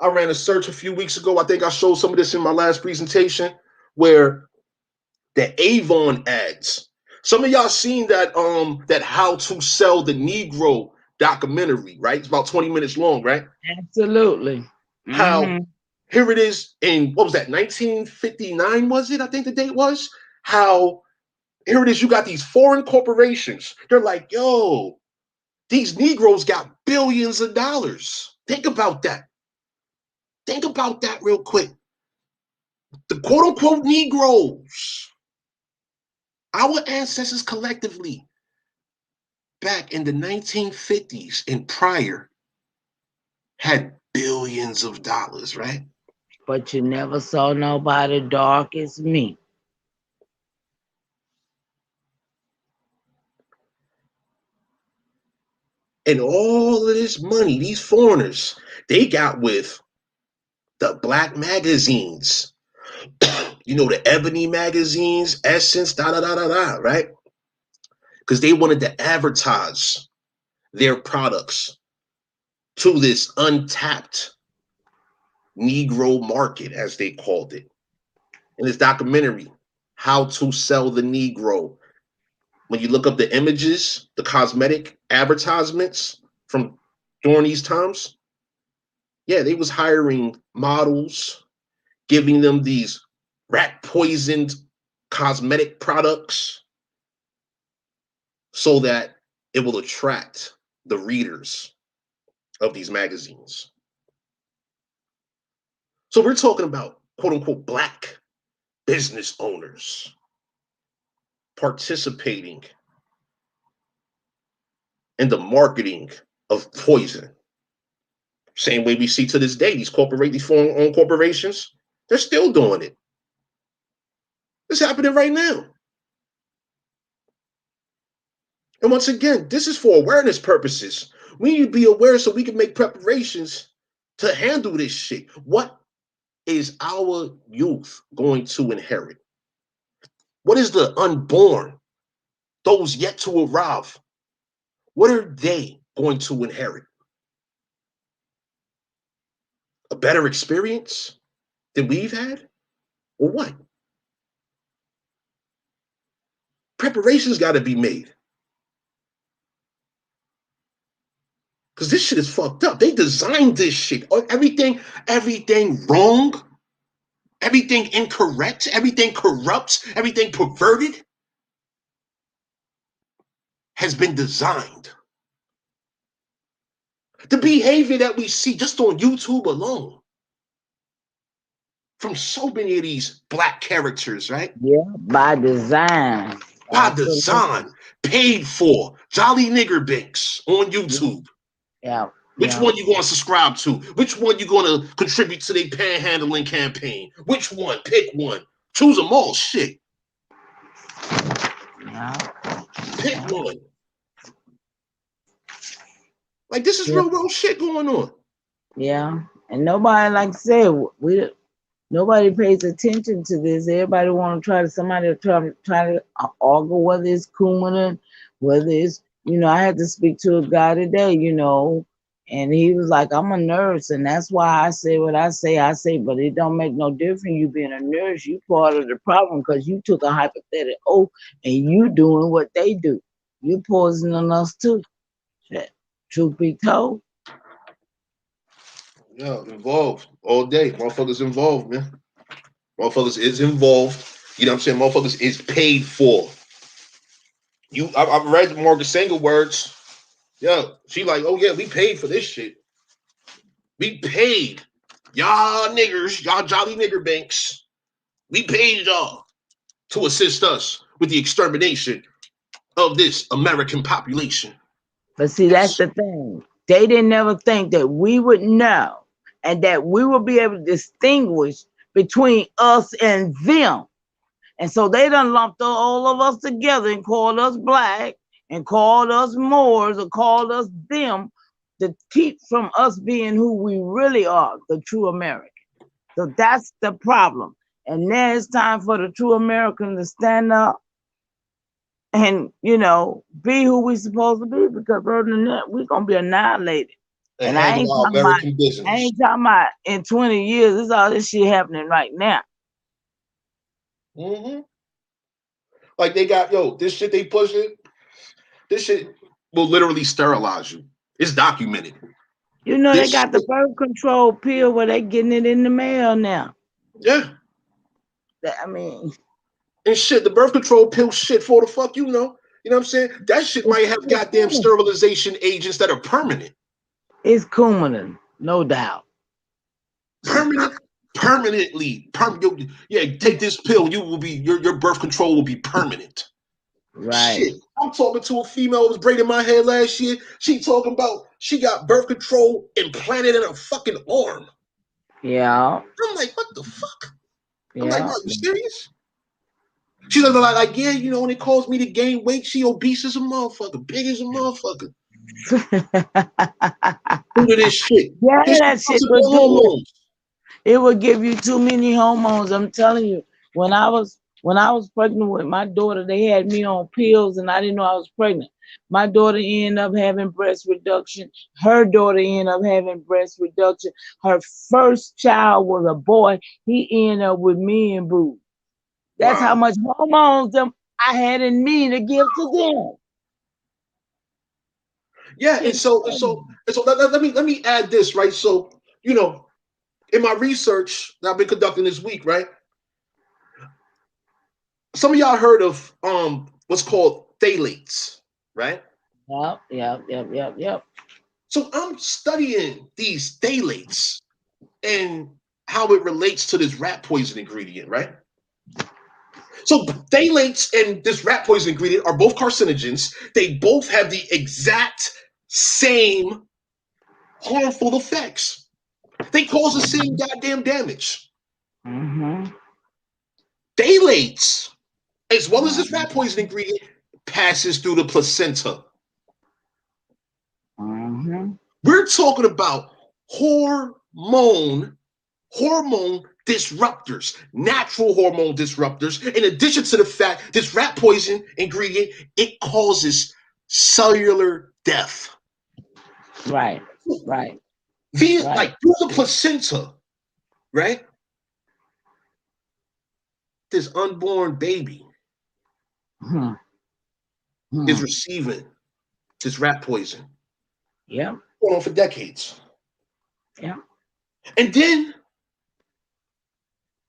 ran a search a few weeks ago. I think I showed some of this in my last presentation, where the Avon ads. Some of y'all seen that How to Sell the Negro documentary, right? It's about 20 minutes long, right? Absolutely. How here it is in, what was that, 1959, was it? I think the date was. How here it is, you got these foreign corporations. They're like, yo, these Negroes got billions of dollars. Think about that. Think about that real quick. The quote unquote Negroes, our ancestors collectively, back in the 1950s and prior, had billions of dollars, right? But you never saw nobody dark as me. And all of this money, these foreigners, they got with the black magazines, the ebony magazines, Essence, right? Because they wanted to advertise their products to this untapped Negro market, as they called it. In this documentary, How to Sell the Negro, when you look up the images, the cosmetic advertisements from during these times, yeah, they was hiring models, giving them these rat poisoned cosmetic products so that it will attract the readers of these magazines. So we're talking about quote unquote black business owners participating in the marketing of poison. Same way we see to this day, these foreign-owned corporations, they're still doing it. It's happening right now. And once again, this is for awareness purposes. We need to be aware so we can make preparations to handle this shit. What is our youth going to inherit? What is the unborn those yet to arrive, what are they going to inherit? A better experience than we've had? Or what? Preparations got to be made. Because this shit is fucked up. They designed this shit. Everything wrong, everything incorrect, everything corrupt, everything perverted has been designed. The behavior that we see just on YouTube alone from so many of these black characters, right? Yeah, by design. By Absolutely. design, paid for, Jolly Nigger Binks on YouTube. Yeah. Which one you going to subscribe to? Which one you going to contribute to their panhandling campaign? Which one? Pick one. Choose them all. Shit. Yeah. Pick one. Like, this is real shit going on. Yeah. And nobody, like I said, nobody pays attention to this. Everybody want to try to argue whether it's Kumana, whether it's, I had to speak to a guy today, and he was like, I'm a nurse, and that's why I say what I say, but it don't make no difference you being a nurse. You part of the problem because you took a hypothetical oath and you doing what they do. You're poisoning us too. Truth be told. Yeah, involved all day. Motherfuckers involved, man. Motherfuckers is involved. You know what I'm saying? Motherfuckers is paid for. I've read Margaret Sanger words. Yeah, she like, oh yeah, we paid for this shit. We paid. Y'all niggers, y'all Jolly Nigger Banks. We paid y'all to assist us with the extermination of this American population. But see, that's the thing. They didn't ever think that we would know and that we would be able to distinguish between us and them. And so they done lumped all of us together and called us black and called us Moors or called us them to keep from us being who we really are, the true American. So that's the problem. And now it's time for the true American to stand up and, be who we supposed to be, because other than that, we're going to be annihilated. And I ain't talking about in 20 years. This is all this shit happening right now. Mm-hmm. Like they got, this shit they pushing, this shit will literally sterilize you. It's documented. They got the birth control pill where they getting it in the mail now. Yeah. And shit, the birth control pill shit for the fuck, You know what I'm saying? That shit might have goddamn sterilization agents that are permanent. It's Kumana, no doubt. Permanently. Take this pill. You will be your birth control will be permanent. Right. Shit. I'm talking to a female who was braiding my hair last year. She talking about she got birth control implanted in her fucking arm. Yeah. I'm like, what the fuck? Yeah. I'm like, are you serious? She's like, yeah, when it caused me to gain weight, she obese as a motherfucker, big as a motherfucker. Look at this shit. Yeah, that shit would do it. It would give you too many hormones. I'm telling you. When I was pregnant with my daughter, they had me on pills and I didn't know I was pregnant. My daughter ended up having breast reduction. Her daughter ended up having breast reduction. Her first child was a boy. He ended up with me and boo. That's how much hormones I had in me to give to them. Yeah, and so let me add this, right? So, in my research that I've been conducting this week, right? Some of y'all heard of what's called phthalates, right? Yep. So I'm studying these phthalates and how it relates to this rat poison ingredient, right? So phthalates and this rat poison ingredient are both carcinogens. They both have the exact same harmful effects. They cause the same goddamn damage. Mm-hmm. Phthalates, as well as this rat poison ingredient, passes through the placenta. Mm-hmm. We're talking about hormone disruptors, natural hormone disruptors, in addition to the fact this rat poison ingredient, it causes cellular death. Right. Via, Right. like through the placenta, right? This unborn baby is receiving this rat poison. Yeah. Going on for decades. Yeah. And then,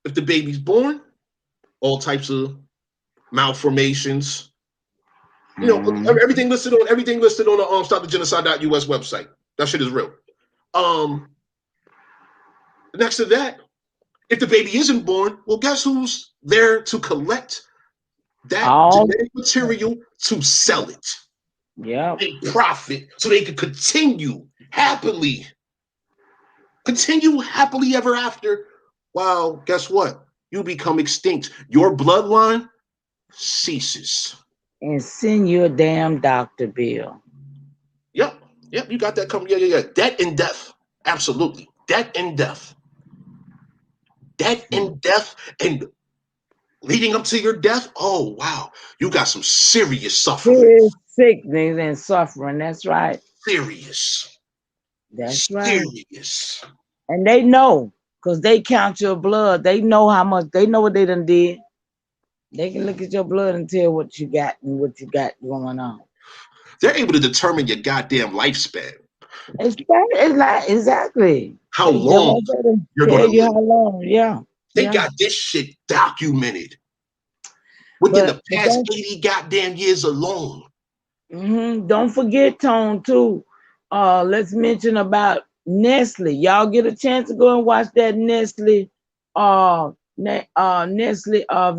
if the baby's born, all types of malformations. You know, everything listed on the stopthegenocide.us website. That shit is real. Next to that, if the baby isn't born, well, guess who's there to collect that genetic material to sell it? Yeah. And profit so they can continue happily ever after. Well, guess what? You become extinct. Your bloodline ceases. And send you a damn doctor bill. Yep, you got that coming. Yeah. Debt and death. Absolutely. Debt and death. And leading up to your death, oh wow, you got some serious suffering. Sickness and suffering. That's right. Serious. And they know, because they count your blood. They know how much, they know what they done did. They can look at your blood and tell what you got and what you got going on. They're able to determine your goddamn lifespan. Exactly. How long you're going to live. How long, yeah. They got this shit documented within the past 80 goddamn years alone. Don't forget, Tone, too. Let's mention about Nestle. Y'all get a chance to go and watch that Nestle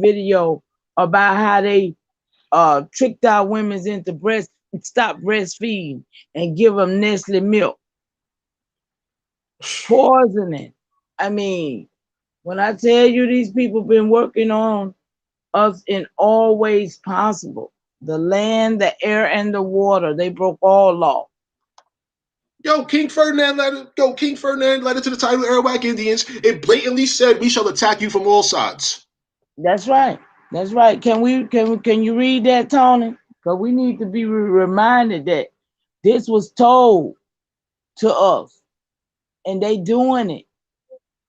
video about how they tricked our women into stop breastfeeding and give them Nestle milk. Poisoning. I mean, when I tell you these people been working on us in all ways possible, the land, the air, and the water, they broke all law. King Ferdinand led it to the title of Arawak Indians and blatantly said, "We shall attack you from all sides." That's right. Can you read that, Tony? Because we need to be reminded that this was told to us, and they doing it.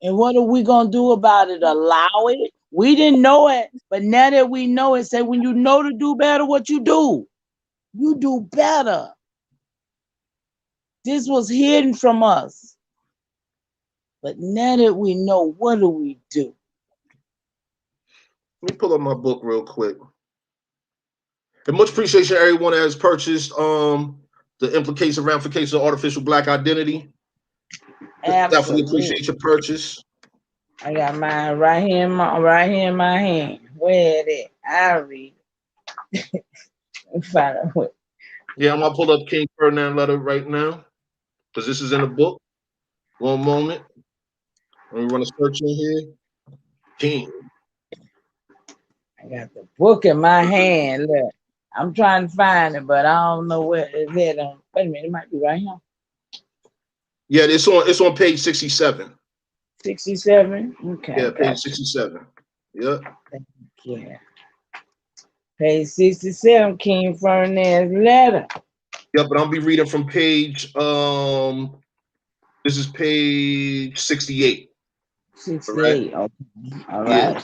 And what are we gonna do about it? Allow it? We didn't know it, but now that we know it, say when you know to do better, what you do better. This was hidden from us. But now that we know, what do we do? Let me pull up my book real quick. And much appreciation to everyone that has purchased the implications and ramifications of artificial black identity. Absolutely. Definitely appreciate your purchase. I got mine right here in my hand. Where it is? I'll read it. Find out what. Yeah, I'm gonna pull up King Ferdinand letter right now, because this is in the book. One moment. Let me run a search in here. King. I got the book in my hand. Look, I'm trying to find it, but I don't know where it's at. Wait a minute, it might be right here. Yeah, it's on page 67. 67? Okay. Yeah, page 67. Yep. Yeah. Page 67, King Ferdinand's letter. Yep, but I'll be reading from page this is page 68. 68. All right. Okay. All right. Yeah.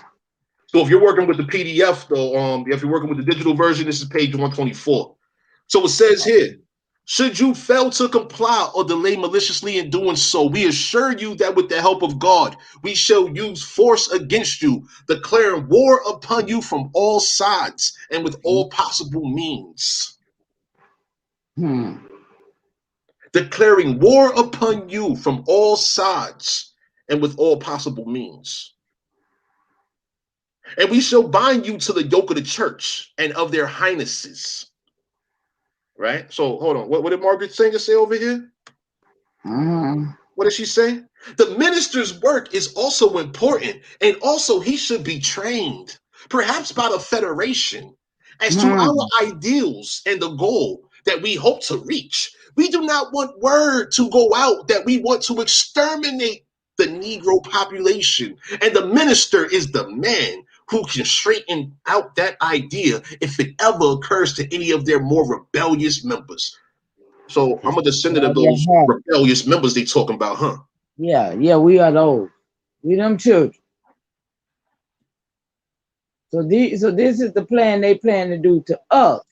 So if you're working with the PDF though, if you're working with the digital version, this is page 124. So it says here, should you fail to comply or delay maliciously in doing so, we assure you that with the help of God, we shall use force against you, declaring war upon you from all sides and with all possible means. Declaring war upon you from all sides and with all possible means. And we shall bind you to the yoke of the church and of their highnesses. Right? So hold on. What did Margaret Sanger say over here? What did she say? The minister's work is also important, and also he should be trained, perhaps by the federation, as to our ideals and the goal that we hope to reach. We do not want word to go out that we want to exterminate the Negro population. And the minister is the man who can straighten out that idea if it ever occurs to any of their more rebellious members. So I'm a descendant of those rebellious members they talking about, huh? Yeah, we are those. We them children. So this is the plan they plan to do to us.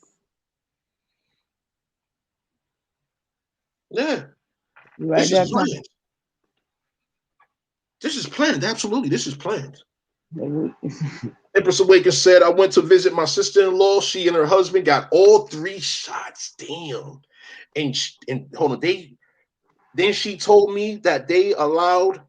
Yeah. Right This there, is planned. This is planned. Absolutely. This is planned. Empress Awakens said, I went to visit my sister-in-law. She and her husband got all 3 shots. Damn. And hold on, then she told me that they allowed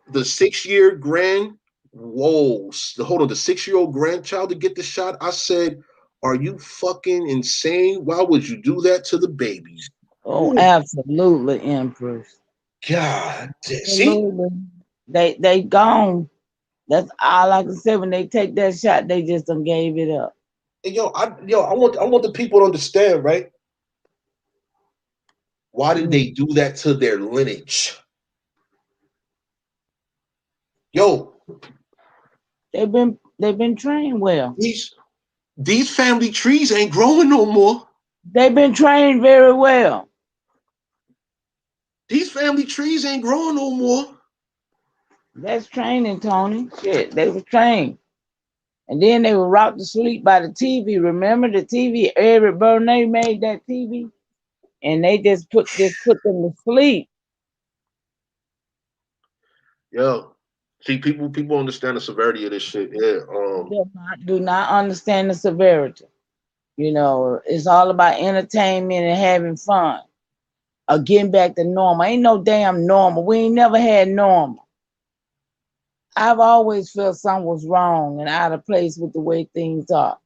the 6-year grand, hold on, the 6-year-old grandchild to get the shot. I said, are you fucking insane? Why would you do that to the babies? Oh, absolutely, Empress. God damn. Absolutely. See? They gone. That's all I can say. When they take that shot, they just done gave it up. And I want the people to understand, right? Why did they do that to their lineage? Yo, they've been trained well. These family trees ain't growing no more. They've been trained very well. These family trees ain't growing no more. That's training, Tony. Shit, they were trained. And then they were rocked to sleep by the TV. Remember the TV? Eric Bernay made that TV, and they just put them to sleep. Yo, see, people understand the severity of this shit. Yeah. Do not understand the severity. You know, it's all about entertainment and having fun. Or getting back to normal. Ain't no damn normal. We ain't never had normal. I've always felt something was wrong and out of place with the way things are.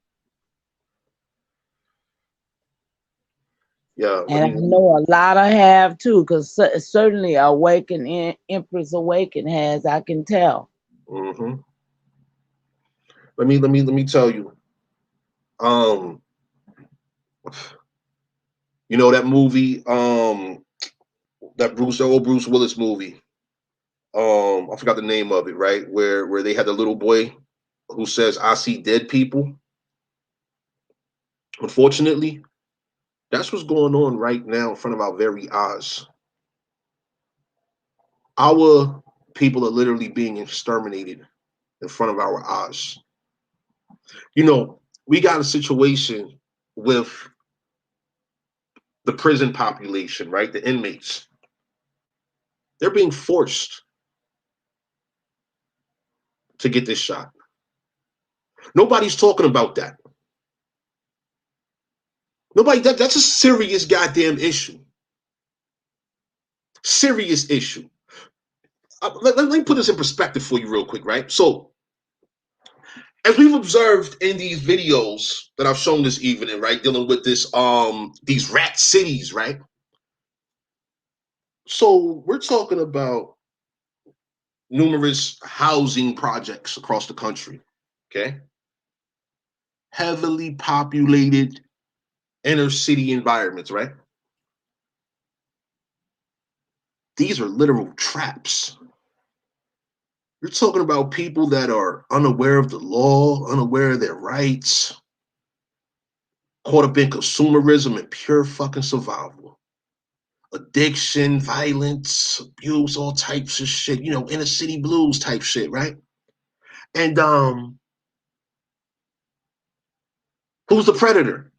Yeah, and I know a lot of have too, because certainly Empress Awaken has. I can tell. Mm-hmm. Let me tell you. You know that movie, that old Bruce Willis movie. I forgot the name of it, right? Where they had the little boy who says, "I see dead people." Unfortunately, that's what's going on right now in front of our very eyes. Our people are literally being exterminated in front of our eyes. You know, we got a situation with the prison population, right? The inmates. They're being forced to get this shot. Nobody's talking about that. That's a serious goddamn issue. Serious issue. Let me put this in perspective for you real quick, right? So, as we've observed in these videos that I've shown this evening, right, dealing with these rat cities, right? So we're talking about numerous housing projects across the country, okay? Heavily populated inner city environments, right? These are literal traps. You're talking about people that are unaware of the law, unaware of their rights, caught up in consumerism and pure fucking survival. Addiction, violence, abuse, all types of shit, inner city blues type shit, right? And who's the predator?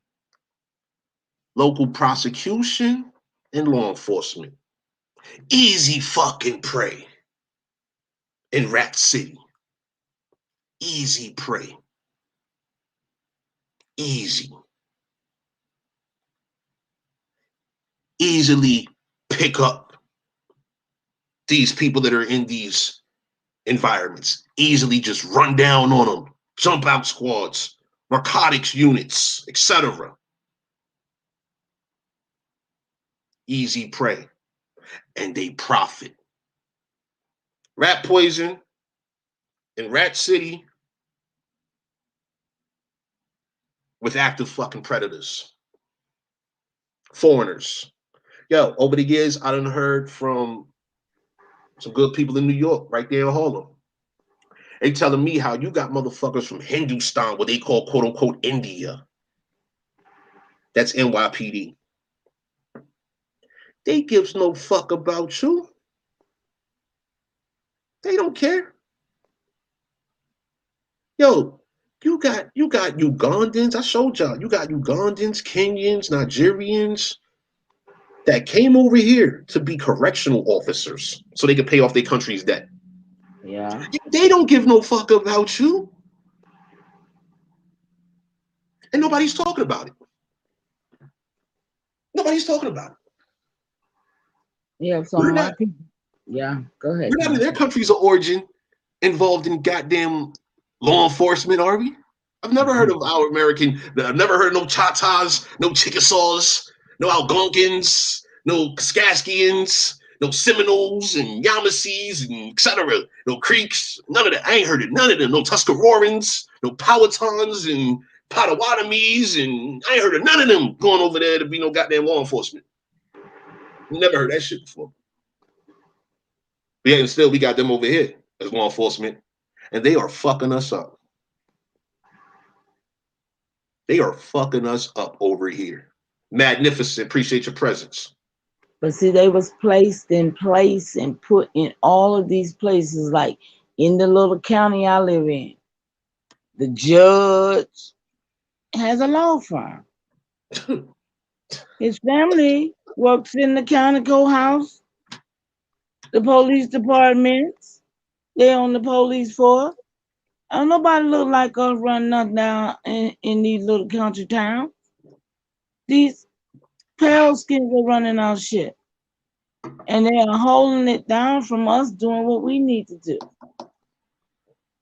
Local prosecution and law enforcement. Easy fucking prey in Rat City. Easy prey. Easy. Easily pick up these people that are in these environments. Easily just run down on them. Jump out squads, narcotics units, etc. Easy prey. And they profit. Rat poison in Rat City with active fucking predators. Foreigners. Yo, over the years, I done heard from Some good people in New York, right there in Harlem. They telling me how you got motherfuckers from Hindustan, what they call quote unquote India. That's NYPD. They gives no fuck about you. They don't care. Yo, you got Ugandans. I showed y'all. You got Ugandans, Kenyans, Nigerians that came over here to be correctional officers so they could pay off their country's debt. Yeah. They don't give no fuck about you. And nobody's talking about it. Nobody's talking about it. Yeah, so my people. Yeah, go ahead. We're not in their countries of origin involved in goddamn law enforcement, are we? I've never heard of our American. I've never heard of no Choctaws, no Chickasaws, no Algonquins, no Kaskaskians, no Seminoles and Yamasees and etc. No Creeks, none of that. I ain't heard of none of them. No Tuscaroraans, no Powhatans and Potawatomis, and I ain't heard of none of them going over there to be no goddamn law enforcement. Never heard that shit before. But yet and still, we got them over here as law enforcement, and they are fucking us up. They are fucking us up over here. Magnificent. Appreciate your presence. But see, they was placed in place and put in all of these places, like in the little county I live in. The judge has a law firm. His family works in the county courthouse, the police departments. They on the police force. Don't nobody look like us running up down in these little country towns. These pale skins are running our shit. And they are holding it down from us doing what we need to do.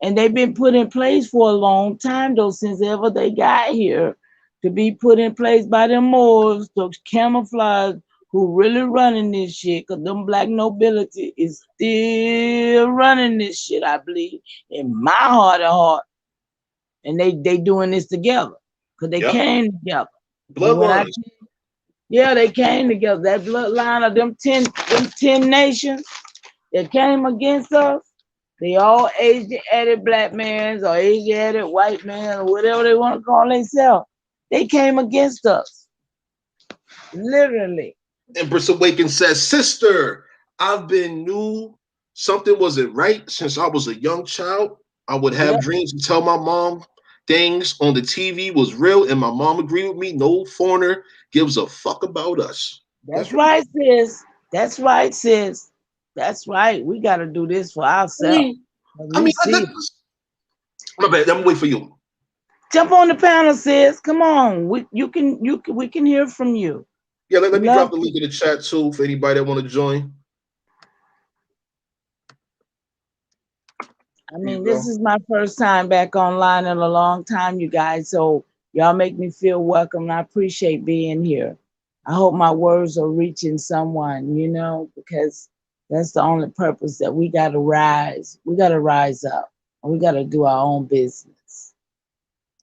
And they've been put in place for a long time, though, since ever they got here, to be put in place by them Moors, those camouflage who really running this shit, because them black nobility is still running this shit, I believe, in my heart of heart. And they doing this together, because they came together. Bloodlines. Yeah, they came together. That bloodline of them 10 nations that came against us, they all Asian-added black men or Asian-added white men or whatever they want to call themselves. They came against us. Literally. Empress Awaken says, sister, I've been new. Something wasn't right since I was a young child. I would have dreams and tell my mom things on the TV was real, and my mom agreed with me. No foreigner gives a fuck about us. That's right, sis. That's right, sis. That's right. We got to do this for ourselves. My bad. I'm waiting for you. Jump on the panel, sis. Come on. We can hear from you. Yeah, let me drop the link in the chat too for anybody that want to join. I mean, this is my first time back online in a long time, you guys. So y'all make me feel welcome. And I appreciate being here. I hope my words are reaching someone, because that's the only purpose that we got to rise. We got to rise up. And we got to do our own business.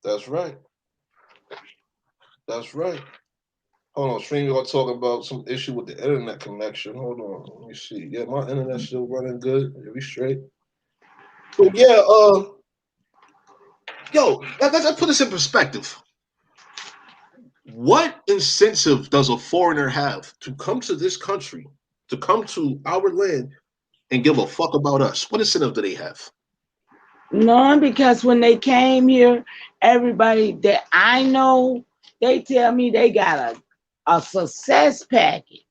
That's right. That's right. Hold on, stream. You're talking about some issue with the internet connection. Hold on, let me see. Yeah, my internet's still running good. Yeah, we straight. So yeah, let's put this in perspective. What incentive does a foreigner have to come to this country, to come to our land, and give a fuck about us? What incentive do they have? None, because when they came here, everybody that I know, they tell me they got a success package.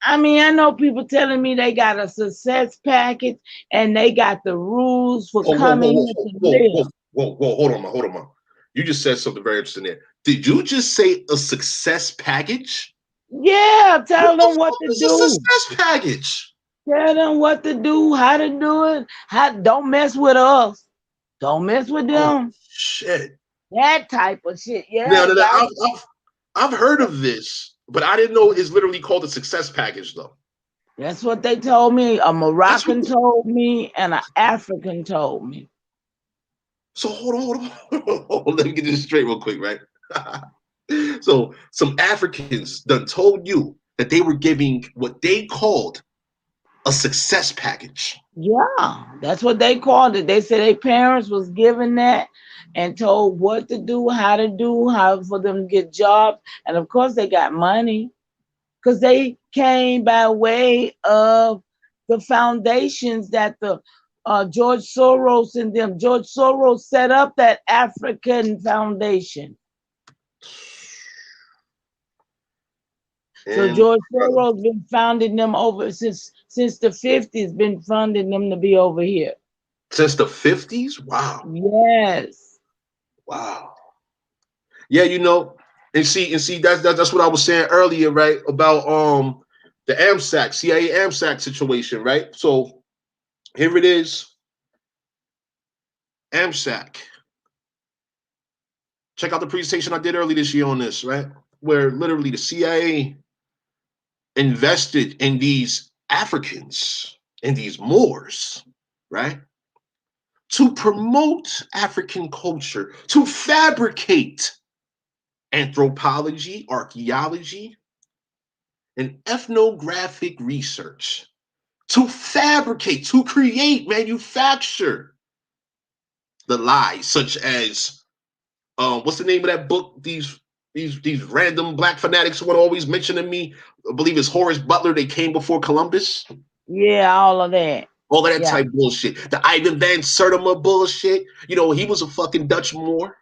I mean, I know people telling me they got a success package and they got the rules for coming here to live. Hold on. You just said something very interesting there. Did you just say a success package? Yeah, tell them what to do. A success package. Tell them what to do, how to do it. Don't mess with us. Don't mess with them. Oh, shit. That type of shit. Yeah. Now, I've heard of this, but I didn't know it's literally called a success package, though. That's what they told me. A Moroccan told me, and an African told me. So hold on. Let me get this straight real quick, right? So some Africans done told you that they were giving what they called a success package. Yeah, that's what they called it. They said their parents was given that and told what to do, how for them to get jobs. And of course they got money because they came by way of the foundations that the George Soros and them. George Soros set up that African foundation. So George Soros been founding them over since the 50s, been funding them to be over here. Since the 50s? Wow. Yes. Wow. Yeah, you know, and see, that's what I was saying earlier, right? About the AMSAC, CIA AMSAC situation, right? So here it is. AMSAC. Check out the presentation I did early this year on this, right? Where literally the CIA invested in these Africans, in these Moors, right? To promote African culture, to fabricate anthropology, archaeology, and ethnographic research, to fabricate, to create, manufacture the lies, such as what's the name of that book? These random black fanatics would always mention to me. I believe it's Horace Butler. They came before Columbus. Yeah, all of that. All of that type of bullshit. The Ivan Van Sertima bullshit. You know, he was a fucking Dutch Moor.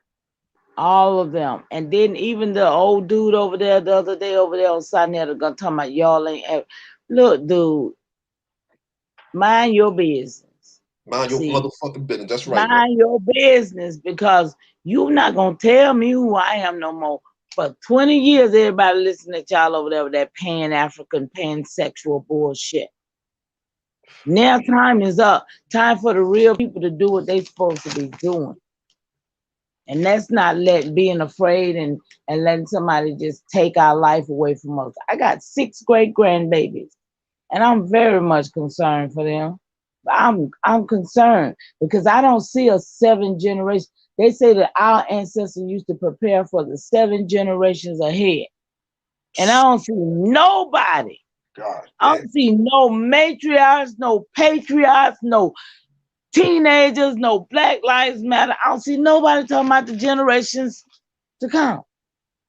All of them. And then even the old dude over there the other day over there on Sinetta gonna talk about y'all ain't. Look, dude, mind your business. Mind your motherfucking business. That's right. Mind your business, because you're not gonna tell me who I am no more. For 20 years, everybody listening to y'all over there with that pan-African, pansexual bullshit. Now time is up. Time for the real people to do what they supposed to be doing. And that's not being afraid and letting somebody just take our life away from us. I got 6 great grandbabies, and I'm very much concerned for them. I'm concerned because I don't see a 7 generation. They say that our ancestors used to prepare for the 7 generations ahead. And I don't see nobody. God, I don't see no matriarchs, no patriarchs, no teenagers, no Black Lives Matter. I don't see nobody talking about the generations to come.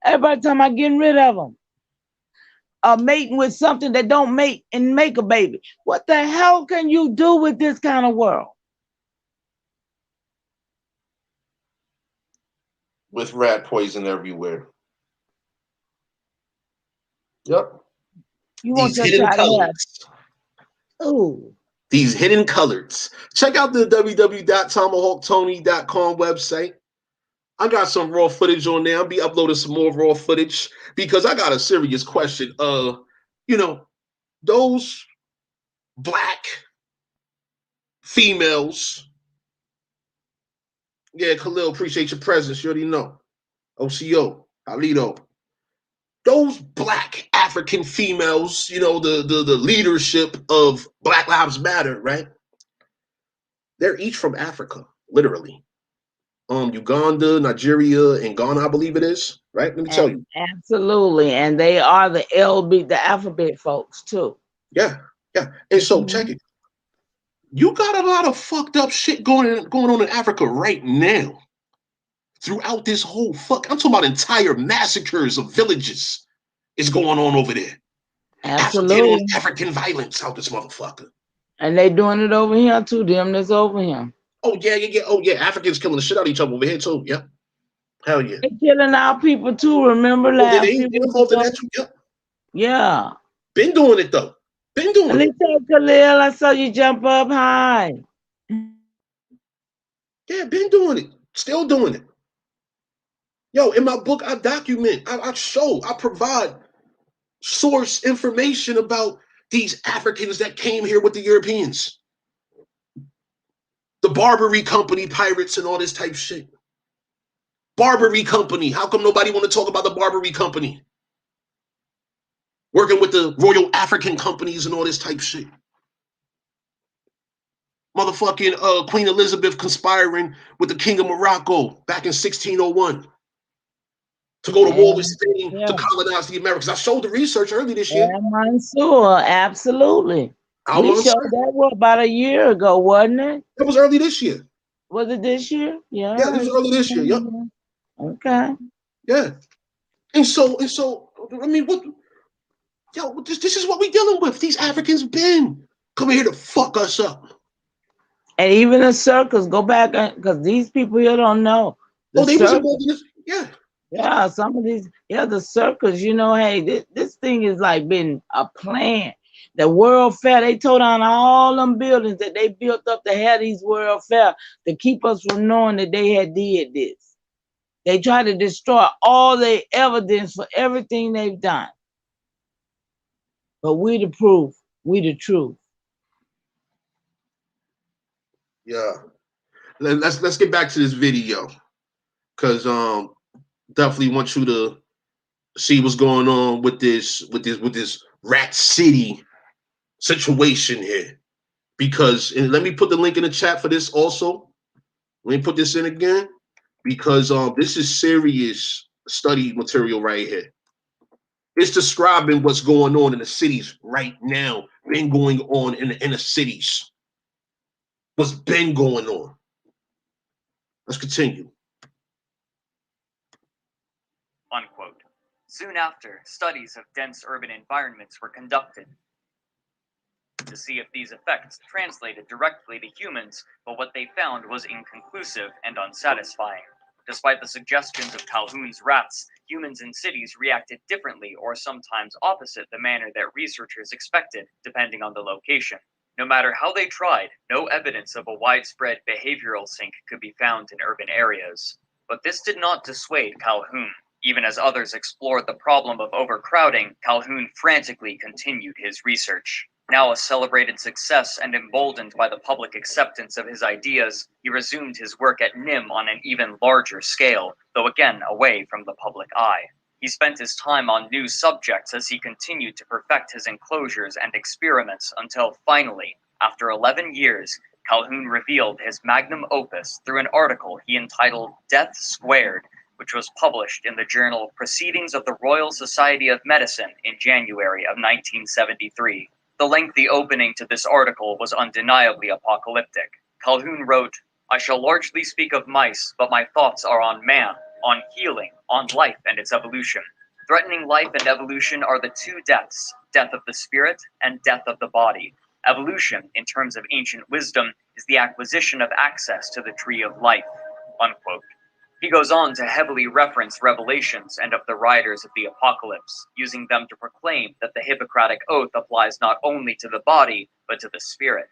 Everybody talking about getting rid of them. Mating with something that don't mate and make a baby. What the hell can you do with this kind of world? With rat poison everywhere. Yep. You want These your hidden child colors. Ooh. These hidden colors. Check out the www.tomahawktony.com website. I got some raw footage on there. I'll be uploading some more raw footage because I got a serious question. You know, those black females. Yeah, Khalil, appreciate your presence. You already know. OCO, Alito. Those black African females, you know, the leadership of Black Lives Matter, right? They're each from Africa, literally. Uganda, Nigeria, and Ghana, I believe it is, right? Let me tell you. Absolutely. And they are the alphabet folks too. Yeah. And so check it. You got a lot of fucked up shit going on in Africa right now. Throughout this whole I'm talking about entire massacres of villages is going on over there. Absolutely. African violence out this motherfucker. And they doing it over here too, them that's over here. Oh yeah. Oh yeah, Africans killing the shit out of each other over here too. Yep. Hell yeah. They killing our people too, remember that? They involved in that too. Yep. Yeah. Been doing it though. Been doing it. Khalil, I saw you jump up high. Yeah, been doing it. Still doing it. Yo, in my book, I document, I show, I provide source information about these Africans that came here with the Europeans. The Barbary Company pirates and all this type shit. Barbary Company. How come nobody want to talk about the Barbary Company? Working with the Royal African Companies and all this type shit. Motherfucking Queen Elizabeth conspiring with the King of Morocco back in 1601 to go to war with Spain to colonize the Americas. I showed the research early this year. Mansour, absolutely. I We want to showed say that about a year ago, wasn't it? that was early this year. Was it this year? Yeah, Yeah. this was early this year. Yep. Okay. Yeah. And so I mean, what? Yo, this is what we dealing with. These Africans been coming here to fuck us up. And even the circus, go back, because these people here don't know. The They was circus, involved in this. Yeah. yeah, some of these, yeah, the circus, hey, this thing is like been a plan. The World Fair, they tore down all them buildings that they built up to have these World Fair to keep us from knowing that they had did this. They try to destroy all the evidence for everything they've done. But we the proof, we the truth. Yeah. Let's get back to this video, because definitely want you to see what's going on with this Rat City situation here. Because, and let me put the link in the chat for this also. Let me put this in again, because this is serious study material right here. It's describing what's going on in the cities right now, been going on in the inner cities. What's been going on. Let's continue. Unquote. Soon after, studies of dense urban environments were conducted to see if these effects translated directly to humans, but what they found was inconclusive and unsatisfying. Despite the suggestions of Calhoun's rats, humans in cities reacted differently or sometimes opposite the manner that researchers expected, depending on the location. No matter how they tried, no evidence of a widespread behavioral sync could be found in urban areas. But this did not dissuade Calhoun. Even as others explored the problem of overcrowding, Calhoun frantically continued his research. Now a celebrated success and emboldened by the public acceptance of his ideas, he resumed his work at NIM on an even larger scale, though again away from the public eye. He spent his time on new subjects as he continued to perfect his enclosures and experiments until finally, after 11 years, Calhoun revealed his magnum opus through an article he entitled Death Squared, which was published in the journal Proceedings of the Royal Society of Medicine in January of 1973. The lengthy opening to this article was undeniably apocalyptic. Calhoun wrote, "I shall largely speak of mice, but my thoughts are on man, on healing, on life and its evolution. Threatening life and evolution are the two deaths, death of the spirit and death of the body. Evolution, in terms of ancient wisdom, is the acquisition of access to the tree of life." Unquote. He goes on to heavily reference revelations and of the riders of the apocalypse, using them to proclaim that the Hippocratic Oath applies not only to the body, but to the spirit.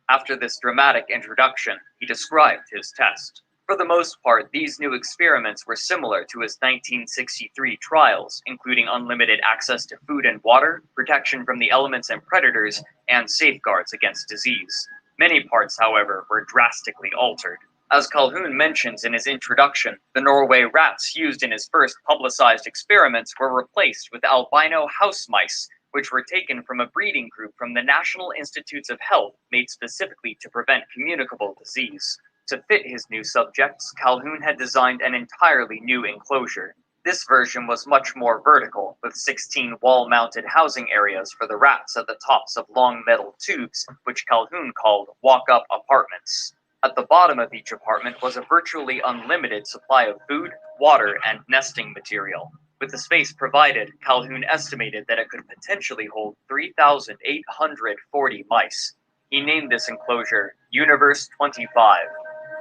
After this dramatic introduction, he described his test. For the most part, these new experiments were similar to his 1963 trials, including unlimited access to food and water, protection from the elements and predators, and safeguards against disease. Many parts, however, were drastically altered. As Calhoun mentions in his introduction, the Norway rats used in his first publicized experiments were replaced with albino house mice, which were taken from a breeding group from the National Institutes of Health made specifically to prevent communicable disease. To fit his new subjects, Calhoun had designed an entirely new enclosure. This version was much more vertical, with 16 wall-mounted housing areas for the rats at the tops of long metal tubes, which Calhoun called walk-up apartments. At the bottom of each apartment was a virtually unlimited supply of food, water, and nesting material. With the space provided, Calhoun estimated that it could potentially hold 3,840 mice. He named this enclosure Universe 25.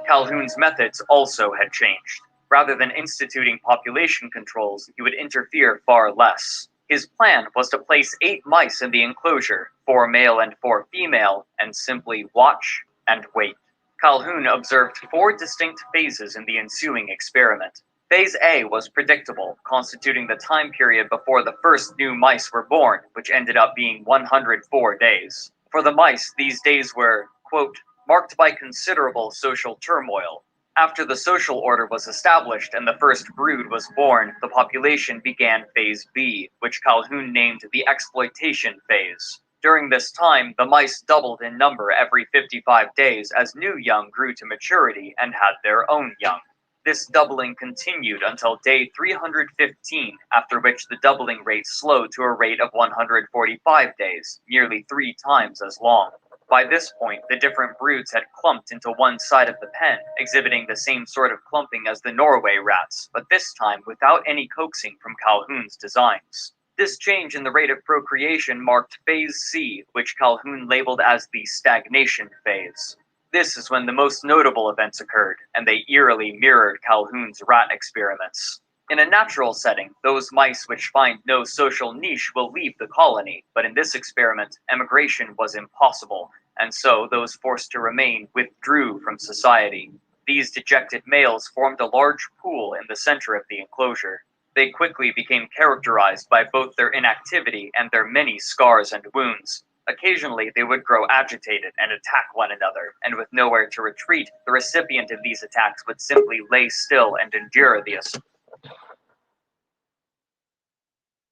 Calhoun's methods also had changed. Rather than instituting population controls, he would interfere far less. His plan was to place 8 mice in the enclosure, 4 male and 4 female, and simply watch and wait. Calhoun observed 4 distinct phases in the ensuing experiment. Phase A was predictable, constituting the time period before the first new mice were born, which ended up being 104 days. For the mice, these days were, quote, marked by considerable social turmoil. After the social order was established and the first brood was born, the population began Phase B, which Calhoun named the exploitation phase. During this time, the mice doubled in number every 55 days as new young grew to maturity and had their own young. This doubling continued until day 315, after which the doubling rate slowed to a rate of 145 days, nearly 3 times as long. By this point, the different broods had clumped into one side of the pen, exhibiting the same sort of clumping as the Norway rats, but this time without any coaxing from Calhoun's designs. This change in the rate of procreation marked Phase C, which Calhoun labeled as the stagnation phase. This is when the most notable events occurred, and they eerily mirrored Calhoun's rat experiments. In a natural setting, those mice which find no social niche will leave the colony, but in this experiment, emigration was impossible, and so those forced to remain withdrew from society. These dejected males formed a large pool in the center of the enclosure. They quickly became characterized by both their inactivity and their many scars and wounds. Occasionally, they would grow agitated and attack one another, and with nowhere to retreat, the recipient of these attacks would simply lay still and endure the assault.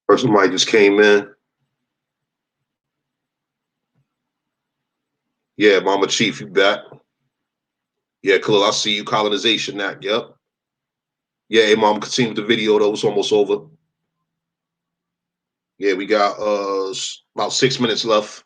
Person might just came in. Yeah, Mama Chief, you back? Yeah, Khalil, I see you. Colonization Act, yep. Yeah, hey, Mom, continue with the video, though. It's almost over. Yeah, we got about 6 minutes left.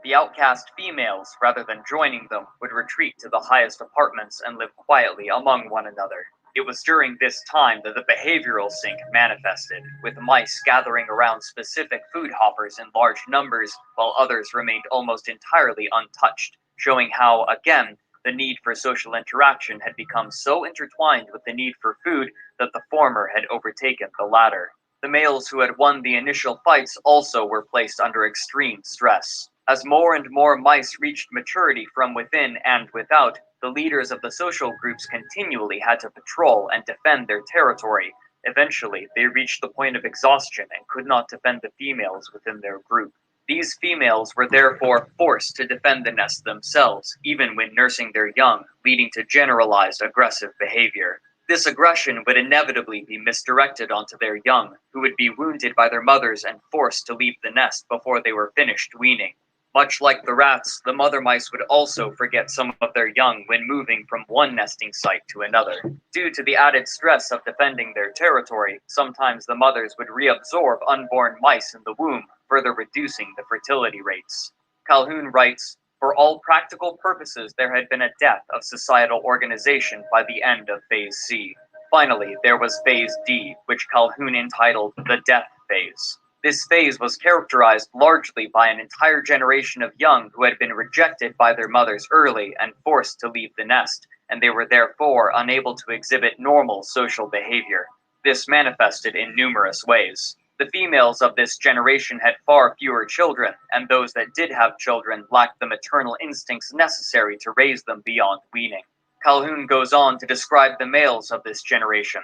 The outcast females, rather than joining them, would retreat to the highest apartments and live quietly among one another. It was during this time that the behavioral sink manifested, with mice gathering around specific food hoppers in large numbers, while others remained almost entirely untouched, showing how, again, the need for social interaction had become so intertwined with the need for food that the former had overtaken the latter. The males who had won the initial fights also were placed under extreme stress. As more and more mice reached maturity from within and without, the leaders of the social groups continually had to patrol and defend their territory. Eventually, they reached the point of exhaustion and could not defend the females within their group. These females were therefore forced to defend the nest themselves, even when nursing their young, leading to generalized aggressive behavior. This aggression would inevitably be misdirected onto their young, who would be wounded by their mothers and forced to leave the nest before they were finished weaning. Much like the rats, the mother mice would also forget some of their young when moving from one nesting site to another. Due to the added stress of defending their territory, sometimes the mothers would reabsorb unborn mice in the womb, further reducing the fertility rates. Calhoun writes, "For all practical purposes, there had been a death of societal organization by the end of Phase C. Finally, there was Phase D, which Calhoun entitled the death phase. This phase was characterized largely by an entire generation of young who had been rejected by their mothers early and forced to leave the nest, and they were therefore unable to exhibit normal social behavior. This manifested in numerous ways. The females of this generation had far fewer children, and those that did have children lacked the maternal instincts necessary to raise them beyond weaning." Calhoun goes on to describe the males of this generation.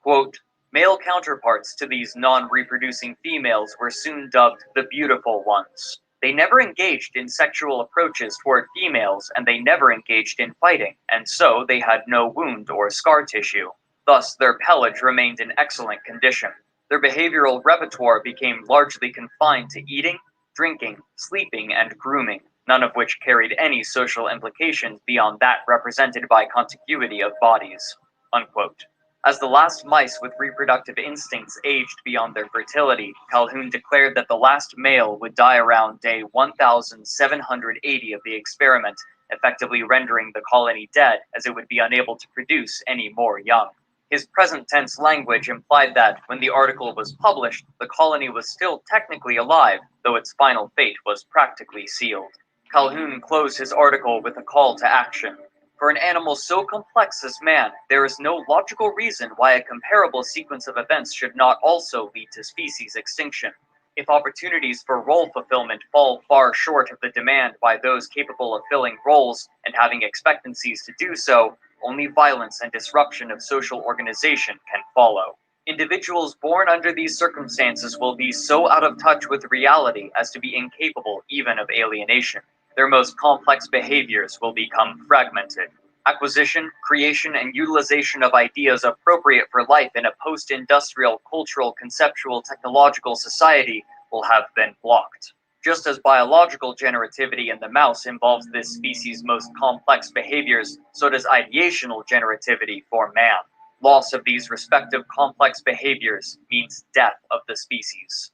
Quote, "Male counterparts to these non-reproducing females were soon dubbed the beautiful ones. They never engaged in sexual approaches toward females, and they never engaged in fighting, and so they had no wound or scar tissue. Thus, their pelage remained in excellent condition. Their behavioral repertoire became largely confined to eating, drinking, sleeping, and grooming, none of which carried any social implications beyond that represented by contiguity of bodies." Unquote. As the last mice with reproductive instincts aged beyond their fertility, Calhoun declared that the last male would die around day 1780 of the experiment, effectively rendering the colony dead, as it would be unable to produce any more young. His present tense language implied that, when the article was published, the colony was still technically alive, though its final fate was practically sealed. Calhoun closed his article with a call to action. "For an animal so complex as man, there is no logical reason why a comparable sequence of events should not also lead to species extinction. If opportunities for role fulfillment fall far short of the demand by those capable of filling roles and having expectancies to do so, only violence and disruption of social organization can follow. Individuals born under these circumstances will be so out of touch with reality as to be incapable even of alienation. Their most complex behaviors will become fragmented. Acquisition, creation, and utilization of ideas appropriate for life in a post-industrial, cultural, conceptual, technological society will have been blocked." Just as biological generativity in the mouse involves this species' most complex behaviors, so does ideational generativity for man. Loss of these respective complex behaviors means death of the species.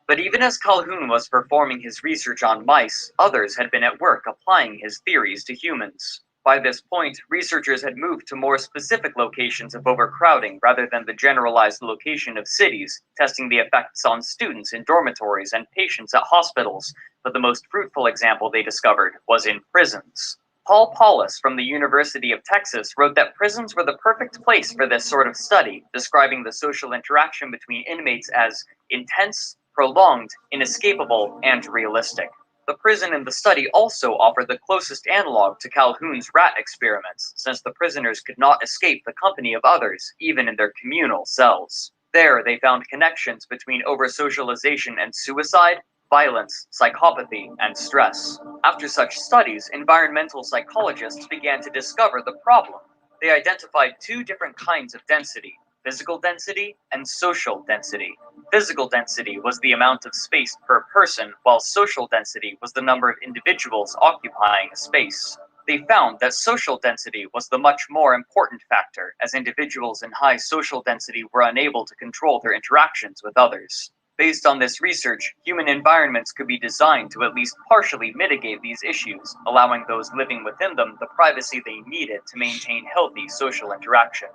But even as Calhoun was performing his research on mice, others had been at work applying his theories to humans. By this point, researchers had moved to more specific locations of overcrowding rather than the generalized location of cities, testing the effects on students in dormitories and patients at hospitals. But the most fruitful example they discovered was in prisons. Paul Paulus from the University of Texas wrote that prisons were the perfect place for this sort of study, describing the social interaction between inmates as intense, prolonged, inescapable, and realistic. The prison and the study also offer the closest analog to Calhoun's rat experiments, since the prisoners could not escape the company of others, even in their communal cells. There, they found connections between over-socialization and suicide, violence, psychopathy, and stress. After such studies, environmental psychologists began to discover the problem. They identified two different kinds of density: physical density and social density. Physical density was the amount of space per person, while social density was the number of individuals occupying a space. They found that social density was the much more important factor, as individuals in high social density were unable to control their interactions with others. Based on this research, human environments could be designed to at least partially mitigate these issues, allowing those living within them the privacy they needed to maintain healthy social interaction.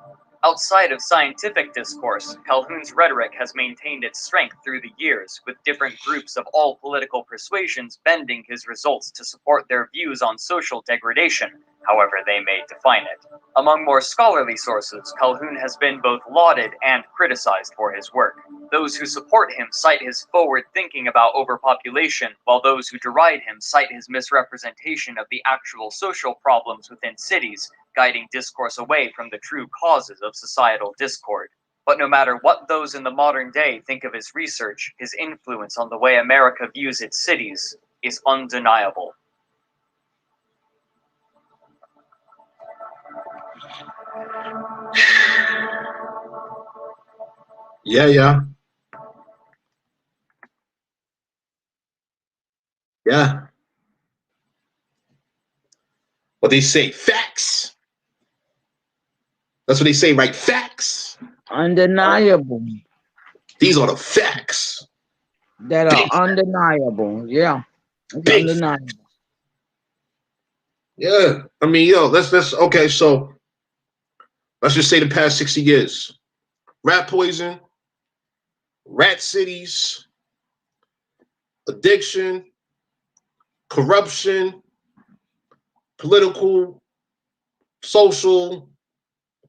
Outside of scientific discourse, Calhoun's rhetoric has maintained its strength through the years, with different groups of all political persuasions bending his results to support their views on social degradation, however they may define it. Among more scholarly sources, Calhoun has been both lauded and criticized for his work. Those who support him cite his forward thinking about overpopulation, while those who deride him cite his misrepresentation of the actual social problems within cities, guiding discourse away from the true causes of societal discord. But no matter what those in the modern day think of his research, his influence on the way America views its cities is undeniable. Yeah. What they say, facts. That's what they say, right? Facts. Undeniable. These are the facts. That are undeniable. Yeah. It's Big undeniable. Yeah. I mean, yo, let's okay, so let's just say the past 60 years. Rat poison, rat cities, addiction, corruption, political, social,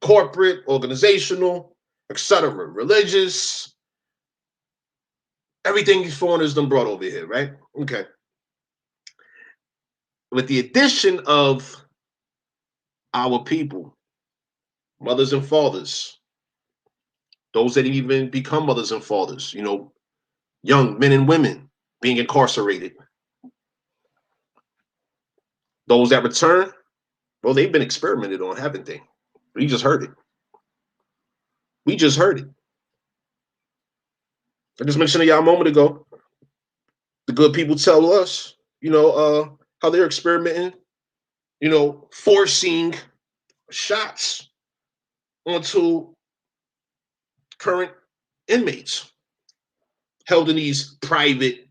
corporate, organizational, etc., religious, everything these foreigners done brought over here, right? Okay. With the addition of our people, mothers and fathers, those that didn't even become mothers and fathers, young men and women being incarcerated. Those that return, well, they've been experimented on, haven't they? We just heard it. I just mentioned to y'all a moment ago. The good people tell us, how they're experimenting, forcing shots onto current inmates held in these private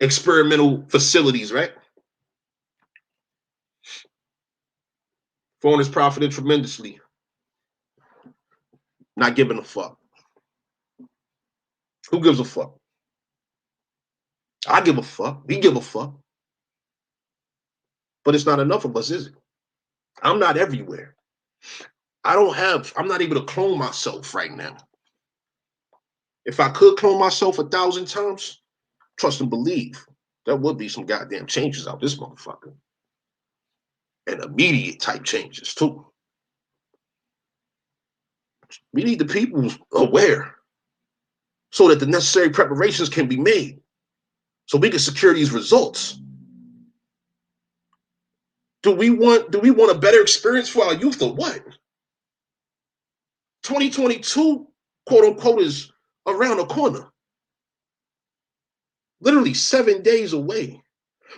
experimental facilities, right? Foreigners profited tremendously, not giving a fuck. Who gives a fuck? I give a fuck. We give a fuck. But it's not enough of us, is it? I'm not everywhere. I'm not able to clone myself right now. If I could clone myself 1,000 times, trust and believe, there would be some goddamn changes out this motherfucker. And immediate type changes too. We need the people aware so that the necessary preparations can be made so we can secure these results. Do we want a better experience for our youth or what? 2022, quote unquote, is around the corner. Literally 7 days away.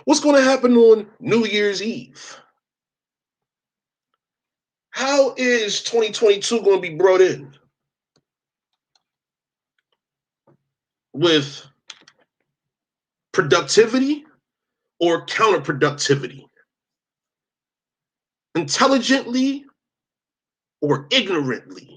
What's going to happen on New Year's Eve? How is 2022 going to be brought in? With productivity or counterproductivity? Intelligently or ignorantly?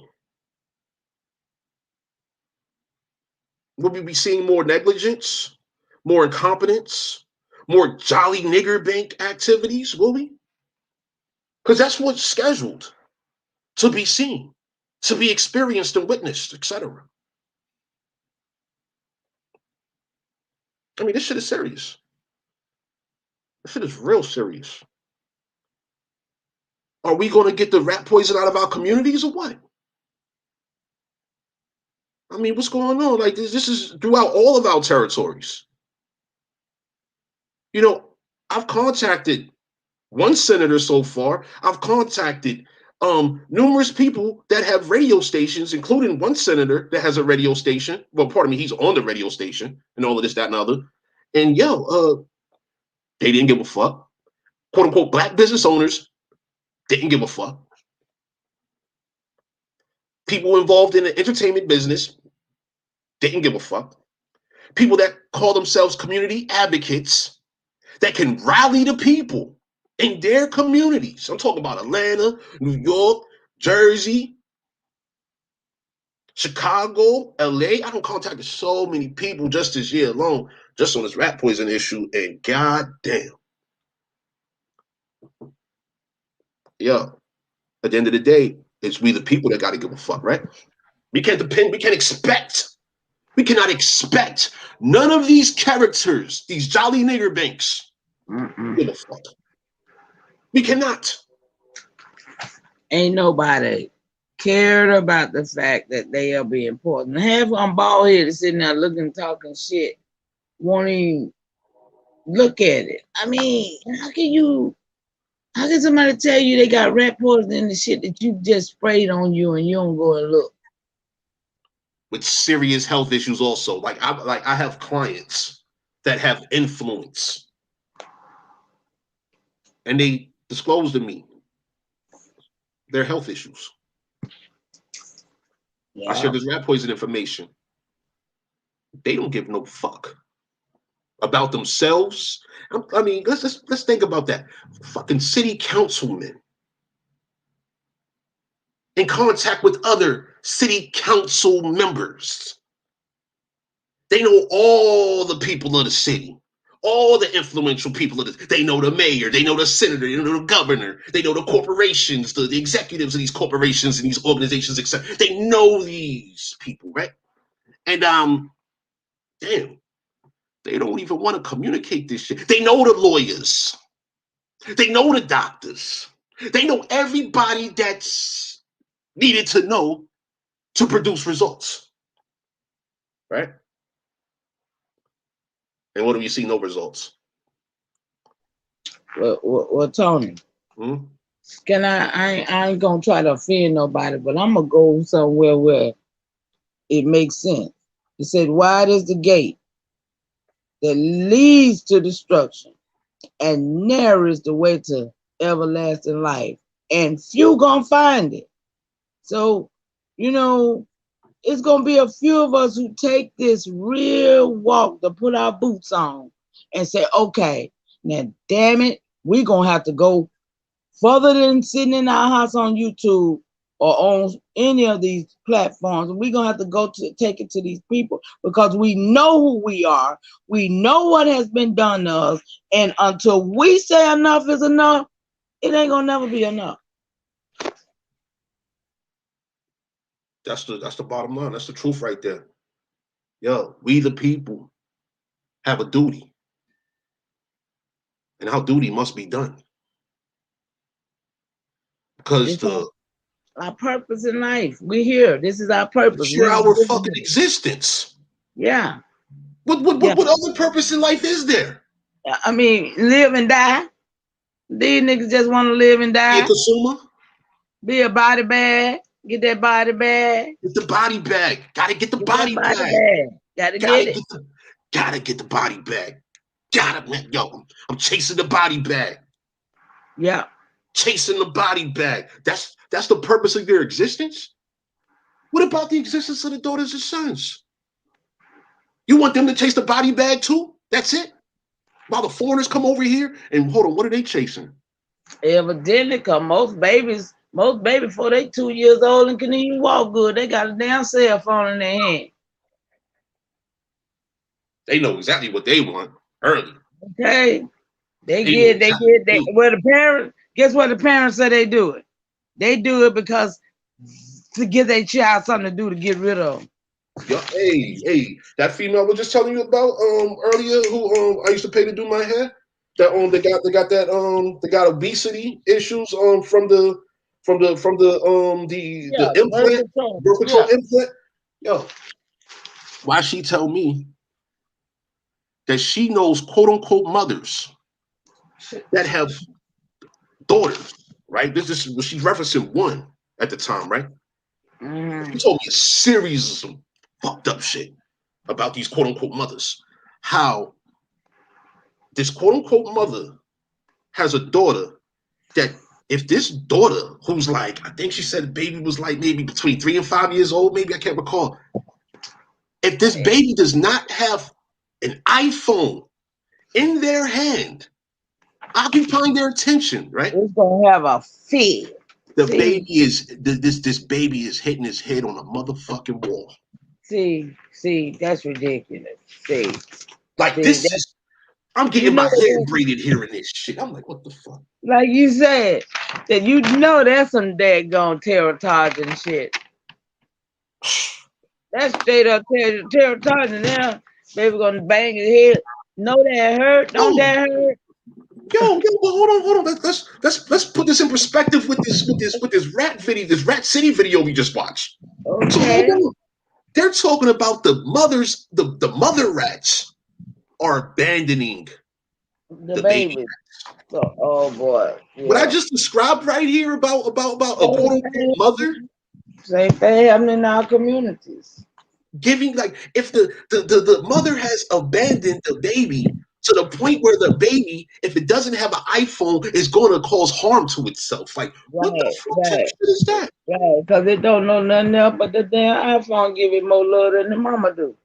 Will we be seeing more negligence, more incompetence, more jolly nigger bank activities? Will we? Because that's what's scheduled to be seen, to be experienced and witnessed, etc. I mean, this shit is serious. This shit is real serious. Are we going to get the rat poison out of our communities or what? I mean, what's going on? Like, this is throughout all of our territories. You know, I've contacted one senator so far. I've contacted numerous people that have radio stations, including one senator that has a radio station. Well, pardon me, he's on the radio station and all of this, that, and other. And they didn't give a fuck. Quote unquote, black business owners didn't give a fuck. People involved in the entertainment business didn't give a fuck. People that call themselves community advocates that can rally the people in their communities. I'm talking about Atlanta, New York, Jersey, Chicago, LA. I don't contacted so many people just this year alone, just on this rat poison issue, and goddamn. Yeah. At the end of the day, it's we the people that gotta give a fuck, right? We cannot expect none of these characters, these jolly nigger banks, give a fuck. We cannot. Ain't nobody cared about the fact that they are being important. Half of them bald headed sitting there looking, talking shit, won't even look at it. I mean, how can somebody tell you they got rat poison in the shit that you just sprayed on you and you don't go and look? With serious health issues also. Like I have clients that have influence and they disclose to me their health issues. Yeah. I share this rat poison information. They don't give no fuck about themselves. I mean, let's think about that. Fucking city councilmen in contact with other city council members. They know all the people of the city, all the influential people of the. They know the mayor, they know the senator, they know the governor, they know the corporations, the executives of these corporations and these organizations, etc. They know these people, right? And damn, they don't even want to communicate this shit. They know the lawyers, they know the doctors, they know everybody that's needed to know to produce results, right? And what do we see? No results. Well, Tony, can I ain't gonna try to offend nobody, but I'm gonna go somewhere where it makes sense. It said, wide is the gate that leads to destruction, and narrow is the way to everlasting life, and few gonna find it. So, you know, it's gonna be a few of us who take this real walk to put our boots on and say, okay, now damn it, we're gonna have to go further than sitting in our house on YouTube or on any of these platforms. We're gonna have to go to take it to these people because we know who we are, we know what has been done to us, and until we say enough is enough, it ain't gonna never be enough. That's the bottom line. That's the truth right there. Yo, we the people have a duty. And our duty must be done. Because our purpose in life. We're here. This is our purpose. It's our fucking existence. Yeah. What other purpose in life is there? I mean, live and die. These niggas just want to live and Be a die. consumer. Be a body bag. Get that body bag. Get the body bag. Gotta get the Get body that body bag. bag. Gotta get it. Gotta get the body bag. Gotta, man. Yo, I'm chasing the body bag. Yeah. Chasing the body bag. That's the purpose of your existence? What about the existence of the daughters and sons? You want them to chase the body bag too? That's it? While the foreigners come over here and hold on, what are they chasing? Evidently, cause most babies before they 2 years old and can even walk good, they got a damn cell phone in their hand. They know exactly what they want early. Okay. Well, the parents, guess what the parents say they do it? They do it because to give their child something to do to get rid of them. Yo, hey, that female I was just telling you about earlier, who I used to pay to do my hair. That they got obesity issues from the implant, birth control implant. Yo, why she tell me that she knows quote unquote mothers that have daughters, right? This is she's referencing one at the time, right? She told me a series of some fucked up shit about these quote unquote mothers. How this quote unquote mother has a daughter that if this daughter, who's like, I think she said the baby was like maybe between 3 and 5 years old, maybe I can't recall. If this baby does not have an iPhone in their hand, occupying their attention, right? It's gonna have a fit. The baby is this baby is hitting his head on a motherfucking wall. See, that's ridiculous. This is I'm getting my hair braided hearing this shit. I'm like, what the fuck? Like you said, that that's some daggone terror-targeting shit. That's straight up terror-targeting now. Baby gonna bang his head. No, that hurt. Don't that hurt? Yo, hold on. Let's put this in perspective with this rat video, this Rat City video we just watched. Okay. So they're talking about the mothers, the mother rats are abandoning the baby. Oh boy. Yeah. What I just described right here about a quote unquote mother. Same thing happening in our communities. Giving like if the mother has abandoned the baby to the point where the baby, if it doesn't have an iPhone, is going to cause harm to itself. Like, what the fuck type shit is that? Right, because it don't know nothing else but the damn iPhone give it more love than the mama do.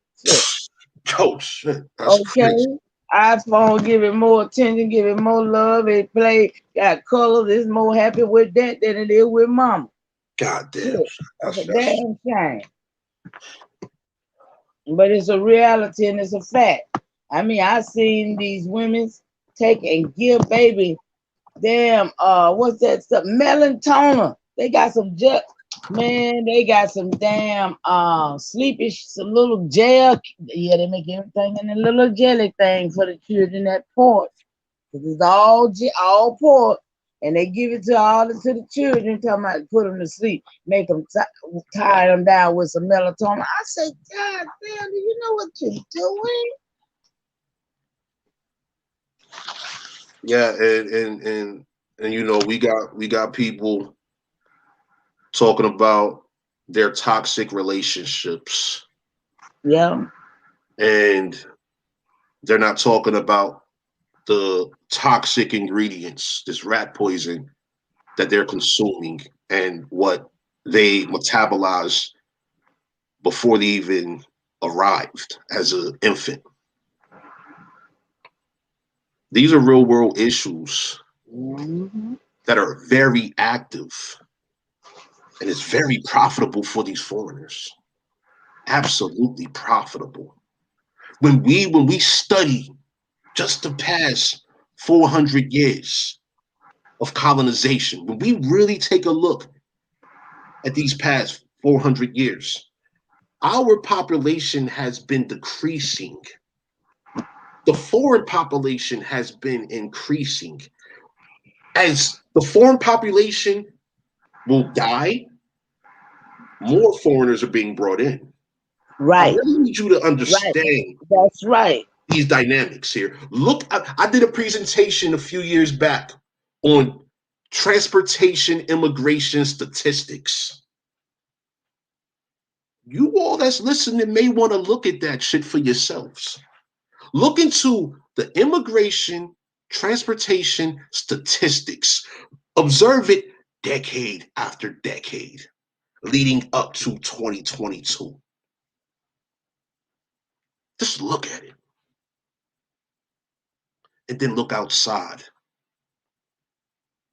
Coach, that's crazy. iPhone give it more attention, give it more love. It play, got colors. It's more happy with that than it is with mama. God damn. That's a damn shame. But it's a reality and it's a fact. I mean, I seen these women take and give baby damn what's that stuff? Melatonin. They got some they got some damn sleepish, some little gel. Yeah, they make everything in a little jelly thing for the children at port. Because it's all port. And they give it to the children, talking about put them to sleep, make them tie them down with some melatonin. I say, God damn, do you know what you're doing? Yeah, and you know, we got people talking about their toxic relationships. Yeah. And they're not talking about the toxic ingredients, this rat poison that they're consuming and what they metabolize before they even arrived as an infant. These are real world issues that are very active, and it's very profitable for these foreigners. Absolutely profitable. When we study just the past 400 years of colonization, when we really take a look at these past 400 years, our population has been decreasing. The foreign population has been increasing. As the foreign population will die, more foreigners are being brought in. Right. I really need you to understand. That's right. These dynamics here. Look, I did a presentation a few years back on transportation immigration statistics. You all that's listening may want to look at that shit for yourselves. Look into the immigration transportation statistics. Observe it decade after decade leading up to 2022. Just look at it. And then look outside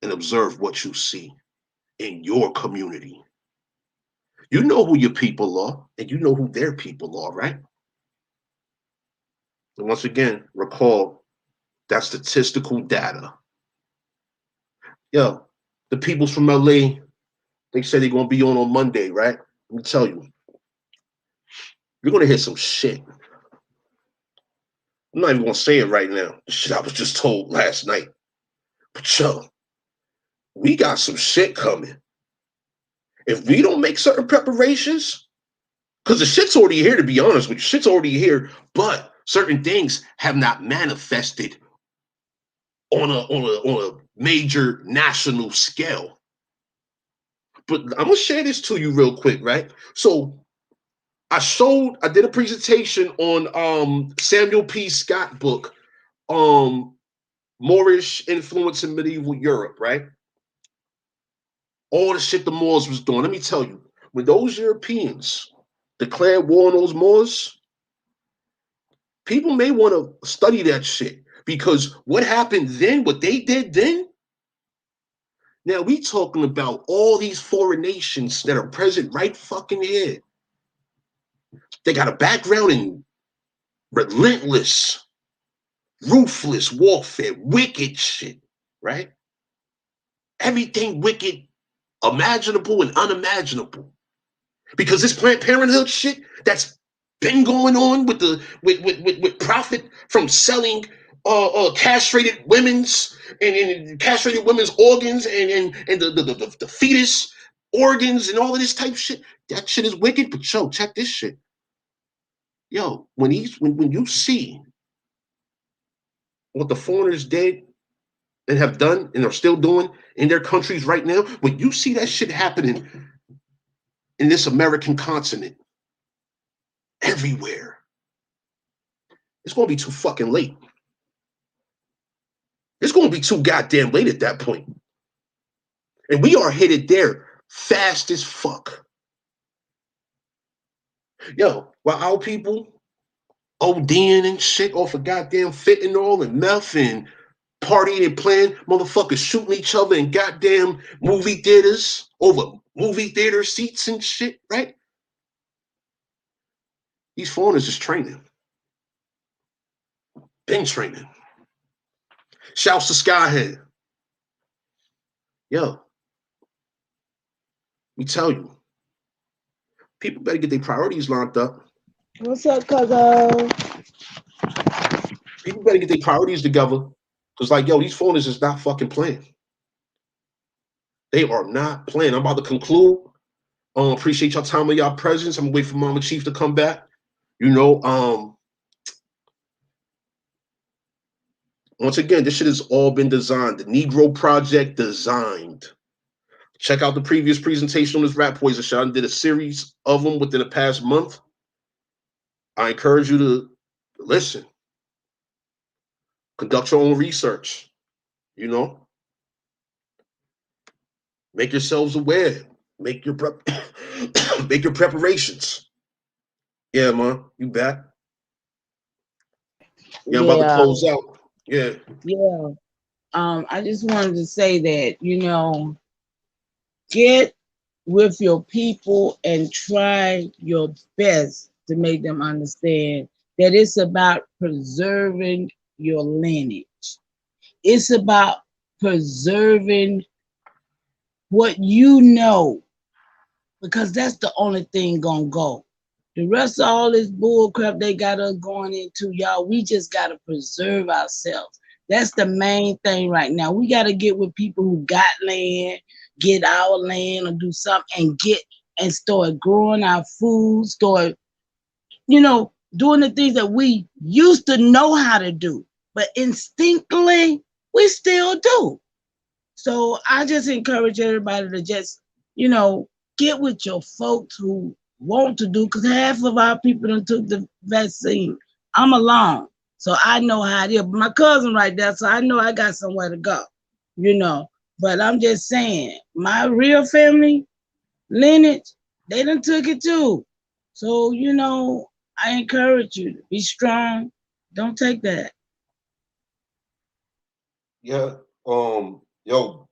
and observe what you see in your community. You know who your people are, and you know who their people are, right? And once again, recall that statistical data. Yo, the peoples from LA, they say they're going to be on Monday, right? Let me tell you, you're going to hear some shit. I'm not even going to say it right now. The shit I was just told last night. But yo, we got some shit coming. If we don't make certain preparations, because the shit's already here, to be honest with you, shit's already here, but certain things have not manifested on a major national scale. But I'm gonna share this to you real quick, right? So I did a presentation on Samuel P. Scott book, Moorish influence in medieval Europe, right? All the shit the Moors was doing. Let me tell you, when those Europeans declared war on those Moors, people may want to study that shit, because what happened then, what they did then, now we talking about all these foreign nations that are present right fucking here. They got a background in relentless, ruthless warfare, wicked shit, right? Everything wicked, imaginable and unimaginable. Because this Planned Parenthood shit that's been going on with profit from selling castrated women's and castrated women's organs and the fetus organs and all of this type shit. That shit is wicked. But yo, check this shit. Yo, when you see what the foreigners did and have done and are still doing in their countries right now, when you see that shit happening in this American continent, everywhere, it's gonna be too fucking late. It's gonna be too goddamn late at that point. And we are headed there fast as fuck. Yo, while our people ODing and shit off of goddamn fentanyl and meth and partying and playing, motherfuckers shooting each other in goddamn movie theaters over movie theater seats and shit, right? These foreigners is training. Been training. Shouts to Skyhead. Yo, we tell you, people better get their priorities lined up. What's up, cousin? People better get their priorities together. Because, like, yo, these foreigners is not fucking playing. They are not playing. I'm about to conclude. Appreciate y'all time and y'all presence. I'm waiting for Mama Chief to come back. You know, once again, this shit has all been designed. The Negro Project designed. Check out the previous presentation on this Rat Poison shot. I did a series of them within the past month. I encourage you to listen. Conduct your own research. You know, make yourselves aware. Make your make your preparations. Yeah, man, you back? Yeah, I'm about to close out. Yeah. Yeah. I just wanted to say that, you know, get with your people and try your best to make them understand that it's about preserving your lineage. It's about preserving what you know, because that's the only thing gonna go. The rest of all this bull crap they got us going into, y'all, we just gotta preserve ourselves. That's the main thing right now. We gotta get with people who got land, get our land or do something and start growing our food, start, you know, doing the things that we used to know how to do, but instinctively we still do. So I just encourage everybody to just, you know, get with your folks who want to do, because half of our people done took the vaccine. I'm alone, so I know how it is. My cousin right there, so I know I got somewhere to go, you know. But I'm just saying, my real family lineage, they done took it too. So, you know, I encourage you to be strong. Don't take that. Yeah. Yo,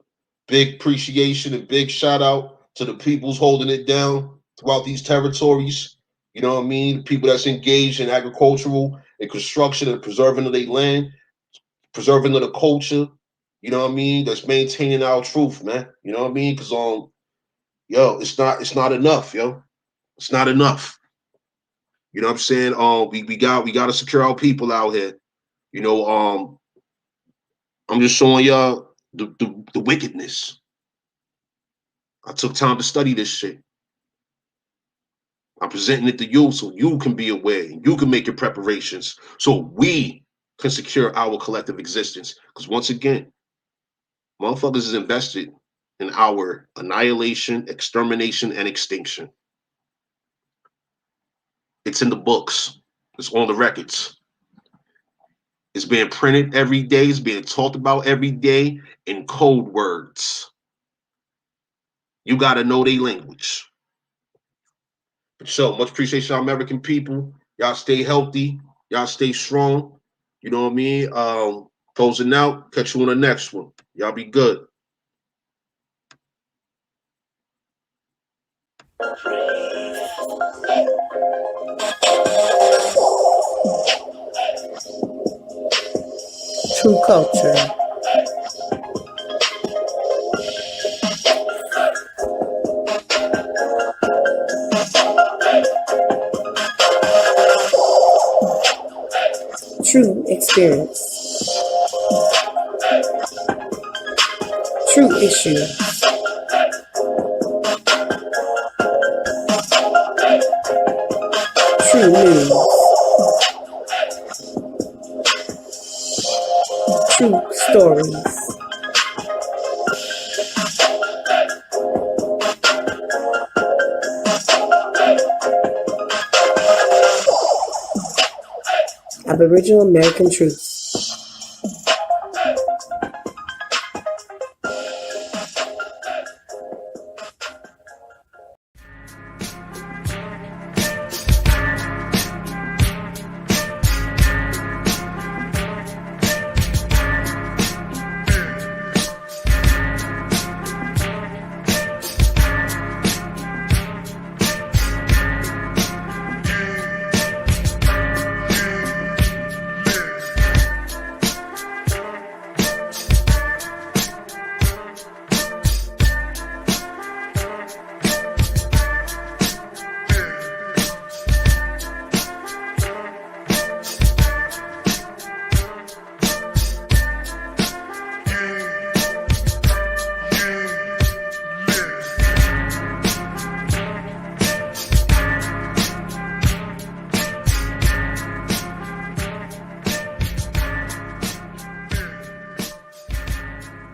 big appreciation and big shout out to the peoples holding it down throughout these territories. You know what I mean? The people that's engaged in agricultural and construction and preserving of their land, preserving of the culture. You know what I mean? That's maintaining our truth, man. You know what I mean? Because yo, it's not enough, yo. It's not enough. You know what I'm saying? We got to secure our people out here. You know, I'm just showing y'all the wickedness. I took time to study this shit. I'm presenting it to you so you can be aware and you can make your preparations so we can secure our collective existence. Because once again, motherfuckers is invested in our annihilation, extermination, and extinction. It's in the books. It's on the records. It's being printed every day. It's being talked about every day in code words. You got to know their language. But so much appreciation, American people. Y'all stay healthy. Y'all stay strong. You know what I mean? Closing out. Catch you on the next one. Y'all be good. True culture. True experience. True issue. True news. True stories. Aboriginal American truths.